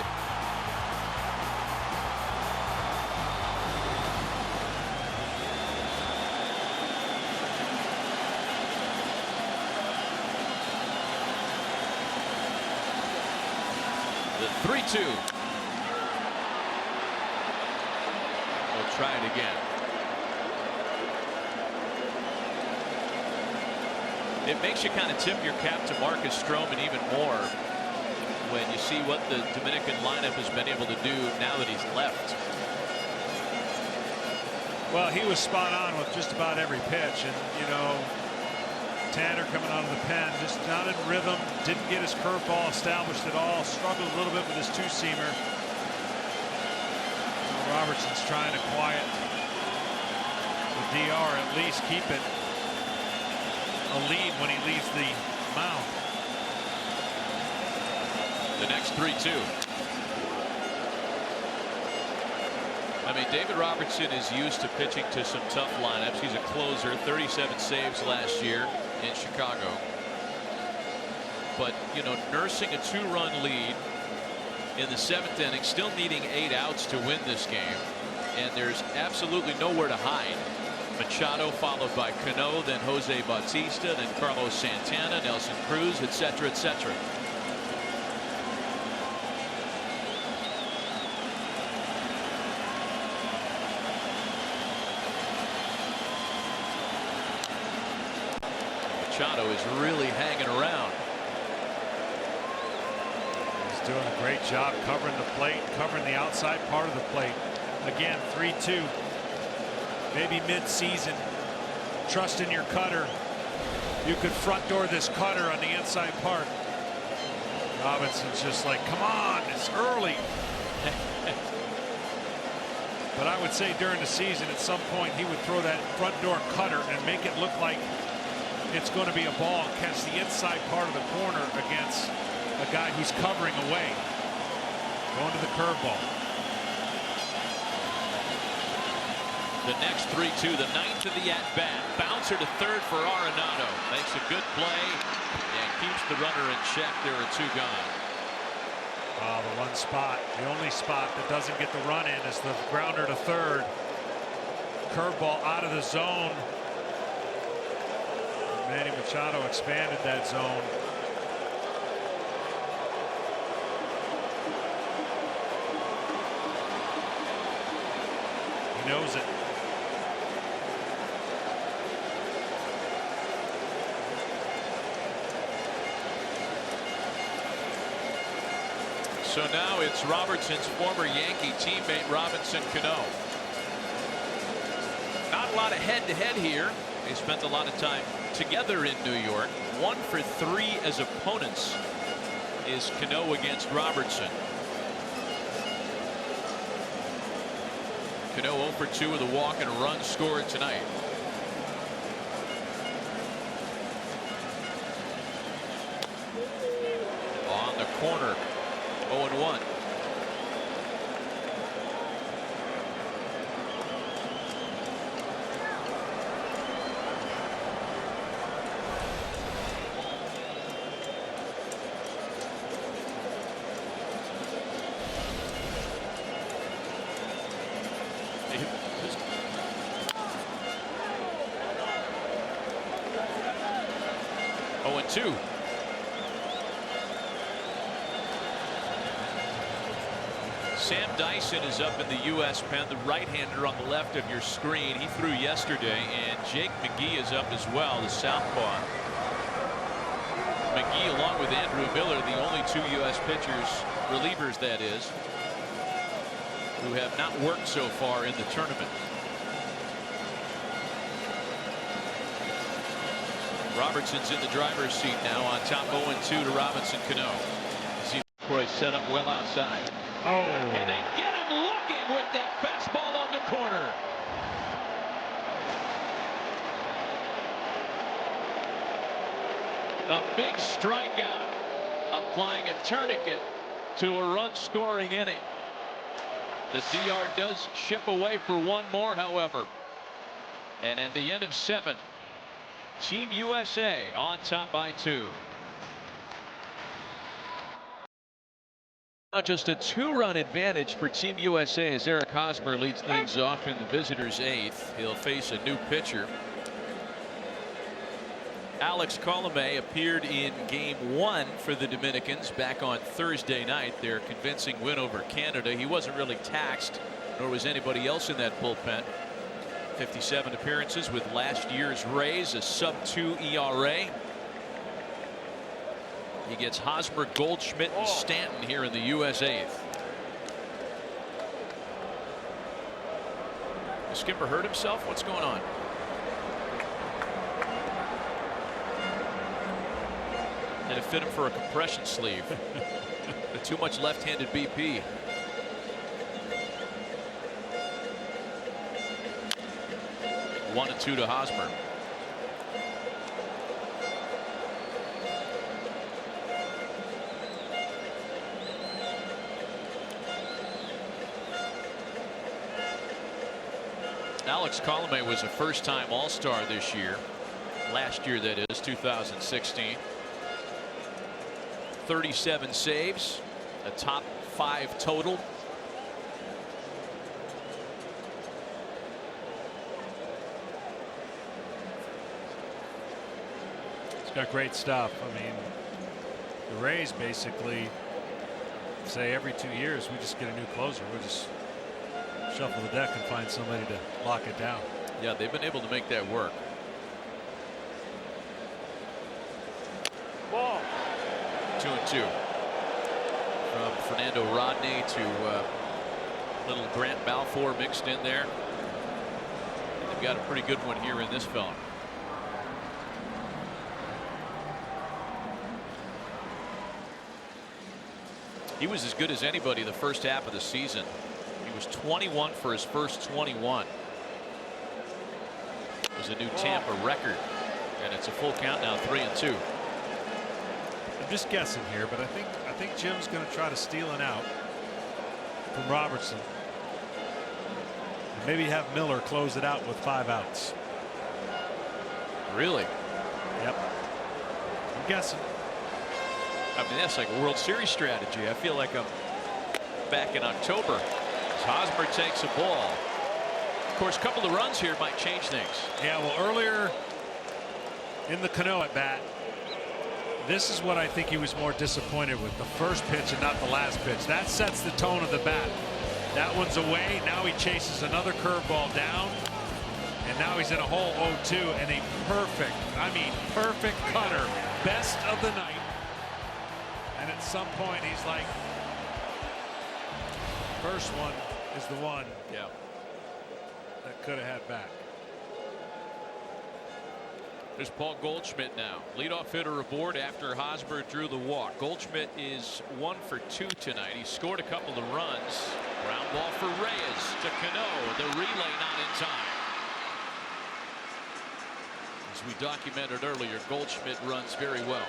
The 3-2. We'll try it again. It makes you kind of tip your cap to Marcus Stroman even more when you see what the Dominican lineup has been able to do now that he's left. Well, he was spot on with just about every pitch, and you know, Tanner coming out of the pen, just not in rhythm, didn't get his curveball established at all, struggled a little bit with his two-seamer. Robertson's trying to quiet the DR, at least keep it a lead when he leaves the mound. The next 3-2. I mean, David Robertson is used to pitching to some tough lineups. He's a closer, 37 saves last year in Chicago. But, you know, nursing a 2-run lead in the 7th inning, still needing 8 outs to win this game. And there's absolutely nowhere to hide. Machado followed by Cano, then Jose Bautista, then Carlos Santana, Nelson Cruz, etc., etc. Machado is really hanging around. He's doing a great job covering the plate, covering the outside part of the plate. Again, 3-2. Maybe mid-season, trust in your cutter. You could front door this cutter on the inside part. Robinson's just like, come on, it's early. But I would say during the season, at some point, he would throw that front door cutter and make it look like it's going to be a ball and catch the inside part of the corner against a guy who's covering away. Going to the curveball. The next 3-2, the 9th of the at-bat. Bouncer to third for Arenado. Makes a good play and keeps the runner in check. There are 2 gone. The one spot, the only spot that doesn't get the run in is the grounder to third. Curveball out of the zone. Manny Machado expanded that zone. He knows it. So now it's Robertson's former Yankee teammate Robinson Cano. Not a lot of head-to-head here. They spent a lot of time together in New York. 1 for 3 as opponents is Cano against Robertson. Cano 0 for 2 with a walk and a run scored tonight. On the corner, 0-1. Two. Sam Dyson is up in the U.S. pen, the right-hander on the left of your screen. He threw yesterday, and Jake McGee is up as well, the southpaw. McGee, along with Andrew Miller, the only 2 U.S. pitchers, relievers that is, who have not worked so far in the tournament. Robertson's in the driver's seat now on top 0-2 to Robinson Cano. See Croy set up well outside. Oh. And they get him looking with that fastball on the corner. A big strikeout. applying a tourniquet to a run-scoring inning. The DR does ship away for one more, however. And at the end of 7, Team USA on top by 2. Now just a 2-run advantage for Team USA as Eric Hosmer leads things off in the visitors' 8th. He'll face a new pitcher. Alex Colomé appeared in Game 1 for the Dominicans back on Thursday night. Their convincing win over Canada. He wasn't really taxed, nor was anybody else in that bullpen. 57 appearances with last year's Rays, a sub-2 ERA. He gets Hosmer, Goldschmidt, and Stanton here in the US 8th. The skipper hurt himself? What's going on? And it fit him for a compression sleeve. Too much left-handed BP. One and 2 to Hosmer. Alex Colomé was a first-time All-Star this year. Last year, that is, 2016. 37 saves, a top 5 total. He's got great stuff. I mean, the Rays basically say every 2 years we just get a new closer. We just shuffle the deck and find somebody to lock it down. Yeah, they've been able to make that work. Ball. 2-2 from Fernando Rodney to little Grant Balfour mixed in there. They've got a pretty good one here in this film. He was as good as anybody the first half of the season. He was 21 for his first 21. It was a new Tampa record, and it's a full count now, 3-2. I'm just guessing here, but I think Jim's going to try to steal an out from Robertson. And maybe have Miller close it out with 5 outs. Really? Yep. I'm guessing. I mean, that's like a World Series strategy. I feel like I'm back in October. As Hosmer takes a ball. Of course, a couple of runs here might change things. Yeah, well, earlier in the Cano at bat, this is what I think he was more disappointed with, the first pitch and not the last pitch. That sets the tone of the bat. That one's away. Now he chases another curveball down, and now he's in a hole 0-2 and a perfect, I mean perfect cutter, best of the night. And at some point he's like, first one is the one that could have had back. There's Paul Goldschmidt now. Leadoff hitter aboard after Hosmer drew the walk. Goldschmidt is 1 for 2 tonight. He scored a couple of runs. Ground ball for Reyes to Cano. The relay not in time. As we documented earlier, Goldschmidt runs very well.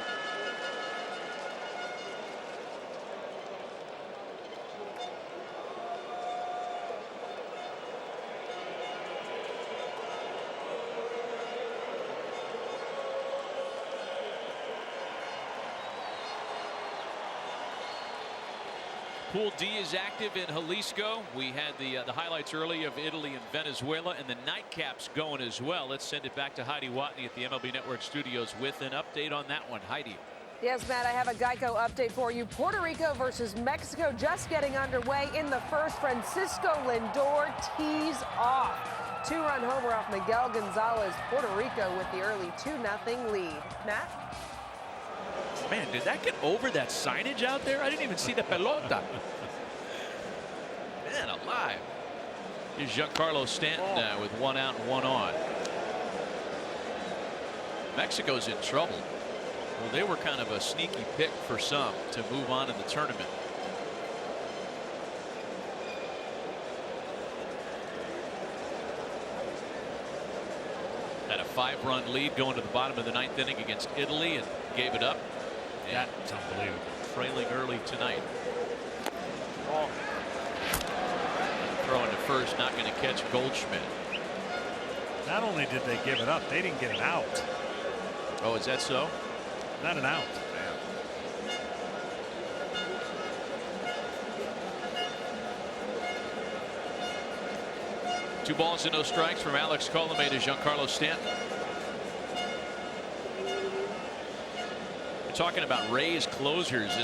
Pool D is active in Jalisco. We had the highlights early of Italy and Venezuela, and the nightcaps going as well. Let's send it back to Heidi Watney at the MLB Network studios with an update on that one. Heidi. Yes, Matt, I have a Geico update for you. Puerto Rico versus Mexico just getting underway in the first. Francisco Lindor tees off. 2-run homer off Miguel Gonzalez. Puerto Rico with the early 2-0 lead. Matt? Man, did that get over that signage out there? I didn't even see the pelota. Man alive. Here's Giancarlo Stanton with 1 out and 1 on. Mexico's in trouble. Well, they were kind of a sneaky pick for some to move on in the tournament. Had a 5-run lead going to the bottom of the 9th inning against Italy and gave it up. That's unbelievable. trailing early tonight. Throwing to first, not going to catch Goldschmidt. Not only did they give it up, they didn't get an out. Oh, is that so? Not an out. Two balls and no strikes from Alex Colomé to Giancarlo Stanton. We're talking about Rays closers.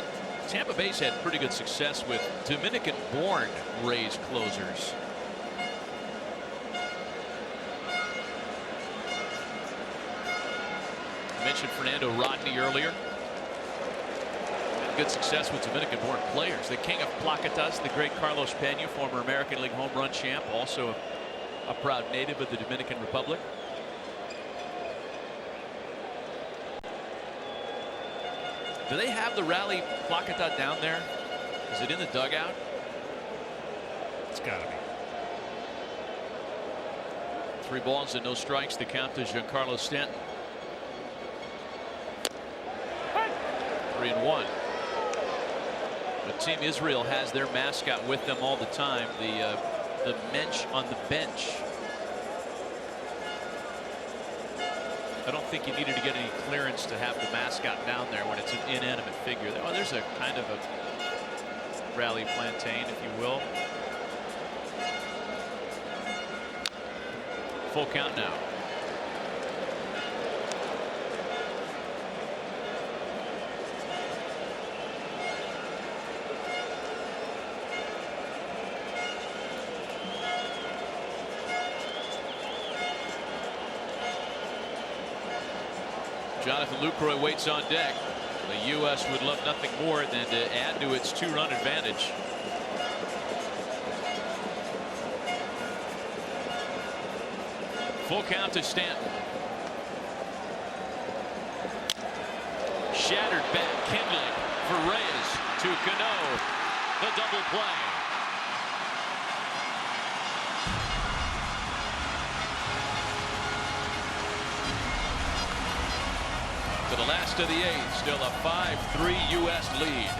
Tampa Bay's had pretty good success with Dominican-born Rays closers. I mentioned Fernando Rodney earlier. Had good success with Dominican-born players. The king of Placatas, the great Carlos Pena, former American League home run champ, also a proud native of the Dominican Republic. Do they have the Rally Placata down there? Is it in the dugout? It's got to be. 3 balls and no strikes. The count to Giancarlo Stanton. 3-1. But Team Israel has their mascot with them all the time. The mensch on the bench. I don't think you needed to get any clearance to have the mascot down there when it's an inanimate figure. Oh, there's a kind of a rally plantain, if you will. Full count now. Jonathan Lucroy waits on deck. The U.S. would love nothing more than to add to its 2-run advantage. Full count to Stanton. Shattered bat kindling for Reyes to Cano. The double play. To the last of the 8th, still a 5-3 U.S. lead.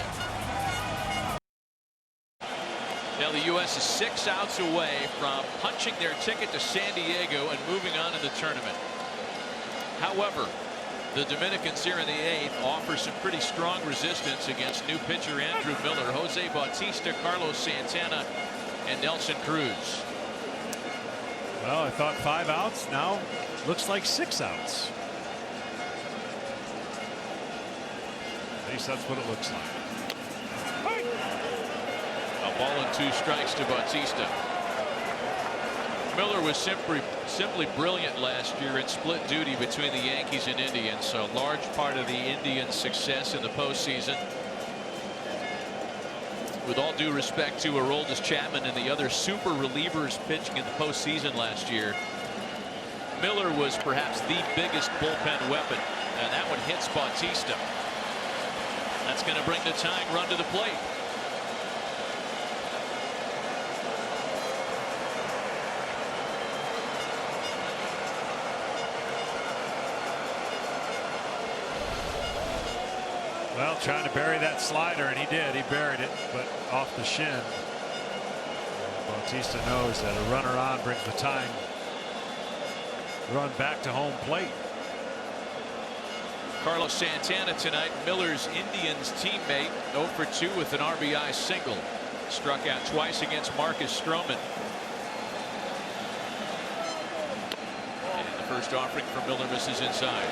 Now the U.S. is 6 outs away from punching their ticket to San Diego and moving on in the tournament. However, the Dominicans here in the 8th offer some pretty strong resistance against new pitcher Andrew Miller, Jose Bautista, Carlos Santana, and Nelson Cruz. Well, I thought 5 outs. Now looks like 6 outs. At least that's what it looks like. A ball and 2 strikes to Bautista. Miller was simply brilliant last year in split duty between the Yankees and Indians, so a large part of the Indians' success in the postseason. With all due respect to Aroldis Chapman and the other super relievers pitching in the postseason last year, Miller was perhaps the biggest bullpen weapon, and that one hits Bautista. That's going to bring the tying run to the plate. Well, trying to bury that slider, and he did. He buried it, but off the shin. Bautista knows that a runner on brings the tying run back to home plate. Carlos Santana tonight, Miller's Indians teammate, 0 for 2 with an RBI single. Struck out twice against Marcus Stroman. And the first offering for Miller misses inside.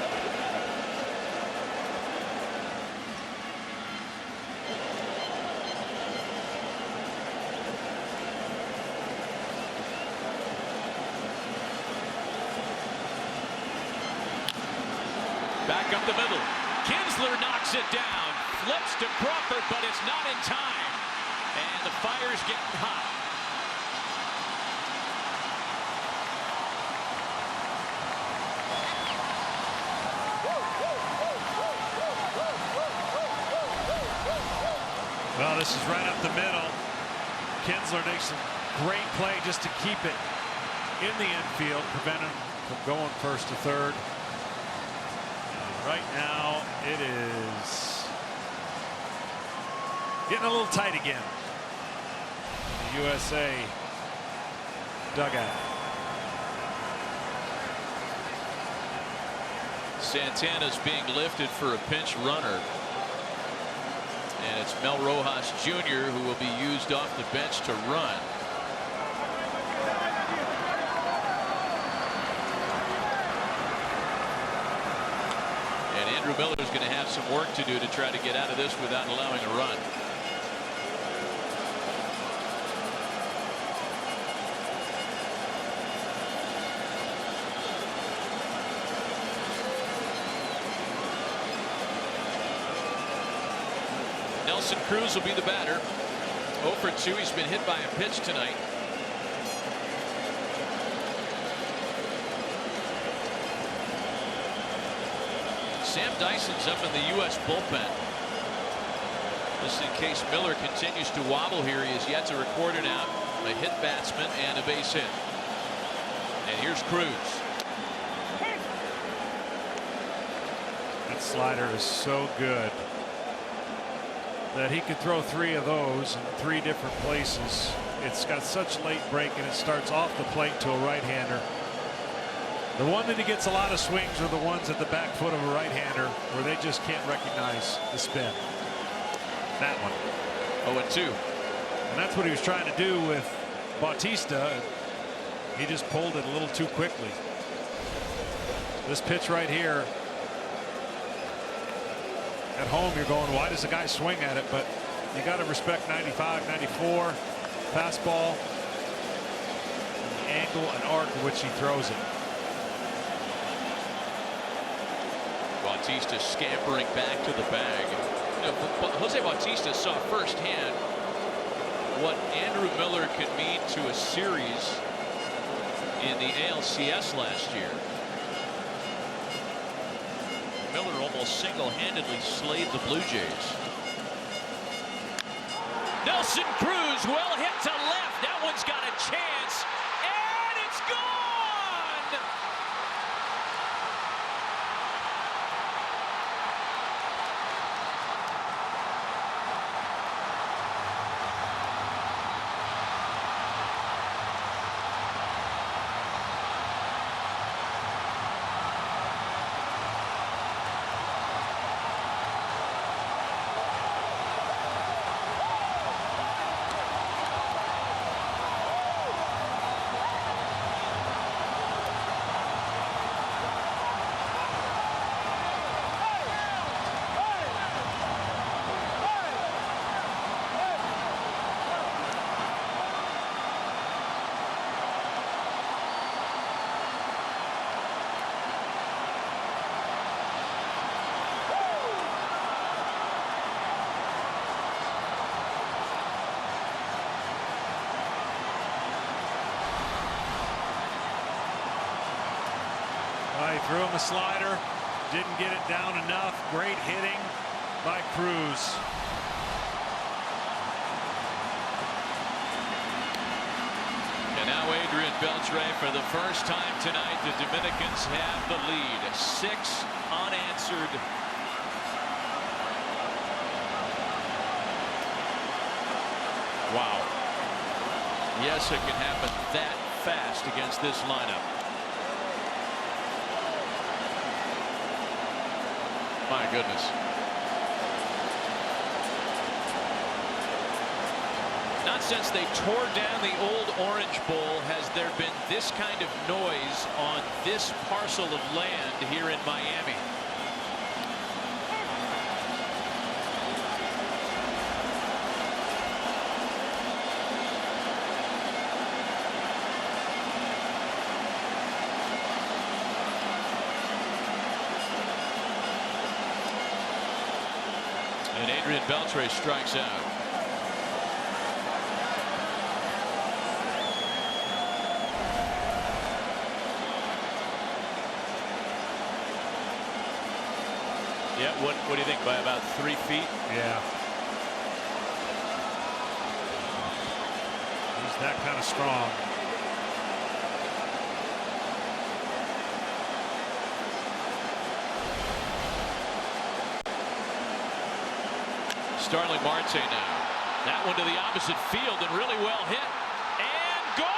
Back up the middle. Kinsler knocks it down. Flips to Crawford, but it's not in time. And the fire's getting hot. Well, this is right up the middle. Kinsler makes a great play just to keep it in the infield, prevent him from going first to third. Right now it is Getting a little tight again. The USA dugout. Santana's being lifted for a pinch runner. And it's Mel Rojas Jr. who will be used off the bench to run. And Andrew Miller's going to have some work to do to try to get out of this without allowing a run. Nelson Cruz will be the batter. 0 for 2. He's been hit by a pitch tonight. Sam Dyson's up in the U.S. bullpen. This in case Miller continues to wobble here. He has yet to record an out, a hit batsman, and a base hit. And here's Cruz. That slider is so good that he could throw 3 of those in 3 different places. It's got such late break, and it starts off the plate to a right-hander. The one that he gets a lot of swings are the ones at the back foot of a right-hander where they just can't recognize the spin. That one. 0-2. And that's what he was trying to do with Bautista. He just pulled it a little too quickly. This pitch right here, at home you're going, why does the guy swing at it? But you got to respect 95, 94 fastball, the angle and arc in which he throws it. Bautista scampering back to the bag. You know, Jose Bautista saw firsthand what Andrew Miller could mean to a series in the ALCS last year. Miller almost single-handedly slayed the Blue Jays. Nelson Cruz, well hit to left. That one's got a chance, and it's gone! He threw him a slider, didn't get it down enough. Great hitting by Cruz. And now Adrian Beltre, for the first time tonight, the Dominicans have the lead. 6 unanswered. Wow. Yes, it can happen that fast against this lineup. My goodness. Not since they tore down the old Orange Bowl has there been this kind of noise on this parcel of land here in Miami. And Adrian Beltre strikes out. Yeah, what do you think, by about 3 feet? Yeah. He's that kind of strong. Starling Marte now. That one to the opposite field and really well hit. And gone!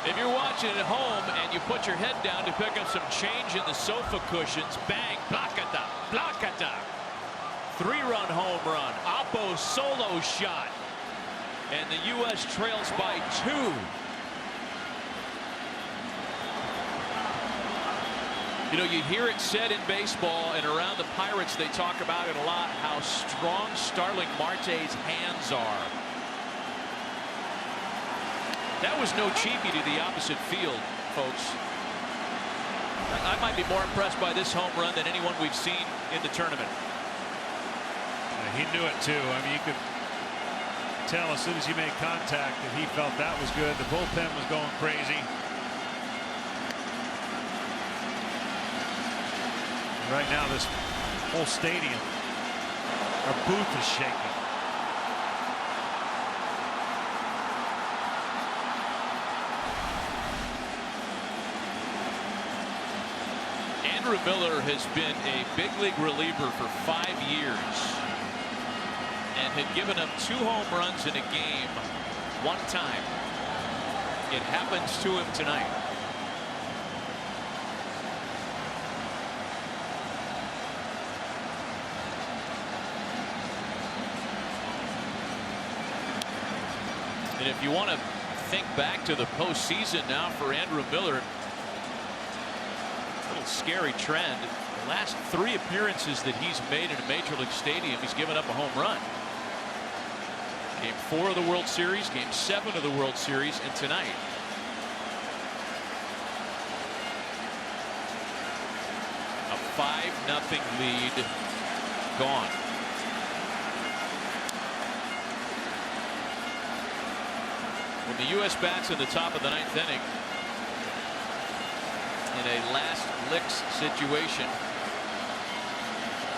If you're watching at home and you put your head down to pick up some change in the sofa cushions, bang, blacata, blacata. 3-run home run. Oppo solo shot. And the U.S. trails by 2. You know, you hear it said in baseball and around the Pirates, they talk about it a lot, how strong Starling Marte's hands are. That was no cheapie to the opposite field, folks. I might be more impressed by this home run than anyone we've seen in the tournament. He knew it too. I mean, you could tell as soon as he made contact that he felt that was good. The bullpen was going crazy. Right now, this whole stadium, our booth is shaking. Andrew Miller has been a big league reliever for 5 years and had given up 2 home runs in a game one time. It happens to him tonight. And if you want to think back to the postseason now for Andrew Miller, scary trend. The last 3 appearances that he's made in a major league stadium, he's given up a home run. Game 4 of the World Series, game 7 of the World Series, and tonight. A 5-0 lead gone. When the U.S. bats in the top of the 9th inning, in a last licks situation,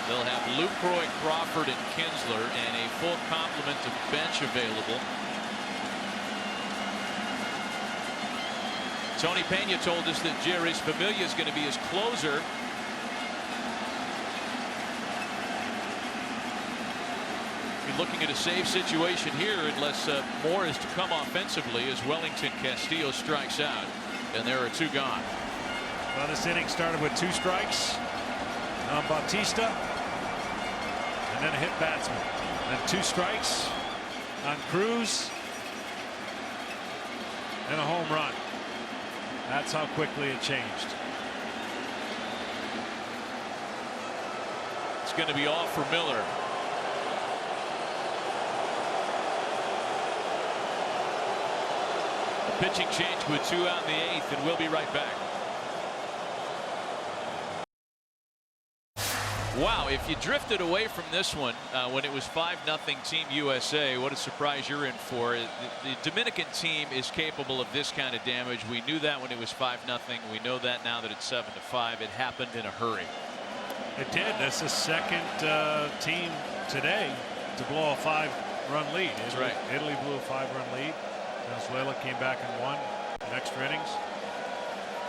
they'll have Lucroy, Crawford, and Kinsler, and a full complement of bench available. Tony Pena told us that Jerry's Familia is going to be his closer. Be looking at a save situation here unless more is to come offensively as Wellington Castillo strikes out, and there are 2 gone. Well, this inning started with 2 strikes on Bautista, and then a hit batsman. And then 2 strikes on Cruz, and a home run. That's how quickly it changed. It's going to be off for Miller. A pitching change with 2 out in the 8th, and we'll be right back. Wow, if you drifted away from this one when it was 5-0 Team USA, what a surprise you're in for. The Dominican team is capable of this kind of damage. We knew that when it was 5-0. We know that now that it's 7-5. It happened in a hurry. It did. That's the second team today to blow a 5-run lead. That's right. Italy blew a 5-run lead. Venezuela came back and won in extra innings.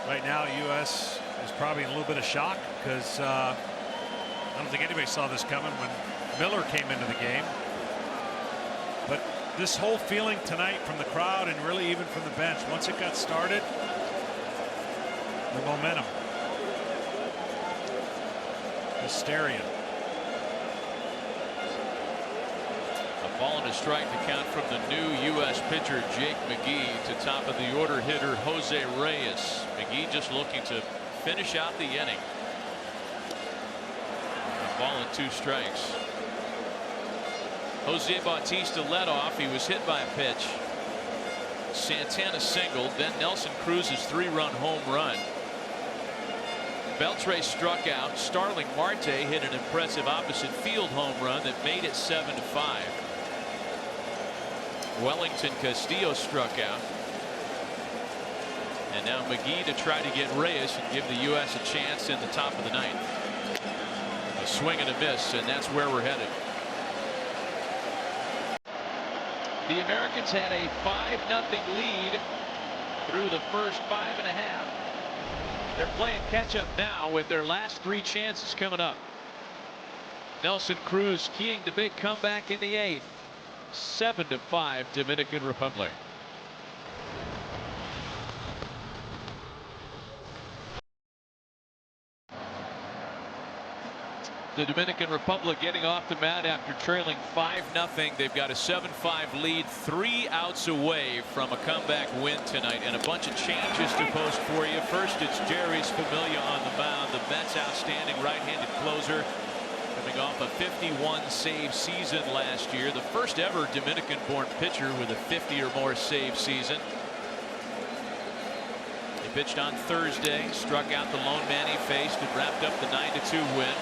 Right now, U.S. is probably in a little bit of shock because I don't think anybody saw this coming when Miller came into the game. But this whole feeling tonight from the crowd and really even from the bench, once it got started, the momentum, hysteria. A Ball and a strike to count from the new U.S. pitcher Jake McGee to top of the order hitter Jose Reyes. McGee just looking to finish out the inning. A ball and 2 strikes. Jose Bautista led off. He was hit by a pitch. Santana singled. Then Nelson Cruz's 3-run home run. Beltre struck out. Starling Marte hit an impressive opposite field home run that made it 7-5. Wellington Castillo struck out. And now McGee to try to get Reyes and give the U.S. a chance in the top of the 9th. A swing and a miss, and that's where we're headed. The Americans had a 5-0 lead through the first 5.5. They're playing catch up now with their last 3 chances coming up. Nelson Cruz keying the big comeback in the 8th. 7-5 Dominican Republic. The Dominican Republic getting off the mat after trailing 5-0. They've got a 7-5 lead, 3 outs away from a comeback win tonight, and a bunch of changes to post for you. First, it's Jerry's Familia on the mound, the Mets' outstanding right-handed closer, coming off a 51 save season last year, the first ever Dominican-born pitcher with a 50 or more save season. He pitched on Thursday, struck out the lone man he faced, and wrapped up the 9-2 win.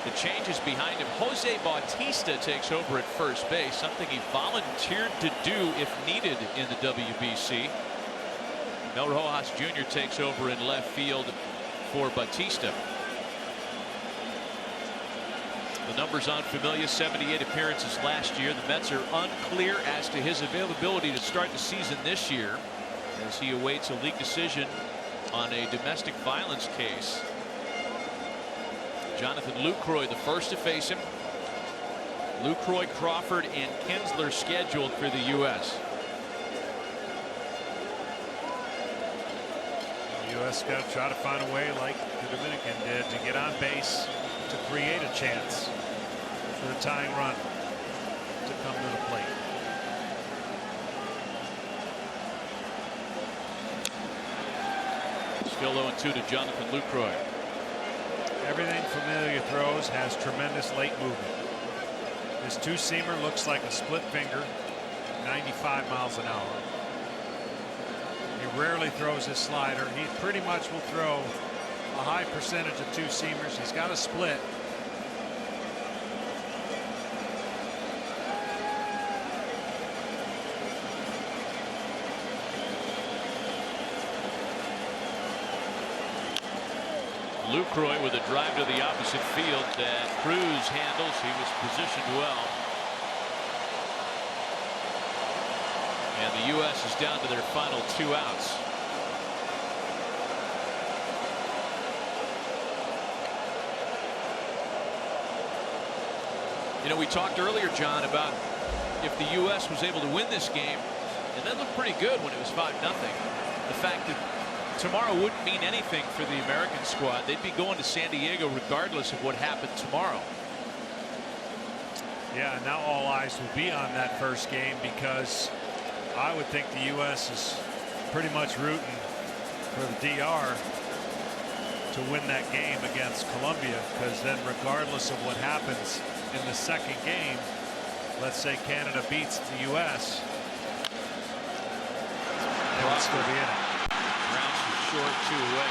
The changes behind him. Jose Bautista takes over at first base, something he volunteered to do if needed in the WBC. Mel Rojas Jr. takes over in left field for Bautista. The numbers on Familia, 78 appearances last year. The Mets are unclear as to his availability to start the season this year, as he awaits a league decision on a domestic violence case. Jonathan Lucroy the first to face him. Lucroy, Crawford, and Kinsler scheduled for the U.S. The U.S. got to try to find a way, like the Dominican did, to get on base, to create a chance for the tying run to come to the plate. Still 0-2 to Jonathan Lucroy. Everything Familia throws has tremendous late movement. His 2-seamer looks like a split finger, 95 miles an hour. He rarely throws his slider. He pretty much will throw a high percentage of 2-seamers. He's got a split. Lucroy with a drive to the opposite field that Cruz handles. He was positioned well. And the U.S. is down to their final 2 outs. You know, we talked earlier, John, about if the U.S. was able to win this game, and that looked pretty good when it was 5-0. The fact that tomorrow wouldn't mean anything for the American squad. They'd be going to San Diego regardless of what happened tomorrow. Yeah, now all eyes will be on that first game, because I would think the U.S. is pretty much rooting for the DR to win that game against Colombia, because then regardless of what happens in the second game, let's say Canada beats the U.S., they would still be in it. Short, 2 away.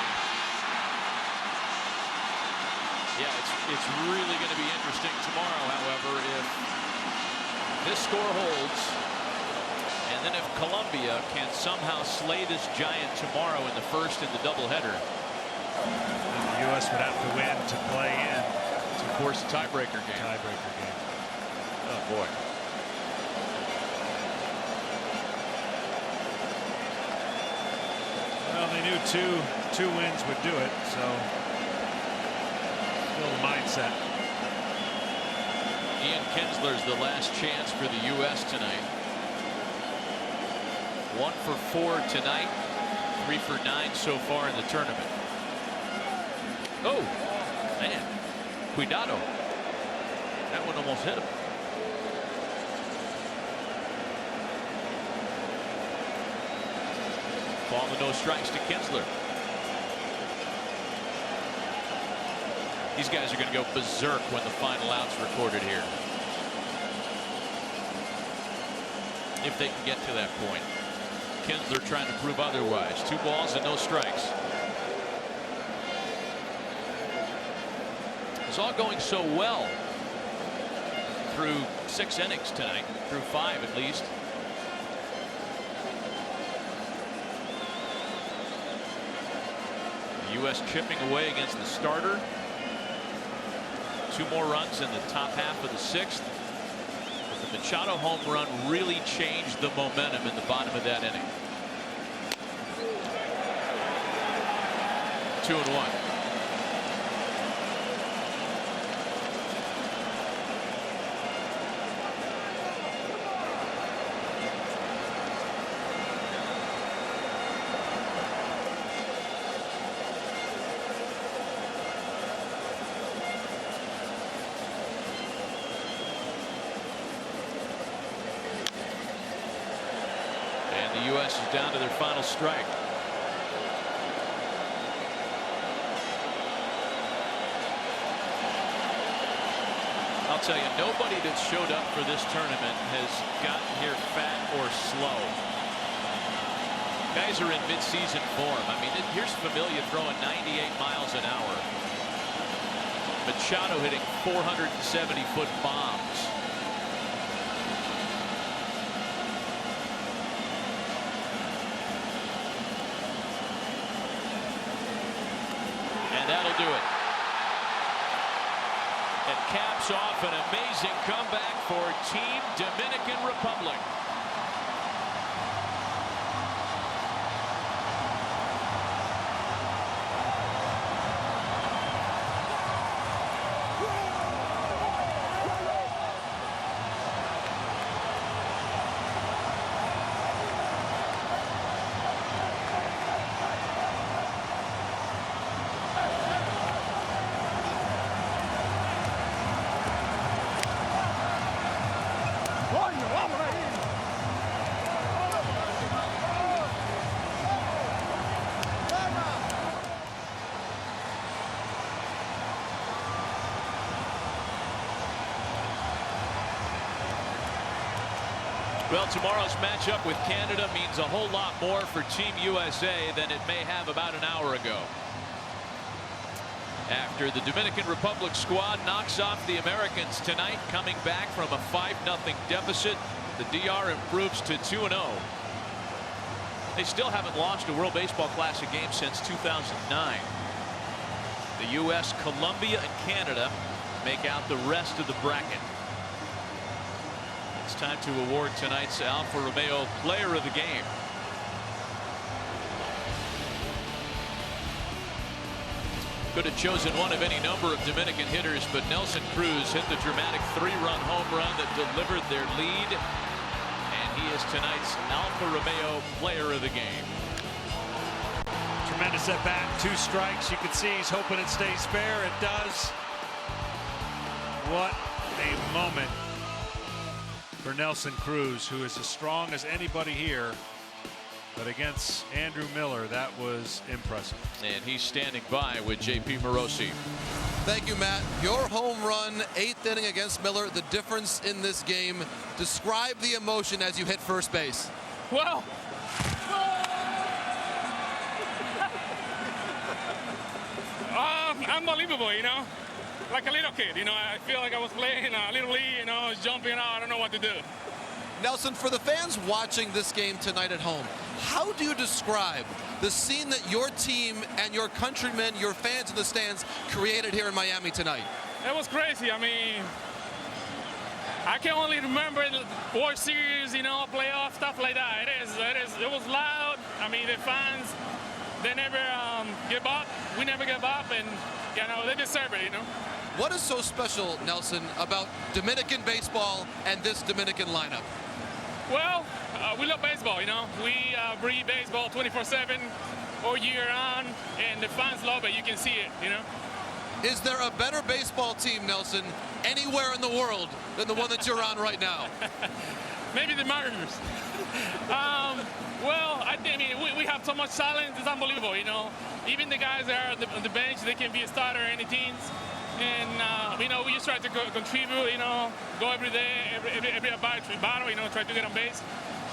Yeah, it's really going to be interesting tomorrow, however, if this score holds, and then if Colombia can somehow slay this giant tomorrow in the first in the doubleheader. And the U.S. would have to win to play in. To force a tiebreaker game. Oh, boy. Well, they knew two wins would do it, so still the mindset. Ian Kinsler's the last chance for the U.S. tonight. 1 for 4 tonight, 3 for 9 so far in the tournament. Oh, man. Cuidado. That one almost hit him. Ball and no strikes to Kinsler. These guys are going to go berserk when the final out's recorded here, if they can get to that point. Kinsler trying to prove otherwise. 2 balls and no strikes. It's all going so well through 6 innings tonight, through 5 at least. The U.S. chipping away against the starter. 2 more runs in the top half of the 6th. But the Machado home run really changed the momentum in the bottom of that inning. 2-1. The U.S. is down to their final strike. I'll tell you, nobody that showed up for this tournament has gotten here fat or slow. Guys are in mid-season form. I mean, here's Familia throwing 98 miles an hour. Machado hitting 470-foot bombs. That'll do it. It caps off an amazing comeback for Team Dominican Republic. Well, tomorrow's matchup with Canada means a whole lot more for Team USA than it may have about an hour ago. After the Dominican Republic squad knocks off the Americans tonight, coming back from a 5-0 deficit, the DR improves to 2-0. They still haven't lost a World Baseball Classic game since 2009. The U.S., Colombia, and Canada make out the rest of the bracket. It's time to award tonight's Alfa Romeo Player of the Game. Could have chosen one of any number of Dominican hitters, but Nelson Cruz hit the dramatic 3-run home run that delivered their lead, and he is tonight's Alfa Romeo Player of the Game. Tremendous at bat, 2 strikes. You can see he's hoping it stays fair. It does. What a moment for Nelson Cruz, who is as strong as anybody here. But against Andrew Miller, that was impressive. And he's standing by with J.P. Morosi. Thank you, Matt. Your home run, 8th inning against Miller, the difference in this game. Describe the emotion as you hit first base. Well, unbelievable, you know, like a little kid, you know. I feel like I was playing Little League, you know, jumping out, I don't know what to do. Nelson, for the fans watching this game tonight at home, how do you describe the scene that your team and your countrymen, your fans in the stands, created here in Miami tonight? It was crazy. I mean, I can only remember the World Series, you know, playoff, stuff like that. It was loud. I mean, the fans, they never give up. We never give up, and, you know, they deserve it, you know. What is so special, Nelson, about Dominican baseball and this Dominican lineup? Well, we love baseball, you know. We breathe baseball 24/7 all year round, and the fans love it. You can see it, you know. Is there a better baseball team, Nelson, anywhere in the world than the one that you're on right now? Maybe the Mariners. Well, I I mean, we have so much talent. It's unbelievable, you know. Even the guys that are on the bench, they can be a starter in any teams. And, you know, we just try to contribute, you know, go every day, every battle, you know, try to get on base.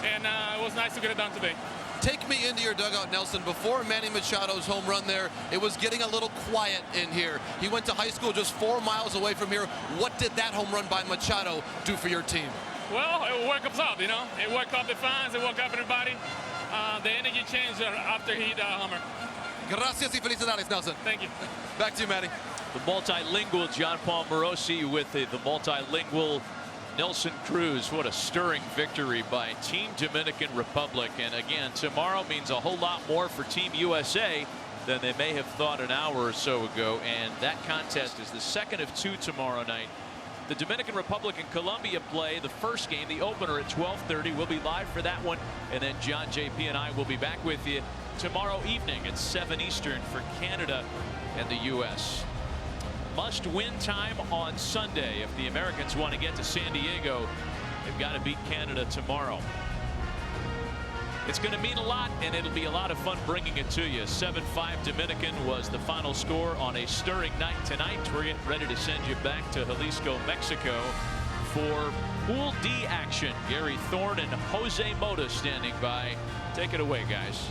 And it was nice to get it done today. Take me into your dugout, Nelson. Before Manny Machado's home run there, it was getting a little quiet in here. He went to high school just 4 miles away from here. What did that home run by Machado do for your team? Well, it woke us up, you know. It woke up the fans, it woke up everybody. The energy changed after he hit homer. Gracias y felicidades, Nelson. Thank you. Back to you, Manny. The multilingual John Paul Morosi with the multilingual Nelson Cruz. What a stirring victory by Team Dominican Republic. And again, tomorrow means a whole lot more for Team USA than they may have thought an hour or so ago. And that contest is the second of 2 tomorrow night. The Dominican Republic and Colombia play the first game, the opener, at 12:30. We'll be live for that one. And then John, JP, and I will be back with you tomorrow evening at 7 Eastern for Canada and the U.S. Must-win time on Sunday. If the Americans want to get to San Diego, they've got to beat Canada tomorrow. It's going to mean a lot, and it'll be a lot of fun bringing it to you. 7-5 Dominican was the final score on a stirring night tonight. We're getting ready to send you back to Jalisco, Mexico for Pool D action. Gary Thorne and Jose Mota standing by. Take it away, guys.